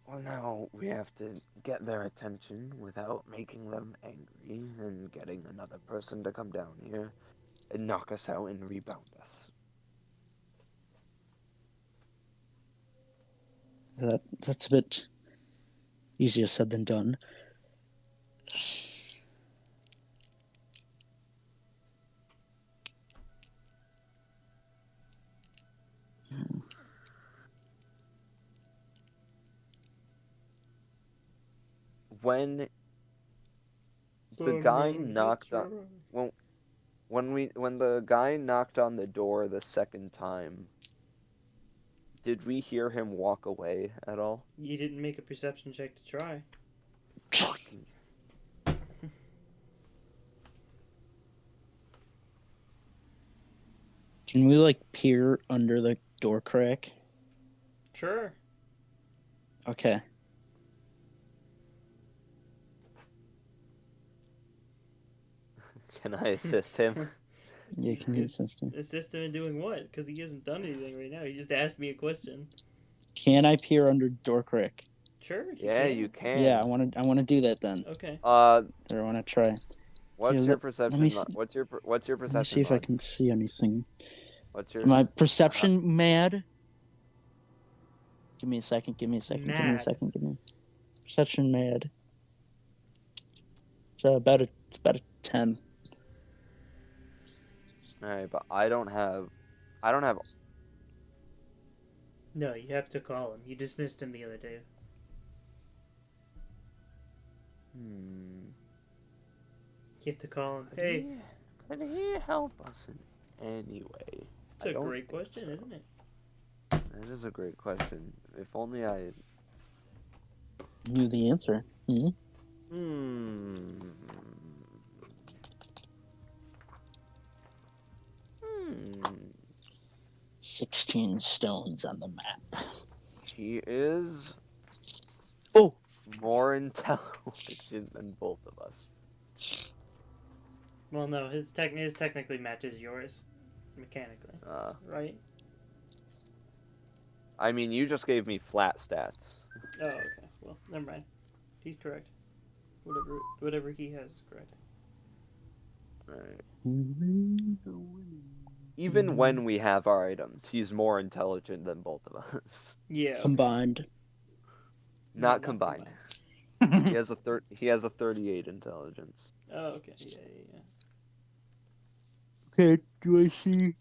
Speaker 5: Well, now we have to get their attention without making them angry and getting another person to come down here and knock us out and rebound us.
Speaker 2: That's a bit easier said than done.
Speaker 5: When the guy knocked on when the guy knocked on the door the second time, did we hear him walk away at all?
Speaker 1: You didn't make a perception check to try.
Speaker 2: Can we, like, peer under the door crack?
Speaker 1: Sure.
Speaker 2: Okay.
Speaker 5: Can I assist him?
Speaker 2: Yeah, can you assist him?
Speaker 1: Assist him in doing what? Because he hasn't done anything right now. He just asked me a question.
Speaker 2: Can I peer under door crack?
Speaker 1: Sure.
Speaker 5: Yeah, you can.
Speaker 2: Yeah, I wanna do that then.
Speaker 1: Okay.
Speaker 2: Or I wanna try.
Speaker 5: What's
Speaker 2: Yeah,
Speaker 5: your
Speaker 2: let me
Speaker 5: perception?
Speaker 2: see-
Speaker 5: What's your
Speaker 2: Let me
Speaker 5: perception?
Speaker 2: see if I
Speaker 5: mod?
Speaker 2: can see anything.
Speaker 5: What's your
Speaker 2: Am I perception mad? Give me a second. Give me a second. Give me a
Speaker 1: Mad.
Speaker 2: second. Give me perception mad. It's about a 10.
Speaker 5: All right, but I don't have.
Speaker 1: No, you have to call him. You dismissed him the other day.
Speaker 5: Hmm.
Speaker 1: You have to call him.
Speaker 5: Could
Speaker 1: Hey,
Speaker 5: could he help us in any way?
Speaker 1: it's
Speaker 5: I
Speaker 1: a
Speaker 5: don't
Speaker 1: great
Speaker 5: think
Speaker 1: question,
Speaker 5: so.
Speaker 1: isn't it?
Speaker 5: That is a great question. If only I.
Speaker 2: Knew the answer. Hmm?
Speaker 5: Hmm. Hmm.
Speaker 2: 16 stones on the map.
Speaker 5: He is
Speaker 2: Oh,
Speaker 5: more intelligent than both of us.
Speaker 1: Well, no, his technically matches yours, mechanically, right?
Speaker 5: I mean, you just gave me flat stats.
Speaker 1: Oh, okay. Well, never mind. He's correct. Whatever he has is correct.
Speaker 5: Right. Even when we have our items, he's more intelligent than both of us.
Speaker 1: Yeah. Okay.
Speaker 2: combined.
Speaker 5: Not combined. He has a 38 intelligence.
Speaker 1: Oh, okay. Yeah.
Speaker 2: Okay, do I see?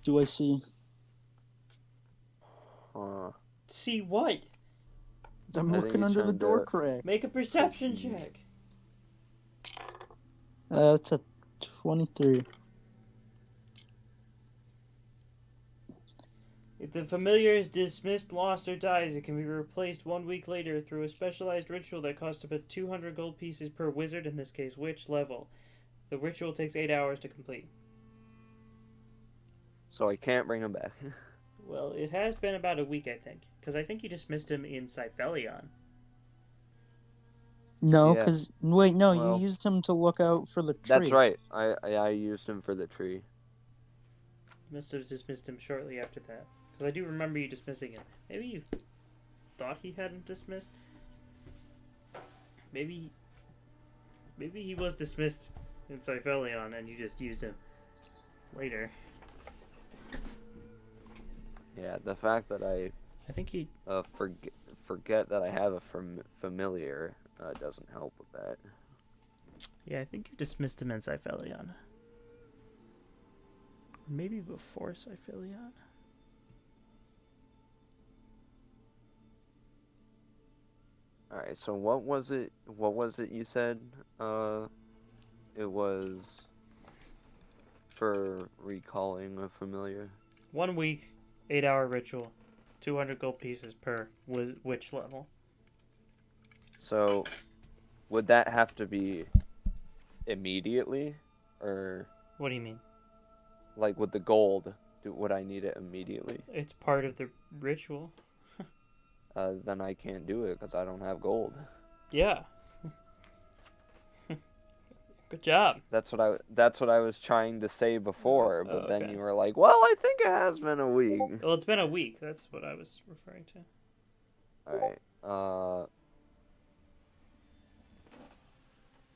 Speaker 2: Do I see?
Speaker 1: See what?
Speaker 2: I'm
Speaker 5: I think
Speaker 2: looking
Speaker 5: he's
Speaker 2: under the
Speaker 5: trying
Speaker 2: door
Speaker 5: to-
Speaker 2: crack.
Speaker 1: Make a perception check.
Speaker 2: It's a 23.
Speaker 1: If the familiar is dismissed, lost, or dies, it can be replaced 1 week later through a specialized ritual that costs about 200 gold pieces per wizard, in this case, witch level. The ritual takes 8 hours to complete.
Speaker 5: So I can't bring him back.
Speaker 1: Well, it has been about a week, I think. Because I think you dismissed him in Cyphelion.
Speaker 2: No,
Speaker 5: Yeah.
Speaker 2: because wait, no,
Speaker 5: Well,
Speaker 2: you used him to look out for the tree.
Speaker 5: That's right. I used him for the tree.
Speaker 1: You must have dismissed him shortly after that. Because I do remember you dismissing him. Maybe you thought he hadn't dismissed? Maybe he was dismissed in Cyphelion and you just used him later.
Speaker 5: Yeah, the fact that I
Speaker 1: I think he...
Speaker 5: forget that I have a familiar doesn't help with that.
Speaker 1: Yeah, I think you dismissed him in Cyphelion. Maybe before Cyphelion.
Speaker 5: All right. So what was it? What was it you said? It was for recalling a familiar.
Speaker 1: 1 week, 8-hour ritual, 200 gold pieces per witch level.
Speaker 5: So, would that have to be immediately, or
Speaker 1: What do you mean?
Speaker 5: like with the gold? Would I need it immediately?
Speaker 1: It's part of the ritual.
Speaker 5: Then I can't do it because I don't have gold.
Speaker 1: Yeah. Good job.
Speaker 5: That's what I was trying to say before, but
Speaker 1: Oh,
Speaker 5: then
Speaker 1: okay.
Speaker 5: you were like, "Well, I think it has been a week."
Speaker 1: Well, it's been a week. That's what I was referring to.
Speaker 5: All right.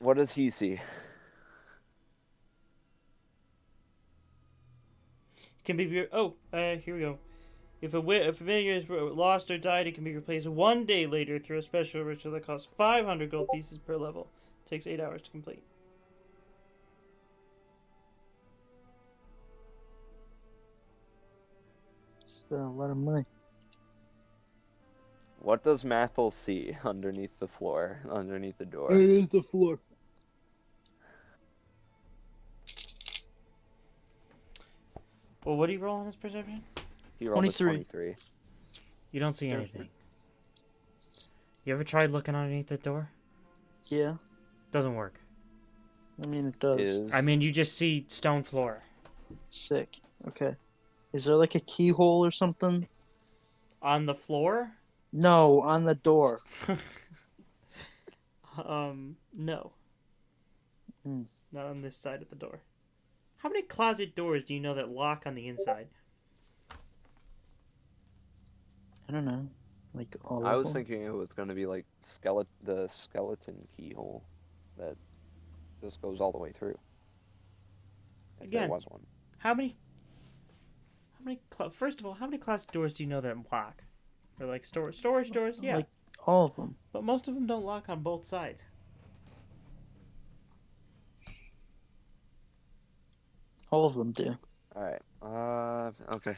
Speaker 5: What does he see?
Speaker 1: Can be here we go. If a familiar is lost or died, it can be replaced 1 day later through a special ritual that costs 500 gold pieces per level. Takes 8 hours to complete.
Speaker 2: It's a lot of money.
Speaker 5: What does Mathel see underneath the floor, underneath the door?
Speaker 2: Underneath the floor.
Speaker 1: Well, what do you roll on this perception?
Speaker 5: He rolled a
Speaker 2: 23.
Speaker 5: 23.
Speaker 1: You don't see anything. You ever tried looking underneath the door?
Speaker 2: Yeah,
Speaker 1: Doesn't work.
Speaker 2: I mean it does.
Speaker 5: Is
Speaker 1: I mean, you just see stone floor.
Speaker 2: Sick. Okay. Is there like a keyhole or something?
Speaker 1: On the floor?
Speaker 2: No, on the door.
Speaker 1: No.
Speaker 2: Hmm.
Speaker 1: Not on this side of the door. How many closet doors do you know that lock on the inside?
Speaker 2: I don't know. Like all
Speaker 5: I
Speaker 2: of
Speaker 5: was
Speaker 2: them?
Speaker 5: thinking it was gonna be like the skeleton keyhole that just goes all the way through. If
Speaker 1: Again.
Speaker 5: there was one.
Speaker 1: How many? First of all, how many classic doors do you know that lock? Or like storage doors? Yeah,
Speaker 2: Like all of them.
Speaker 1: but most of them don't lock on both sides.
Speaker 2: All of them do.
Speaker 5: Alright. Okay.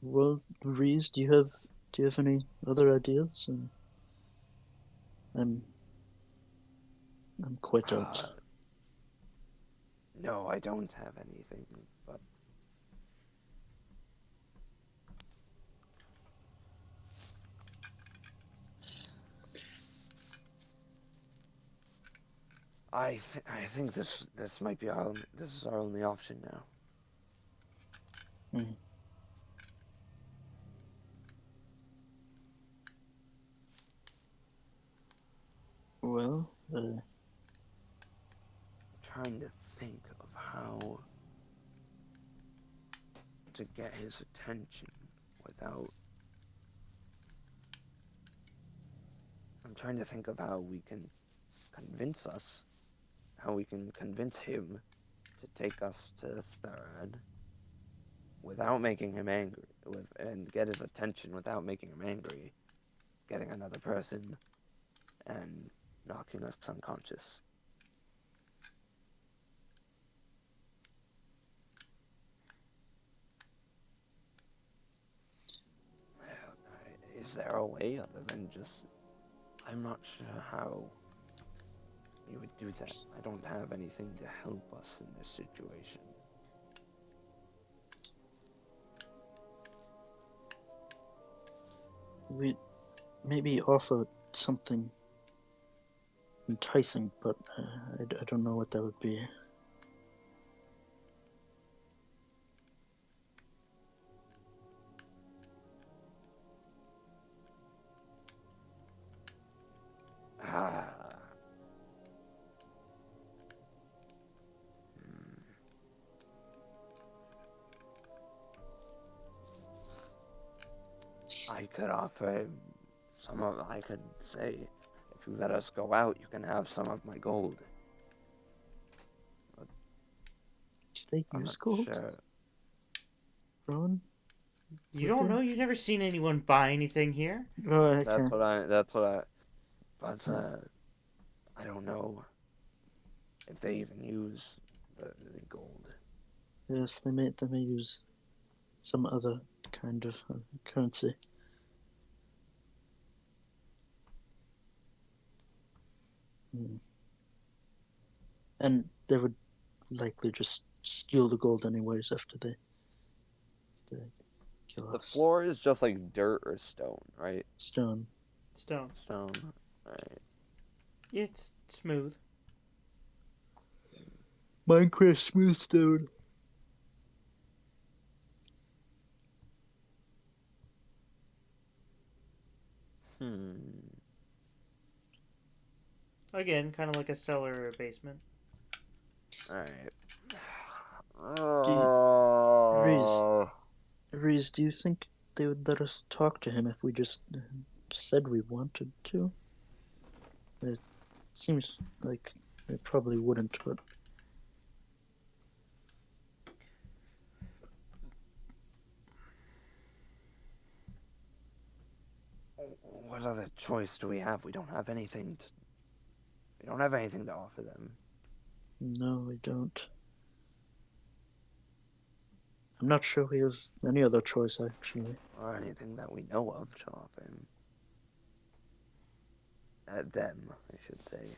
Speaker 2: Well, Reese, do you have any other ideas? I'm quite out.
Speaker 5: No, I don't have anything, but I think this might be this is our only option now.
Speaker 2: Hmm. Well,
Speaker 5: Trying to think of how to get his attention without. I'm trying to think of how we can convince him to take us to Thorad without making him angry, and get his attention without making him angry, getting another person, and knocking us unconscious. Is there a way other than just... I'm not sure how you would do that. I don't have anything to help us in this situation.
Speaker 2: we maybe offer something enticing, but I don't know what that would be.
Speaker 5: Ah. I could offer I could say, if you let us go out, you can have some of my gold.
Speaker 2: Do they
Speaker 5: I'm
Speaker 2: use
Speaker 5: not
Speaker 2: gold,
Speaker 5: sure.
Speaker 2: Ron?
Speaker 1: You don't know? You've never seen anyone buy anything here?
Speaker 2: Oh, okay.
Speaker 5: But I don't know if they even use the gold.
Speaker 2: Yes, they may use some other kind of currency. Hmm. And they would likely just steal the gold anyways after they kill
Speaker 5: The
Speaker 2: us.
Speaker 5: floor is just like dirt or stone, right?
Speaker 2: Stone.
Speaker 1: Stone.
Speaker 5: Stone. Alright.
Speaker 1: Yeah, it's smooth.
Speaker 2: Minecraft smooth stone.
Speaker 1: Again, kind of like a cellar or a basement.
Speaker 5: Alright.
Speaker 2: Reese, do you think they would let us talk to him if we just said we wanted to? It seems like they probably wouldn't, but
Speaker 5: What other choice do we have? We don't have anything to offer them.
Speaker 2: no, we don't. I'm not sure we have any other choice, actually.
Speaker 5: Or anything that we know of to offer him. Them, I should say.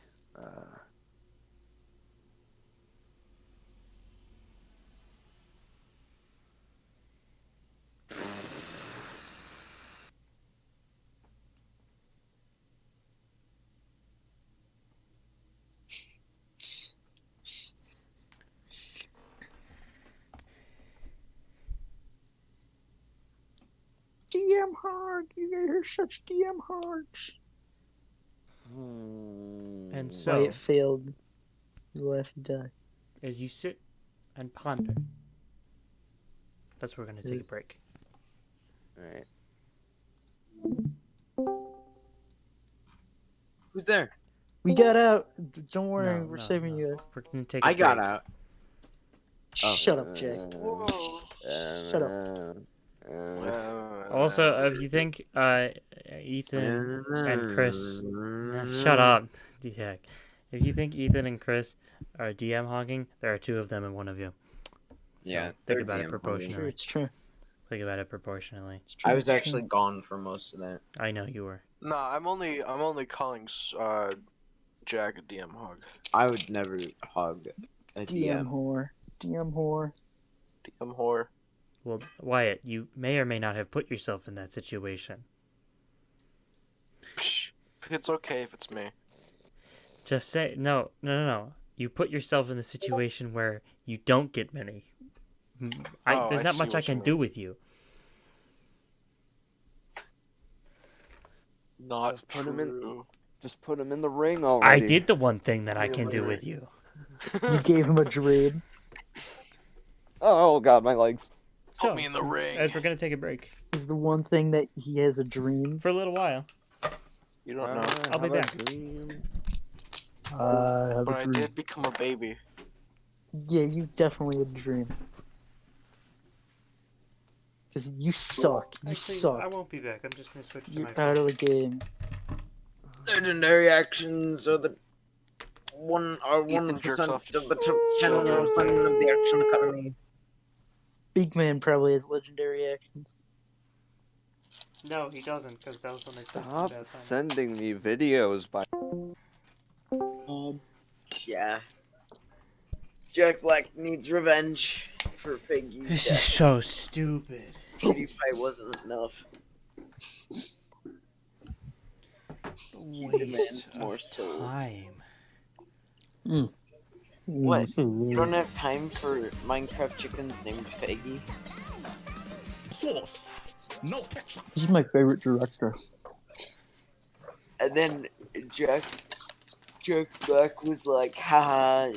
Speaker 2: DM hard! You guys are such DM hards!
Speaker 1: And
Speaker 2: Why
Speaker 1: so,
Speaker 2: it failed. You laugh, you die.
Speaker 1: as you sit and ponder, that's where we're going to take a break.
Speaker 5: Alright.
Speaker 3: Who's there?
Speaker 2: We got out. Don't worry,
Speaker 1: No,
Speaker 2: we're
Speaker 1: no,
Speaker 2: saving
Speaker 1: no.
Speaker 2: you guys.
Speaker 1: We're gonna take. A
Speaker 3: I got
Speaker 1: break.
Speaker 3: out.
Speaker 2: Shut up, Jake.
Speaker 4: Whoa.
Speaker 2: Shut up.
Speaker 1: Also, if you think Ethan and Chris, shut up, yeah. If you think Ethan and Chris are DM hogging, there are two of them and one of you. So
Speaker 3: Yeah,
Speaker 1: think
Speaker 3: they're
Speaker 1: about it
Speaker 3: DM hogging.
Speaker 1: proportionally.
Speaker 2: It's true.
Speaker 1: Think about it proportionally.
Speaker 2: It's true.
Speaker 3: I was
Speaker 2: it's true.
Speaker 3: actually gone for most of that.
Speaker 1: I know you were.
Speaker 4: No, I'm only calling Jack a DM hog.
Speaker 3: I would never hog a
Speaker 2: DM
Speaker 3: DM.
Speaker 2: whore. DM whore.
Speaker 4: DM whore.
Speaker 1: Well, Wyatt, you may or may not have put yourself in that situation.
Speaker 4: Psh, it's okay if it's me.
Speaker 1: Just say no. You put yourself in the situation where you don't get many.
Speaker 4: Oh,
Speaker 1: There's
Speaker 4: I
Speaker 1: not
Speaker 4: see
Speaker 1: much I
Speaker 4: what you
Speaker 1: can do with you.
Speaker 4: Not
Speaker 5: Just put him in-
Speaker 4: true.
Speaker 5: Just put him in the ring already.
Speaker 1: I did the one thing that I can do with you.
Speaker 2: You gave him a dream.
Speaker 5: Oh god, my legs.
Speaker 1: So,
Speaker 4: Put me in the ring.
Speaker 1: as we're gonna take a break
Speaker 2: Is the one thing that he has a dream.
Speaker 1: for a little while.
Speaker 4: You don't know.
Speaker 1: I'll be
Speaker 5: have a
Speaker 1: back.
Speaker 5: dream.
Speaker 2: I have
Speaker 4: But
Speaker 2: a
Speaker 4: I
Speaker 2: dream.
Speaker 4: did become a baby.
Speaker 2: Yeah, you definitely had a dream. Because you suck. You suck.
Speaker 1: I won't be back. I'm just gonna switch to
Speaker 2: You're
Speaker 1: my
Speaker 2: out
Speaker 1: phone.
Speaker 2: of the game.
Speaker 3: Legendary actions are the one
Speaker 4: Ethan jerks
Speaker 3: 1%
Speaker 4: off
Speaker 3: of the top 10% of the Action Academy.
Speaker 2: Big Man probably has legendary actions.
Speaker 1: No, he doesn't, because that was when they said
Speaker 5: Stop
Speaker 1: that time.
Speaker 5: sending me videos by.
Speaker 3: Yeah. Jack Black needs revenge for Piggy's
Speaker 1: This is
Speaker 3: death.
Speaker 1: so stupid.
Speaker 3: PewDiePie wasn't enough. He demands more souls.
Speaker 1: Time.
Speaker 3: What? You don't have time for Minecraft chickens named Faggy?
Speaker 2: This is my favorite director.
Speaker 3: And then Jack Black was like, haha,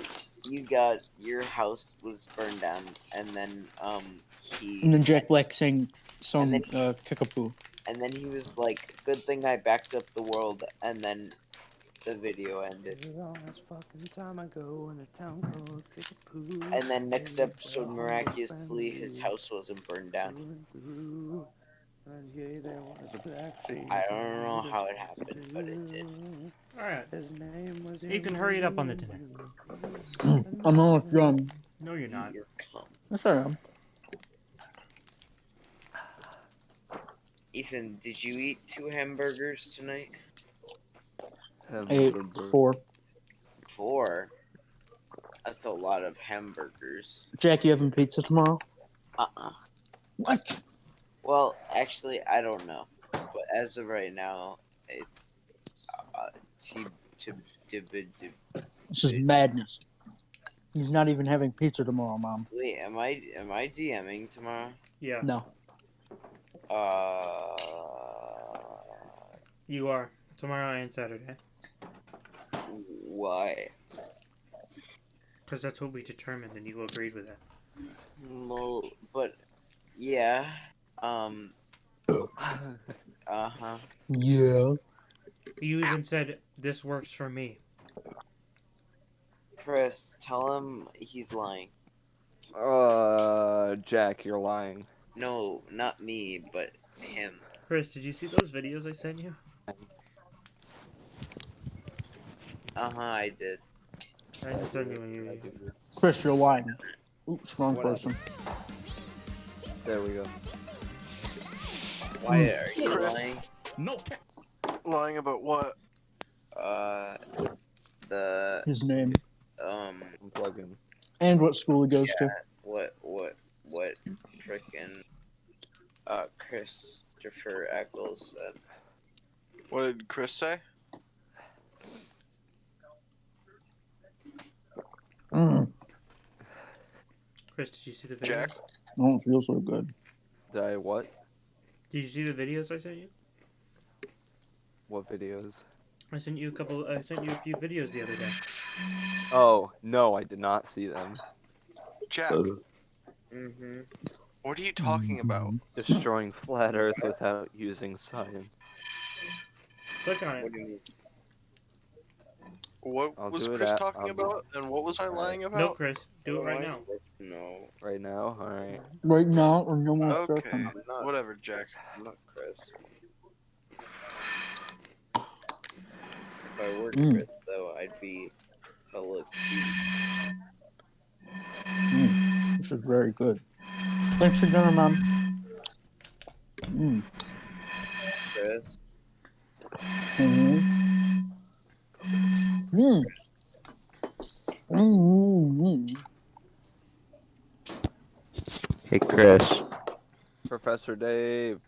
Speaker 3: your house was burned down. And then
Speaker 2: And then Jack Black sang
Speaker 3: And
Speaker 2: song
Speaker 3: then
Speaker 2: Kickapoo.
Speaker 3: and then he was like, good thing I backed up the world, and then the video ended. And then next episode, miraculously, his house wasn't burned down. I don't know how it happened, but it did.
Speaker 1: Alright. Ethan, hurry it up on the dinner.
Speaker 2: I'm almost done.
Speaker 1: No, you're not.
Speaker 3: Your cum.
Speaker 2: Yes, I am.
Speaker 3: Ethan, did you eat 2 hamburgers tonight?
Speaker 2: I ate 4.
Speaker 3: 4? That's a lot of hamburgers.
Speaker 2: Jack, you having pizza tomorrow? What?
Speaker 3: Well, actually, I don't know. But as of right now, it's
Speaker 2: This is madness. He's not even having pizza tomorrow, Mom.
Speaker 3: Wait, am I DMing tomorrow?
Speaker 1: Yeah,
Speaker 2: No.
Speaker 1: you are. Tomorrow and Saturday.
Speaker 3: Why?
Speaker 1: Because that's what we determined, and you agreed with that.
Speaker 3: Well, but yeah. Uh-huh.
Speaker 2: Yeah.
Speaker 1: You even said, this works for me.
Speaker 3: Chris, tell him he's lying.
Speaker 5: Jack, you're lying.
Speaker 3: No, not me, but him.
Speaker 1: Chris, did you see those videos I sent you?
Speaker 3: Uh-huh, I did.
Speaker 1: I didn't send you any.
Speaker 2: Chris, you're lying. Oops, wrong
Speaker 5: Whatever.
Speaker 2: person.
Speaker 5: There we go.
Speaker 3: Why are you
Speaker 4: Chris.
Speaker 3: lying?
Speaker 4: Lying about what?
Speaker 3: The,
Speaker 2: His name.
Speaker 5: Unplug him.
Speaker 2: And what school he goes to.
Speaker 3: what frickin', Christopher Eccles said.
Speaker 4: What did Chris say?
Speaker 1: Chris, did you see the videos?
Speaker 4: Jack?
Speaker 2: I don't feel so good.
Speaker 5: Did I what?
Speaker 1: Did you see the videos I sent you?
Speaker 5: What videos?
Speaker 1: I sent you a few videos the other day.
Speaker 5: Oh, no, I did not see them.
Speaker 4: Jack,
Speaker 3: Mm-hmm.
Speaker 4: what are you talking about?
Speaker 5: Destroying flat Earth without using science.
Speaker 1: Click on it.
Speaker 3: What do you mean?
Speaker 4: What
Speaker 5: I'll
Speaker 4: was
Speaker 5: do it
Speaker 4: Chris
Speaker 5: at-
Speaker 4: talking
Speaker 5: I'll do-
Speaker 4: about, and what was I lying about?
Speaker 1: No, Chris, do it
Speaker 3: What am
Speaker 1: right
Speaker 3: I
Speaker 1: now.
Speaker 3: supposed to know?
Speaker 5: Right now? Alright.
Speaker 2: Right now, or no more
Speaker 4: Okay,
Speaker 2: second.
Speaker 3: I'm not.
Speaker 4: whatever, Jack.
Speaker 3: I'm not Chris. If I were
Speaker 2: Mm.
Speaker 3: Chris, though, I'd be hella cute.
Speaker 2: This is very good. Thanks for dinner, Mom.
Speaker 3: Chris,
Speaker 2: Mm-hmm. Mm.
Speaker 5: Hey, Chris. Professor Dave.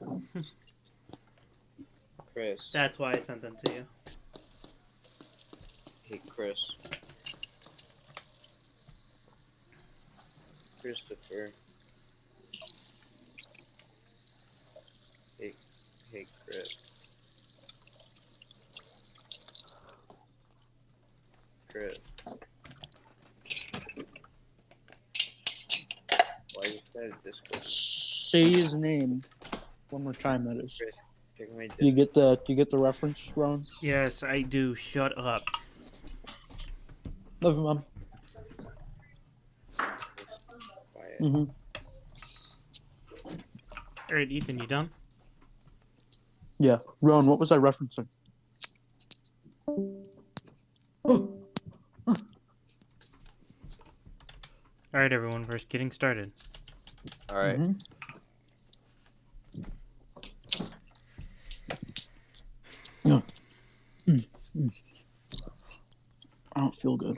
Speaker 3: Chris,
Speaker 1: That's why I sent them to you.
Speaker 3: hey Chris, Christopher, hey Chris, Chris. Why you started Discord?
Speaker 2: Say his name one more time. That is.
Speaker 3: Chris, check my
Speaker 2: You
Speaker 3: Discord.
Speaker 2: get the reference, Ron?
Speaker 1: Yes, I do. Shut up.
Speaker 2: Love you, Mom.
Speaker 3: Quiet.
Speaker 2: Mm-hmm.
Speaker 1: All right, Ethan, you done?
Speaker 2: Yeah, Ron. What was I referencing?
Speaker 1: All right, everyone, we're getting started.
Speaker 5: Alright.
Speaker 2: Mhm. Yeah. I don't feel good.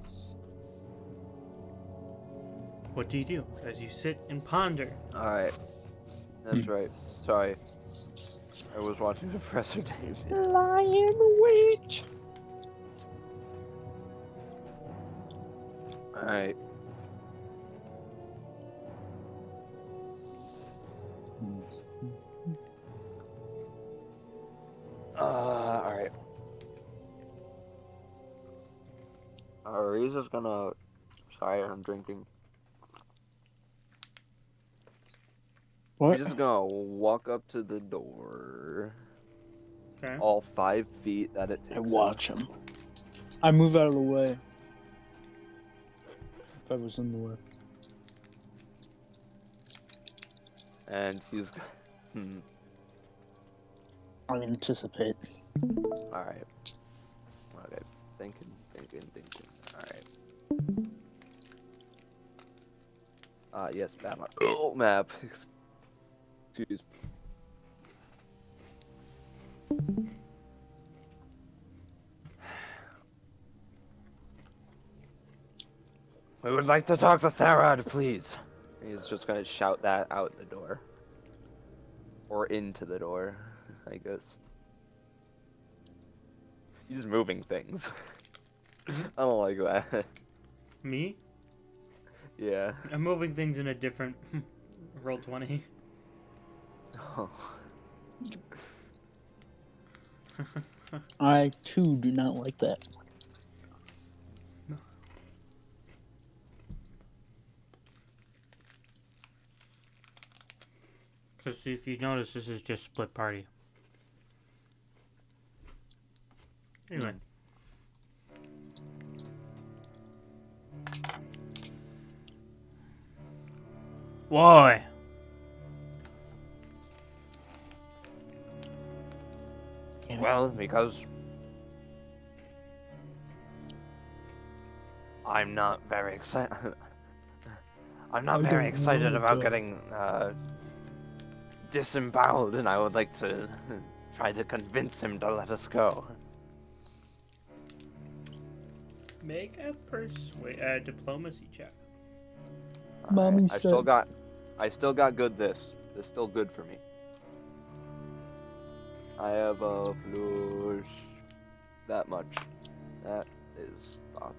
Speaker 1: So, what do you do as you sit and ponder?
Speaker 5: Alright. That's right. Sorry. I was watching Professor Dave.
Speaker 2: Lion witch.
Speaker 5: Alright. Alright. Reeza's gonna. Sorry, I'm drinking.
Speaker 2: What?
Speaker 5: Reeza's gonna walk up to the door.
Speaker 1: Okay.
Speaker 5: All 5 feet that it takes.
Speaker 2: I watch him. I move out of the way. If I was in the way.
Speaker 5: And he's.
Speaker 2: I anticipate.
Speaker 5: Alright. Okay. Thinking. Alright. Yes, map. Oh, map. Excuse. We would like to talk to Tharad, please. He's just gonna shout that out the door. Or into the door, I guess. He's moving things. I don't like that.
Speaker 1: Me?
Speaker 5: Yeah.
Speaker 1: I'm moving things in a different roll 20.
Speaker 2: I too do not like that.
Speaker 1: Because if you notice, this is just split party. Anyway. Why?
Speaker 5: Well, because I'm not very excited. I'm not
Speaker 2: I
Speaker 5: very
Speaker 2: don't
Speaker 5: excited
Speaker 2: know,
Speaker 5: about
Speaker 2: but-
Speaker 5: getting disemboweled, and I would like to try to convince him to let us go.
Speaker 1: Make a diplomacy check.
Speaker 2: Mommy
Speaker 5: I still got good this. This is still good for me. I have a flourish. That much. That is thought.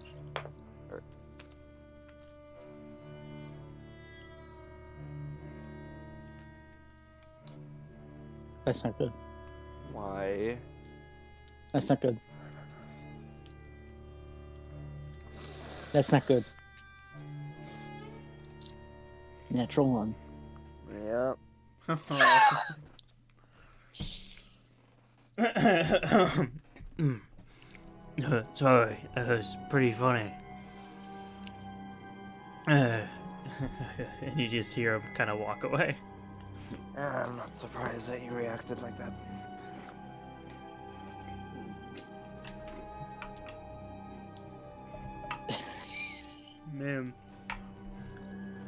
Speaker 2: That's not good.
Speaker 5: Why?
Speaker 2: That's not good. That's not good. Natural one.
Speaker 5: Yeah.
Speaker 1: Sorry, that was pretty funny. And you just hear him kind of walk away.
Speaker 5: I'm not surprised that you reacted like that.
Speaker 1: Man,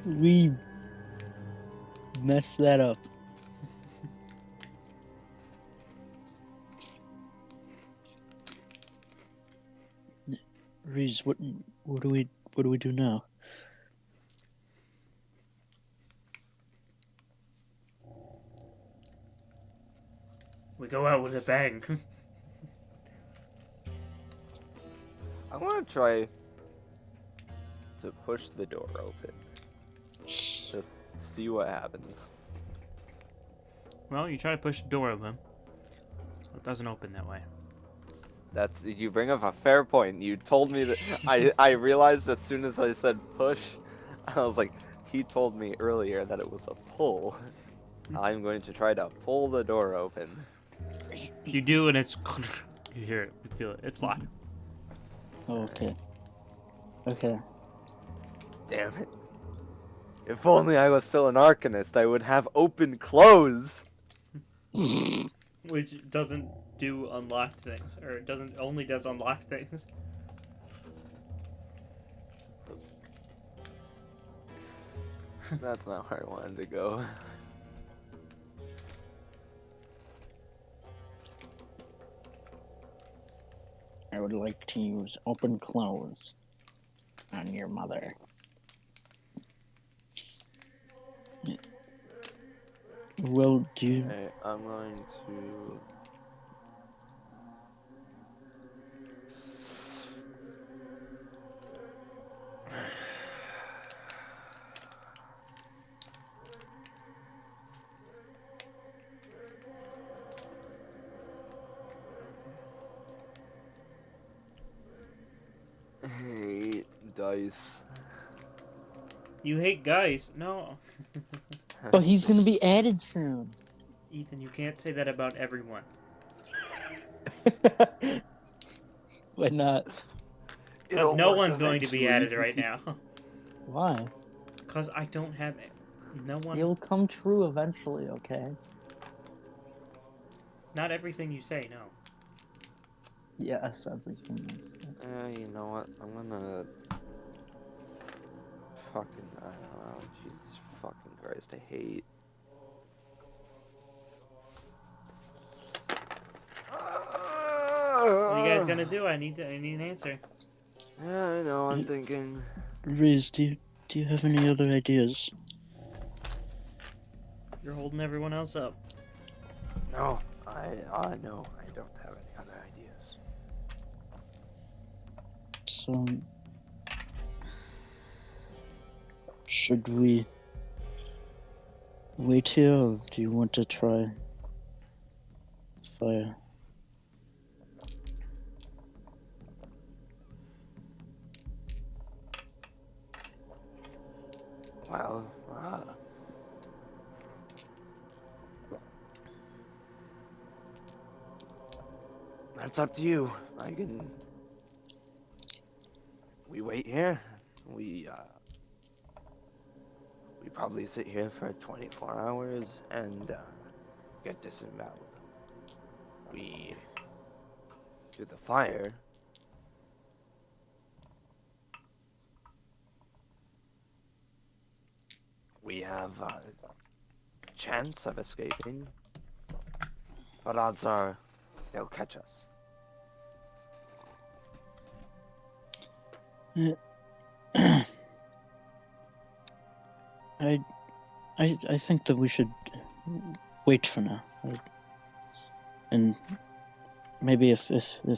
Speaker 2: We messed that up. Reese, what do we do now?
Speaker 1: we go out with a bang.
Speaker 5: I want to try to push the door open to see what happens.
Speaker 1: Well, you try to push the door open. It doesn't open that way.
Speaker 5: You bring up a fair point. You told me that I realized as soon as I said push, I was like, he told me earlier that it was a pull. I'm going to try to pull the door open.
Speaker 1: You do, and it's you hear it, you feel it. It's locked.
Speaker 2: Okay. Okay.
Speaker 5: Damn it. If only I was still an Arcanist, I would have open close.
Speaker 1: Which doesn't do unlocked things, or it doesn't only does unlocked things.
Speaker 5: That's not where I wanted to go.
Speaker 2: I would like to use open close on your mother. Well, do you...
Speaker 5: Okay, I'm going to... Hate dice.
Speaker 1: You hate guys? No.
Speaker 2: But he's gonna be added soon.
Speaker 1: Ethan, you can't say that about everyone.
Speaker 2: Why not?
Speaker 1: Because no one's going to be added right now.
Speaker 2: Why?
Speaker 1: Because I don't have no one.
Speaker 2: It'll come true eventually, okay?
Speaker 1: Not everything you say, no.
Speaker 2: Yes, everything.
Speaker 5: You know what? I'm gonna... Fucking... I don't know. Jesus fucking Christ, I hate...
Speaker 1: What are you guys gonna do? I need an answer.
Speaker 5: Yeah, I know, I'm thinking...
Speaker 2: Riz, do you have any other ideas?
Speaker 1: You're holding everyone else up.
Speaker 5: No, I know, I don't have any other ideas.
Speaker 2: So... Should we wait here, or do you want to try fire?
Speaker 5: Well, that's up to you. I can... We wait here. We probably sit here for 24 hours and get disemboweled. We do the fire. We have a chance of escaping, but odds are they'll catch us.
Speaker 2: I think that we should wait for now, and maybe if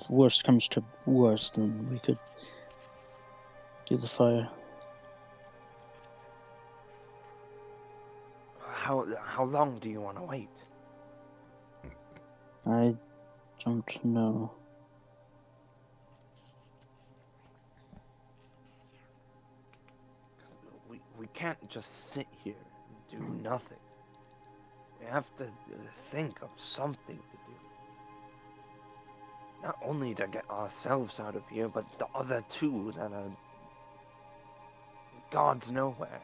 Speaker 2: worst comes to worst, then we could do the fire.
Speaker 5: How long do you want to wait?
Speaker 2: I don't know.
Speaker 5: can't just sit here and do nothing. We have to think of something to do. Not only to get ourselves out of here, but the other two that are God's nowhere.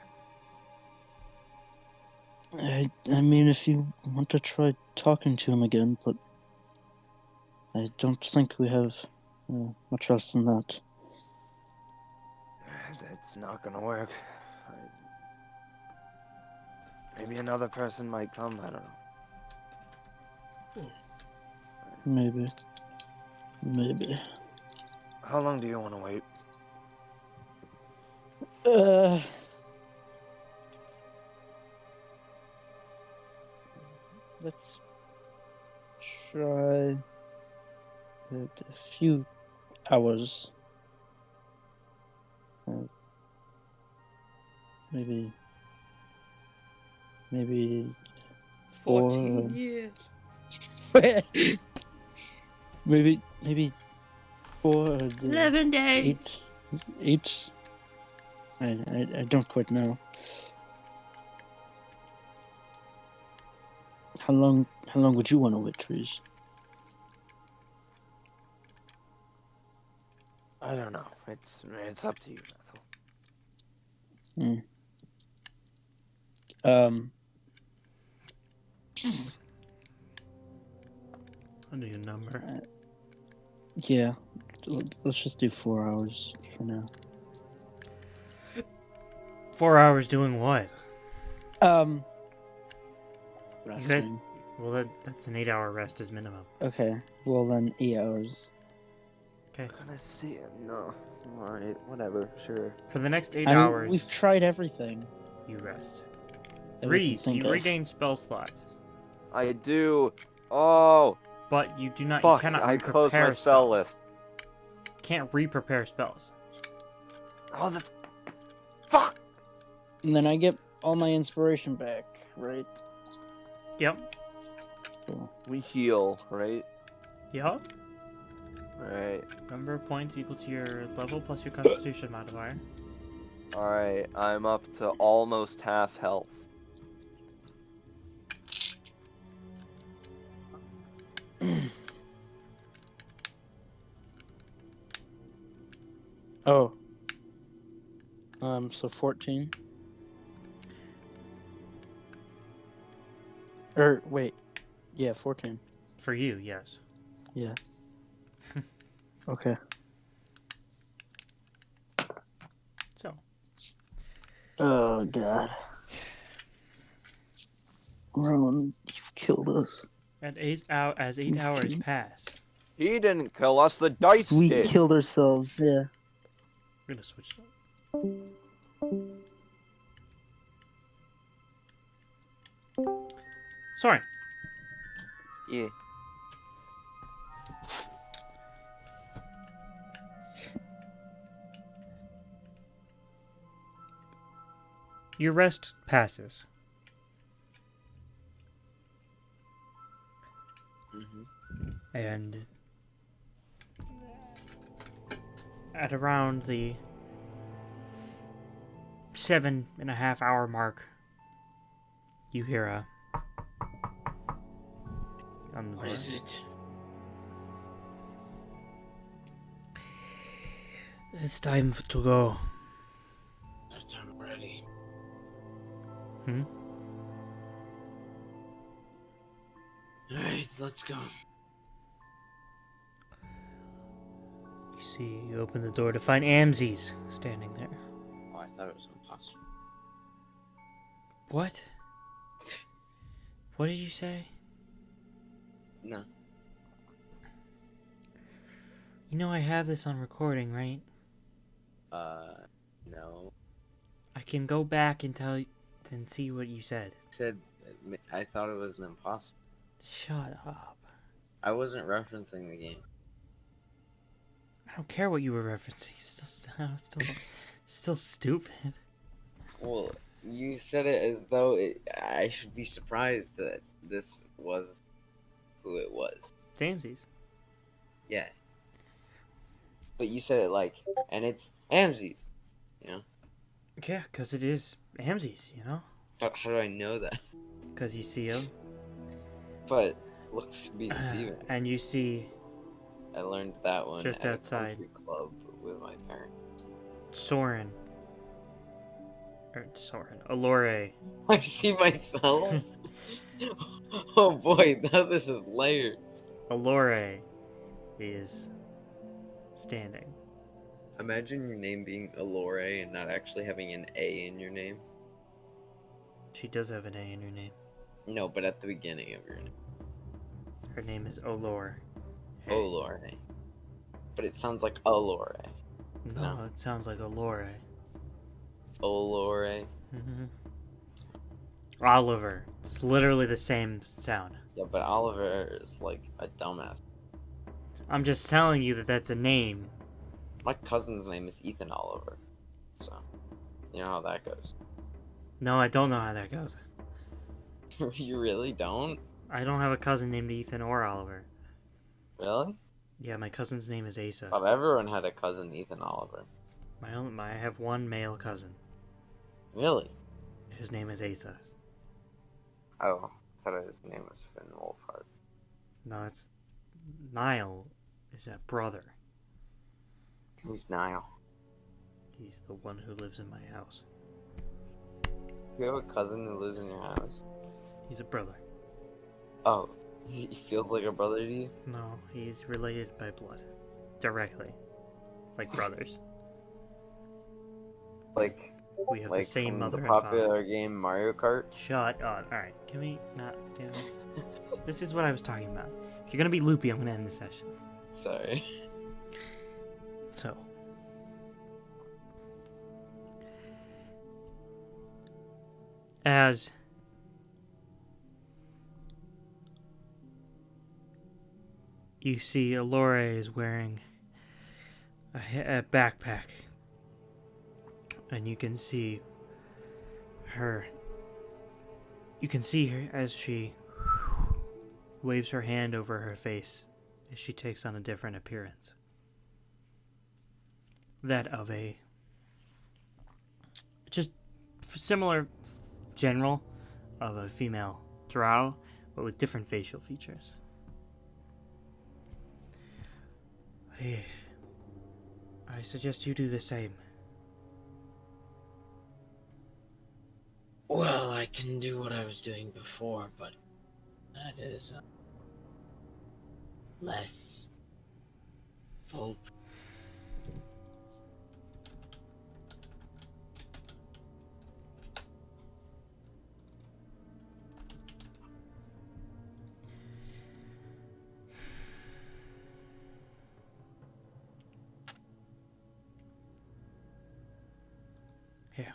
Speaker 2: I mean, if you want to try talking to him again, but I don't think we have much else than that.
Speaker 5: It's not gonna work. Maybe another person might come, I don't know.
Speaker 2: Maybe.
Speaker 5: How long do you want to wait?
Speaker 2: Let's try a few hours. Maybe
Speaker 6: 14 years.
Speaker 2: maybe 4 or
Speaker 6: 11 days.
Speaker 2: 8. I don't quite know. How long would you want to wait, Trees?
Speaker 5: I don't know. It's up to you, Ethel.
Speaker 1: I'll do your number.
Speaker 2: Yeah. Let's just do 4 hours for now.
Speaker 1: 4 hours doing what?
Speaker 2: Resting.
Speaker 1: Well, that's an 8-hour rest as minimum.
Speaker 2: Okay. Well then, 8 hours.
Speaker 1: Okay.
Speaker 5: Gonna see it. No. Alright, whatever, sure.
Speaker 1: For the next 8
Speaker 2: I mean,
Speaker 1: hours,
Speaker 2: we've tried everything.
Speaker 1: you rest.
Speaker 2: that we can
Speaker 1: Reese,
Speaker 2: think
Speaker 1: you
Speaker 2: of.
Speaker 1: regain spell slots,
Speaker 5: I do. Oh,
Speaker 1: but you do not.
Speaker 5: fuck.
Speaker 1: You cannot
Speaker 5: I closed my
Speaker 1: re-prepare
Speaker 5: spell
Speaker 1: spells.
Speaker 5: list.
Speaker 1: Can't re-prepare spells.
Speaker 5: Oh, the. Fuck!
Speaker 2: And then I get all my inspiration back, right?
Speaker 1: Yep.
Speaker 2: Cool.
Speaker 5: We heal, right?
Speaker 1: Yep.
Speaker 5: Alright.
Speaker 1: Number of points equal to your level plus your Constitution modifier.
Speaker 5: Alright, I'm up to almost half health.
Speaker 2: Oh. So 14. Wait. Yeah, 14.
Speaker 1: For you, yes.
Speaker 2: Yeah. Okay.
Speaker 1: So,
Speaker 2: Oh god. Rowan, you've killed us.
Speaker 1: as 8 hours pass,
Speaker 5: He didn't kill us, the dice
Speaker 2: We
Speaker 5: did!
Speaker 2: killed ourselves, yeah.
Speaker 1: we're gonna switch. Sorry.
Speaker 8: Yeah.
Speaker 1: Your rest passes. And at around the 7.5 hour mark, you hear a on the
Speaker 3: What
Speaker 1: door.
Speaker 3: is it?
Speaker 1: It's time to go.
Speaker 3: That I'm ready. Alright, let's go.
Speaker 1: You see, you open the door to find Amzies standing there.
Speaker 3: Oh, I thought it was impossible.
Speaker 1: What? What did you say?
Speaker 3: No.
Speaker 1: You know I have this on recording, right?
Speaker 3: No.
Speaker 1: I can go back and tell and see what you said.
Speaker 3: Said, I thought it was impossible.
Speaker 1: Shut up.
Speaker 3: I wasn't referencing the game.
Speaker 1: I don't care what you were referencing. It's still stupid.
Speaker 3: Well, you said it as though I should be surprised that this was who it was.
Speaker 1: It's Amzies.
Speaker 3: Yeah. But you said it like, and it's Amzies, you know?
Speaker 1: Yeah, because it is Amzi's, you know?
Speaker 8: How do I know that?
Speaker 1: Because you see him.
Speaker 8: But looks to be deceiving.
Speaker 1: And you see
Speaker 8: I learned that one
Speaker 1: just
Speaker 8: at
Speaker 1: outside.
Speaker 8: a country club with my parents.
Speaker 1: Soren. Soren. Allure.
Speaker 8: I see myself. Oh boy, now this is layers.
Speaker 1: Allure is standing.
Speaker 8: Imagine your name being Allure and not actually having an A in your name.
Speaker 1: She does have an A in her name.
Speaker 8: No, but at the beginning of your name.
Speaker 1: Her name is Olore.
Speaker 8: Allure. But it sounds like Allure.
Speaker 1: No,
Speaker 8: No.
Speaker 1: it sounds like Allure.
Speaker 8: Allure.
Speaker 1: Mm-hmm. Oliver. It's literally the same sound.
Speaker 8: Yeah, but Oliver is like a dumbass.
Speaker 1: I'm just telling you that that's a name.
Speaker 8: My cousin's name is Ethan Oliver. So, you know how that goes.
Speaker 1: No, I don't know how that goes.
Speaker 8: You really don't?
Speaker 1: I don't have a cousin named Ethan or Oliver.
Speaker 8: Really?
Speaker 1: Yeah, my cousin's name is Asa.
Speaker 8: Thought everyone had a cousin I Oliver.
Speaker 1: I have one male cousin.
Speaker 8: Really?
Speaker 1: His name is Asa.
Speaker 8: Oh, I thought his name was Finn Wolfhard.
Speaker 1: No, it's Niall is a brother.
Speaker 8: Who's Niall?
Speaker 1: He's the one who lives in my house.
Speaker 8: You have a cousin who lives in your house?
Speaker 1: He's a brother.
Speaker 8: Oh, he feels like a brother to you?
Speaker 1: No, he's related by blood. Directly. Like brothers.
Speaker 8: Like
Speaker 1: We have
Speaker 8: like
Speaker 1: the same
Speaker 8: from
Speaker 1: mother
Speaker 8: the
Speaker 1: and father.
Speaker 8: popular game Mario Kart?
Speaker 1: Shut up. Alright, can we not do this? This is what I was talking about. If you're gonna be loopy, I'm gonna end the session.
Speaker 8: Sorry.
Speaker 1: So. As you see, Allure is wearing a backpack. And you can see her. You can see her as she waves her hand over her face as she takes on a different appearance. That of a just similar general of a female drow, but with different facial features. I suggest you do the same.
Speaker 3: Well, I can do what I was doing before, but that is less full.
Speaker 1: Yeah.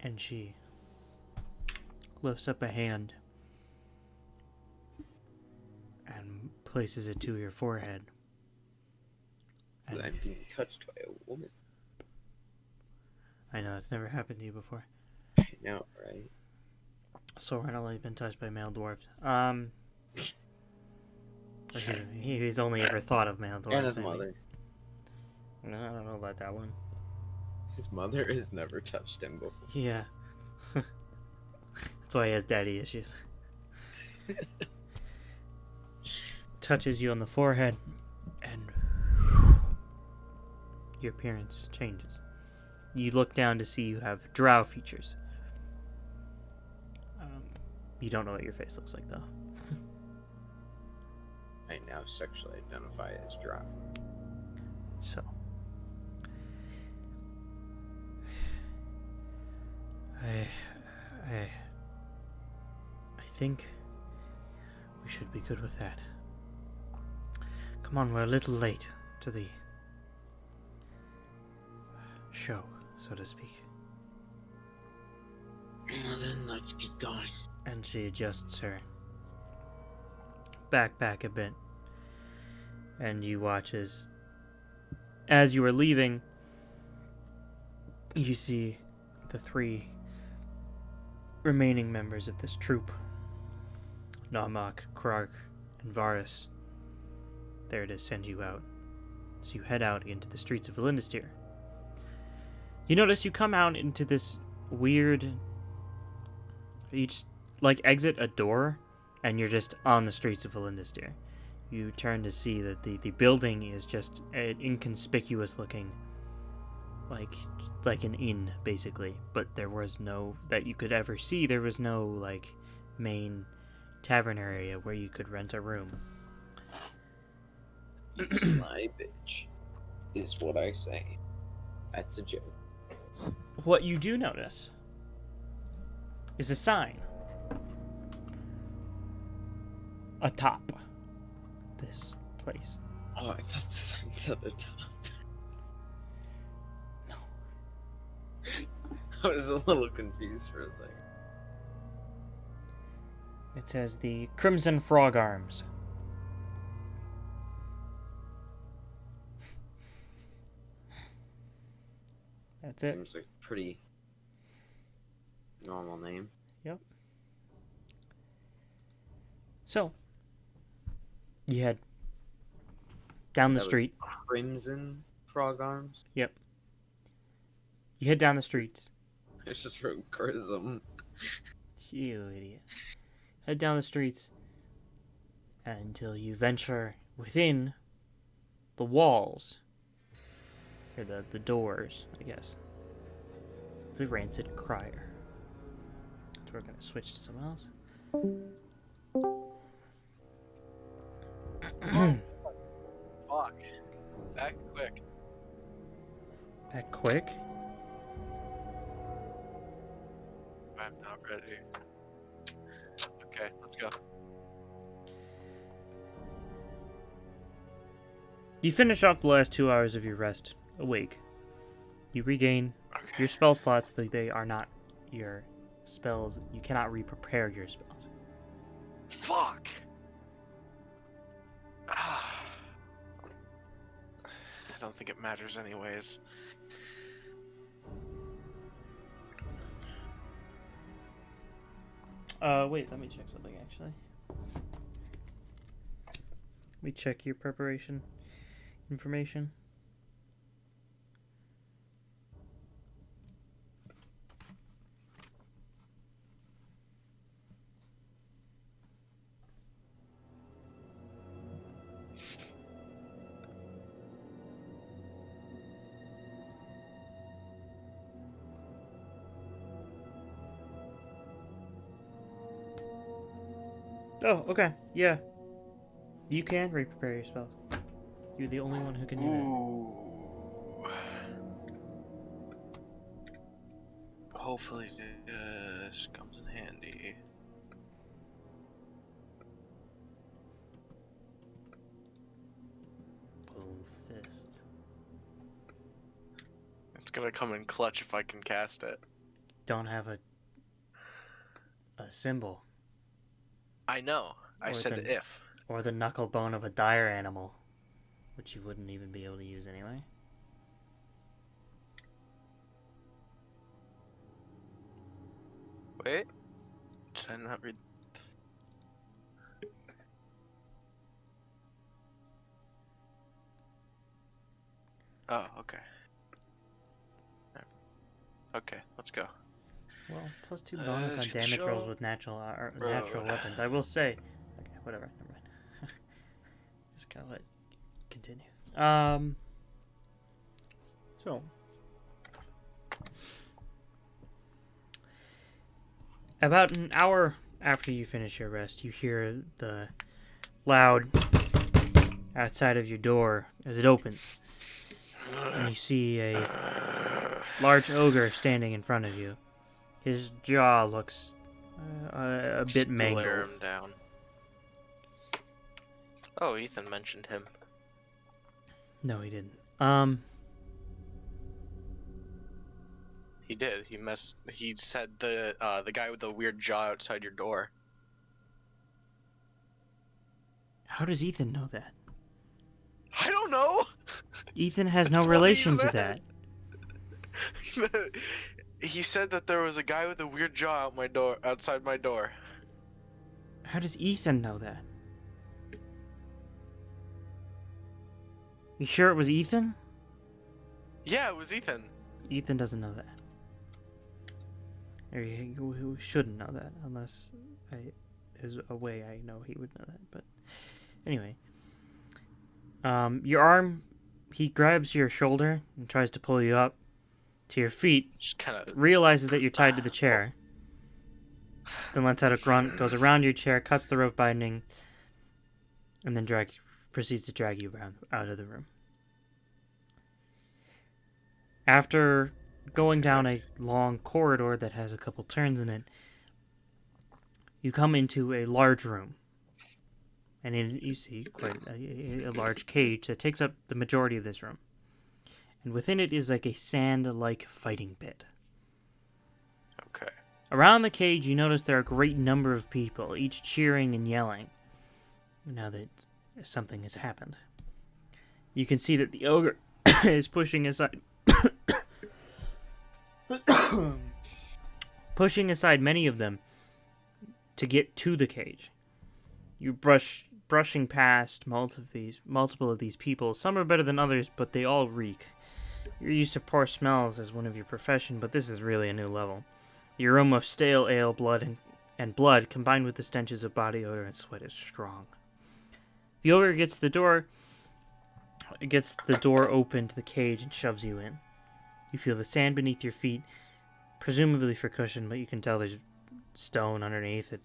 Speaker 1: And she lifts up a hand and places it to your forehead. And
Speaker 8: I'm being touched by a woman.
Speaker 1: I know, it's never happened to you before.
Speaker 8: I know, right?
Speaker 1: So I've only been touched by male dwarves. He's only ever thought of male dwarves.
Speaker 8: And his
Speaker 1: I mean.
Speaker 8: mother.
Speaker 1: No, I don't know about that one.
Speaker 8: His mother has never touched him before.
Speaker 1: Yeah. That's why he has daddy issues. Touches you on the forehead, and your appearance changes. You look down to see you have drow features. You don't know what your face looks like, though.
Speaker 8: I now sexually identify as drow.
Speaker 1: So. I think we should be good with that. Come on, we're a little late to the show, so to speak.
Speaker 3: Well, then let's get going.
Speaker 1: And she adjusts her backpack a bit. And you watch as you are leaving, you see the three remaining members of this troop, Namak, Krark, and Varus, there to send you out. So you head out into the streets of Elendistir. You notice you come out into this weird... You just, like, exit a door, and you're just on the streets of Elendistir. You turn to see that the building is just an inconspicuous looking, like an inn, basically. But there was no, that you could ever see, there was no, like, main tavern area where you could rent a room.
Speaker 8: You sly bitch, is what I say. That's a joke.
Speaker 1: What you do notice is a sign atop this place.
Speaker 8: Oh, I thought the sign's at the top.
Speaker 1: No.
Speaker 8: I was a little confused for a second.
Speaker 1: It says the Crimson Frog Arms. That's it.
Speaker 8: Seems like a pretty normal name.
Speaker 1: Yep. So, you head down the
Speaker 8: That was
Speaker 1: street.
Speaker 8: Crimson Frog Arms?
Speaker 1: Yep. You head down the streets.
Speaker 8: I just wrote Chrism.
Speaker 1: You idiot. Head down the streets until you venture within the walls. Or the doors, I guess. The Rancid Crier. So we're going to switch to someone else.
Speaker 4: Fuck. That quick.
Speaker 1: That quick?
Speaker 4: I'm not ready. Okay, let's go.
Speaker 1: You finish off the last 2 hours of your rest awake. You regain
Speaker 4: Okay.
Speaker 1: your spell slots, though they are not your spells. You cannot re-prepare your spells.
Speaker 4: Fuck! I don't think it matters anyways.
Speaker 1: Wait, let me check something actually. Let me check your preparation information. Oh, okay. Yeah. You can re-prepare your spells. You're the only one who can do that.
Speaker 4: Ooh. Hopefully this comes in handy.
Speaker 1: Boom fist.
Speaker 4: It's gonna come in clutch if I can cast it.
Speaker 1: Don't have a symbol.
Speaker 4: I know. I
Speaker 1: Or
Speaker 4: said
Speaker 1: the-
Speaker 4: if.
Speaker 1: Or the knuckle bone of a dire animal. Which you wouldn't even be able to use anyway.
Speaker 4: Wait. Did I not read? Oh, okay. Okay, let's go.
Speaker 1: Well, plus 2 bonus on damage rolls with natural natural
Speaker 4: Road.
Speaker 1: weapons. I will say. Okay, whatever. Never mind. Just gotta let it continue. So. About an hour after you finish your rest, you hear the loud outside of your door as it opens. And you see a large ogre standing in front of you. His jaw looks a bit
Speaker 4: Just
Speaker 1: mangled.
Speaker 4: glare him down. Oh, Ethan mentioned him.
Speaker 1: No, he didn't.
Speaker 4: He did. He said the guy with the weird jaw outside your door.
Speaker 1: How does Ethan know that?
Speaker 4: I don't know.
Speaker 1: Ethan has no
Speaker 4: That's what he
Speaker 1: relation to
Speaker 4: said.
Speaker 1: that.
Speaker 4: He said that there was a guy with a weird jaw outside my door.
Speaker 1: How does Ethan know that? You sure it was Ethan?
Speaker 4: Yeah, it was Ethan.
Speaker 1: Ethan doesn't know that. Or he shouldn't know that, unless there's a way I know he would know that. But anyway, your arm, he grabs your shoulder and tries to pull you up to your feet.
Speaker 4: Just kind of.
Speaker 1: Realizes that you're tied to the chair. Then lets out a grunt, goes around your chair, cuts the rope binding, and then proceeds to drag you out of the room. After going down a long corridor that has a couple turns in it, you come into a large room. And you see quite a large cage that takes up the majority of this room. And within it is like a sand-like fighting pit.
Speaker 4: Okay.
Speaker 1: Around the cage, you notice there are a great number of people, each cheering and yelling, now that something has happened. You can see that the ogre is pushing aside many of them to get to the cage. You brushing past multiple of these people. Some are better than others, but they all reek. You're used to poor smells as one of your profession, but this is really a new level. The aroma of stale ale, blood, and blood, combined with the stenches of body odor and sweat, is strong. The ogre gets the door open to the cage and shoves you in. You feel the sand beneath your feet, presumably for cushion, but you can tell there's stone underneath. It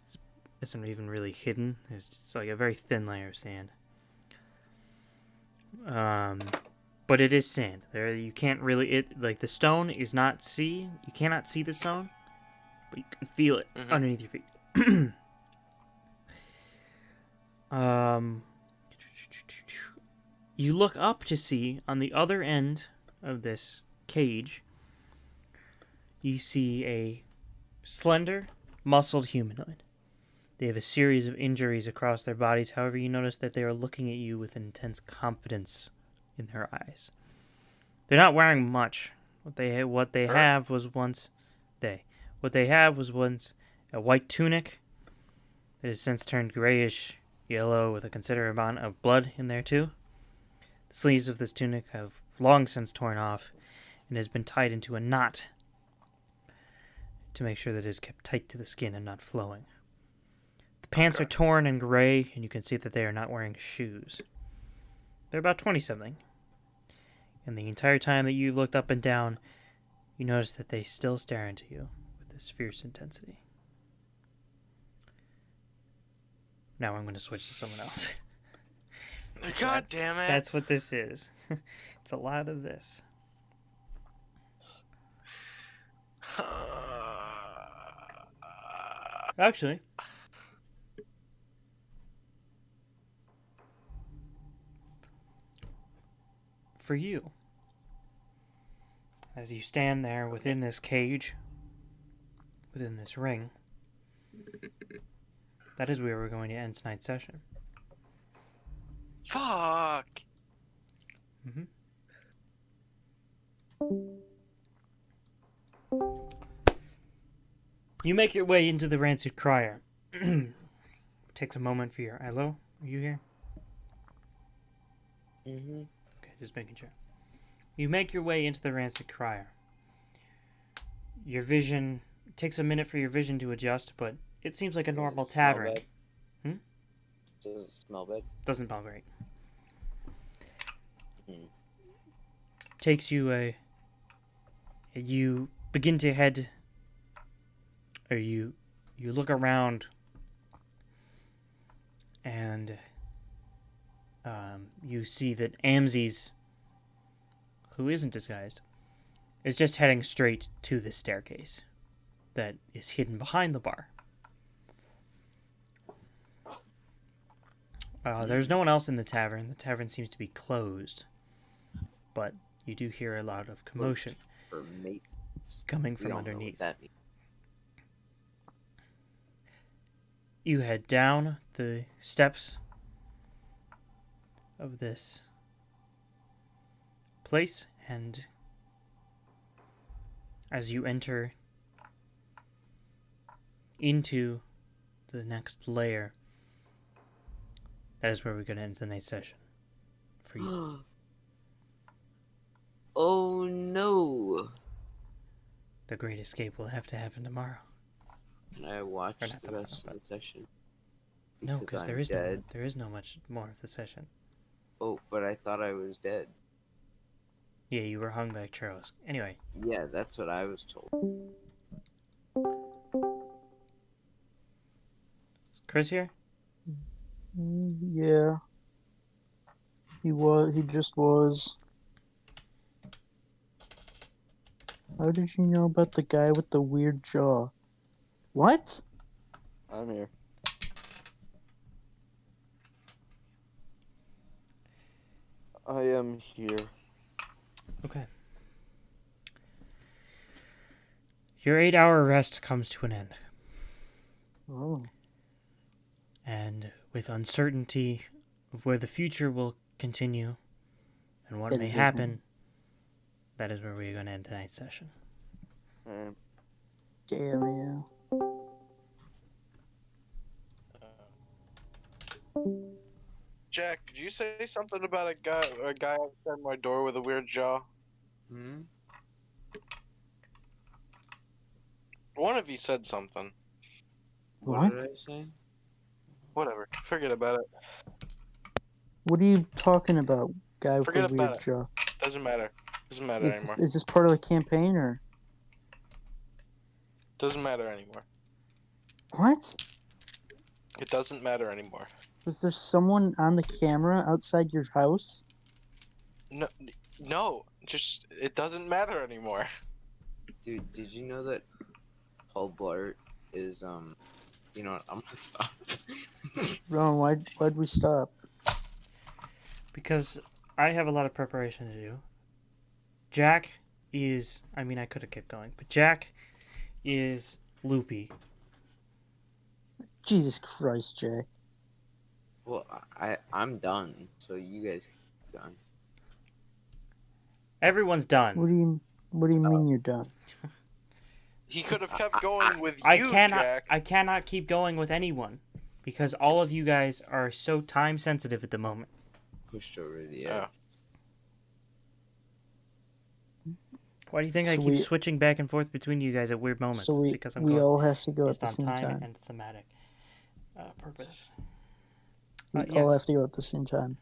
Speaker 1: isn't even really hidden. It's just like a very thin layer of sand. But it is sand. You can't really the stone is not you cannot see the stone, but you can feel it underneath your feet. You look up to see on the other end of this cage, you see a slender, muscled humanoid. They have a series of injuries across their bodies. However, you notice that they are looking at you with intense confidence in their eyes. They're not wearing much. What they have was once a white tunic that has since turned grayish yellow with a considerable amount of blood in there too. The sleeves of this tunic have long since torn off and has been tied into a knot to make sure that it is kept tight to the skin and not flowing. The pants are torn and gray, and you can see that they are not wearing shoes. They're about 20-something. And the entire time that you looked up and down, you notice that they still stare into you with this fierce intensity. Now I'm going to switch to someone else.
Speaker 4: God damn it.
Speaker 1: That's what this is. It's a lot of this. Actually, for you, as you stand there within this cage, within this ring, that is where we're going to end tonight's session.
Speaker 4: Fuck.
Speaker 1: You make your way into the Rancid Crier. Takes a moment for your... Hello? Are you here? Okay, just making sure. You make your way into the Rancid Crier. Your vision... It takes a minute for your vision to adjust, but it seems like a normal tavern.
Speaker 8: Does it smell bad?
Speaker 1: Doesn't smell great. Takes you you begin to head... Or you look around and you see that Amzi's, who isn't disguised, is just heading straight to the staircase that is hidden behind the bar. There's no one else in the tavern. The tavern seems to be closed, but you do hear a lot of commotion coming from underneath. You head down the steps of this place, and as you enter into the next layer, that is where we're going to end the night session for you.
Speaker 8: Oh no!
Speaker 1: The Great Escape will have to happen tomorrow.
Speaker 8: Can I watch
Speaker 1: Or not
Speaker 8: the
Speaker 1: tomorrow,
Speaker 8: rest of the session?
Speaker 1: No, because
Speaker 8: I'm
Speaker 1: there is
Speaker 8: dead.
Speaker 1: there is no much more of the session.
Speaker 8: Oh, but I thought I was dead.
Speaker 1: Yeah, you were hung by Charles. Anyway,
Speaker 8: Yeah, that's what I was told.
Speaker 1: Chris here?
Speaker 2: Yeah. He was. He just was. How did you know about the guy with the weird jaw? What?
Speaker 5: I'm here. I am here.
Speaker 1: Okay. Your 8-hour rest comes to an end.
Speaker 2: Oh.
Speaker 1: And with uncertainty of where the future will continue and what may happen, that is where we're going to end tonight's session.
Speaker 5: Alright.
Speaker 2: Damn yeah.
Speaker 4: Jack, did you say something about a guy outside my door with a weird jaw?
Speaker 8: Hmm?
Speaker 4: One of you said something.
Speaker 2: What?
Speaker 8: Did I say?
Speaker 4: Whatever. Forget about it.
Speaker 2: What are you talking about, guy with
Speaker 4: Forget
Speaker 2: the weird
Speaker 4: about it.
Speaker 2: jaw?
Speaker 4: Doesn't matter. Doesn't matter anymore.
Speaker 2: Is this part of the campaign or
Speaker 4: Doesn't matter anymore.
Speaker 2: what?
Speaker 4: It doesn't matter anymore.
Speaker 2: Was there someone on the camera outside your house?
Speaker 4: No. Just it doesn't matter anymore.
Speaker 8: Dude, did you know that Paul Blart is you know what, I'm gonna stop.
Speaker 2: Ron, why'd we stop?
Speaker 1: Because I have a lot of preparation to do. Jack is... I mean, I could have kept going, but Jack is loopy.
Speaker 2: Jesus Christ, Jack.
Speaker 8: Well, I'm done, so you guys can be done.
Speaker 1: Everyone's done.
Speaker 2: What do you mean you're done?
Speaker 4: He could have kept going with
Speaker 1: I
Speaker 4: you,
Speaker 1: cannot.
Speaker 4: Jack.
Speaker 1: I cannot keep going with anyone because all of you guys are so time sensitive at the moment.
Speaker 8: Pushed over the
Speaker 4: Oh.
Speaker 8: edge.
Speaker 1: Why do you think I
Speaker 2: So
Speaker 1: keep
Speaker 2: we-
Speaker 1: switching back and forth between you guys at weird moments?
Speaker 2: So
Speaker 1: It's because I'm
Speaker 2: we
Speaker 1: going
Speaker 2: all have to go at
Speaker 1: based
Speaker 2: the
Speaker 1: on
Speaker 2: same
Speaker 1: time
Speaker 2: time.
Speaker 1: and thematic purpose.
Speaker 2: We
Speaker 1: Yes.
Speaker 2: all have to go at the same time.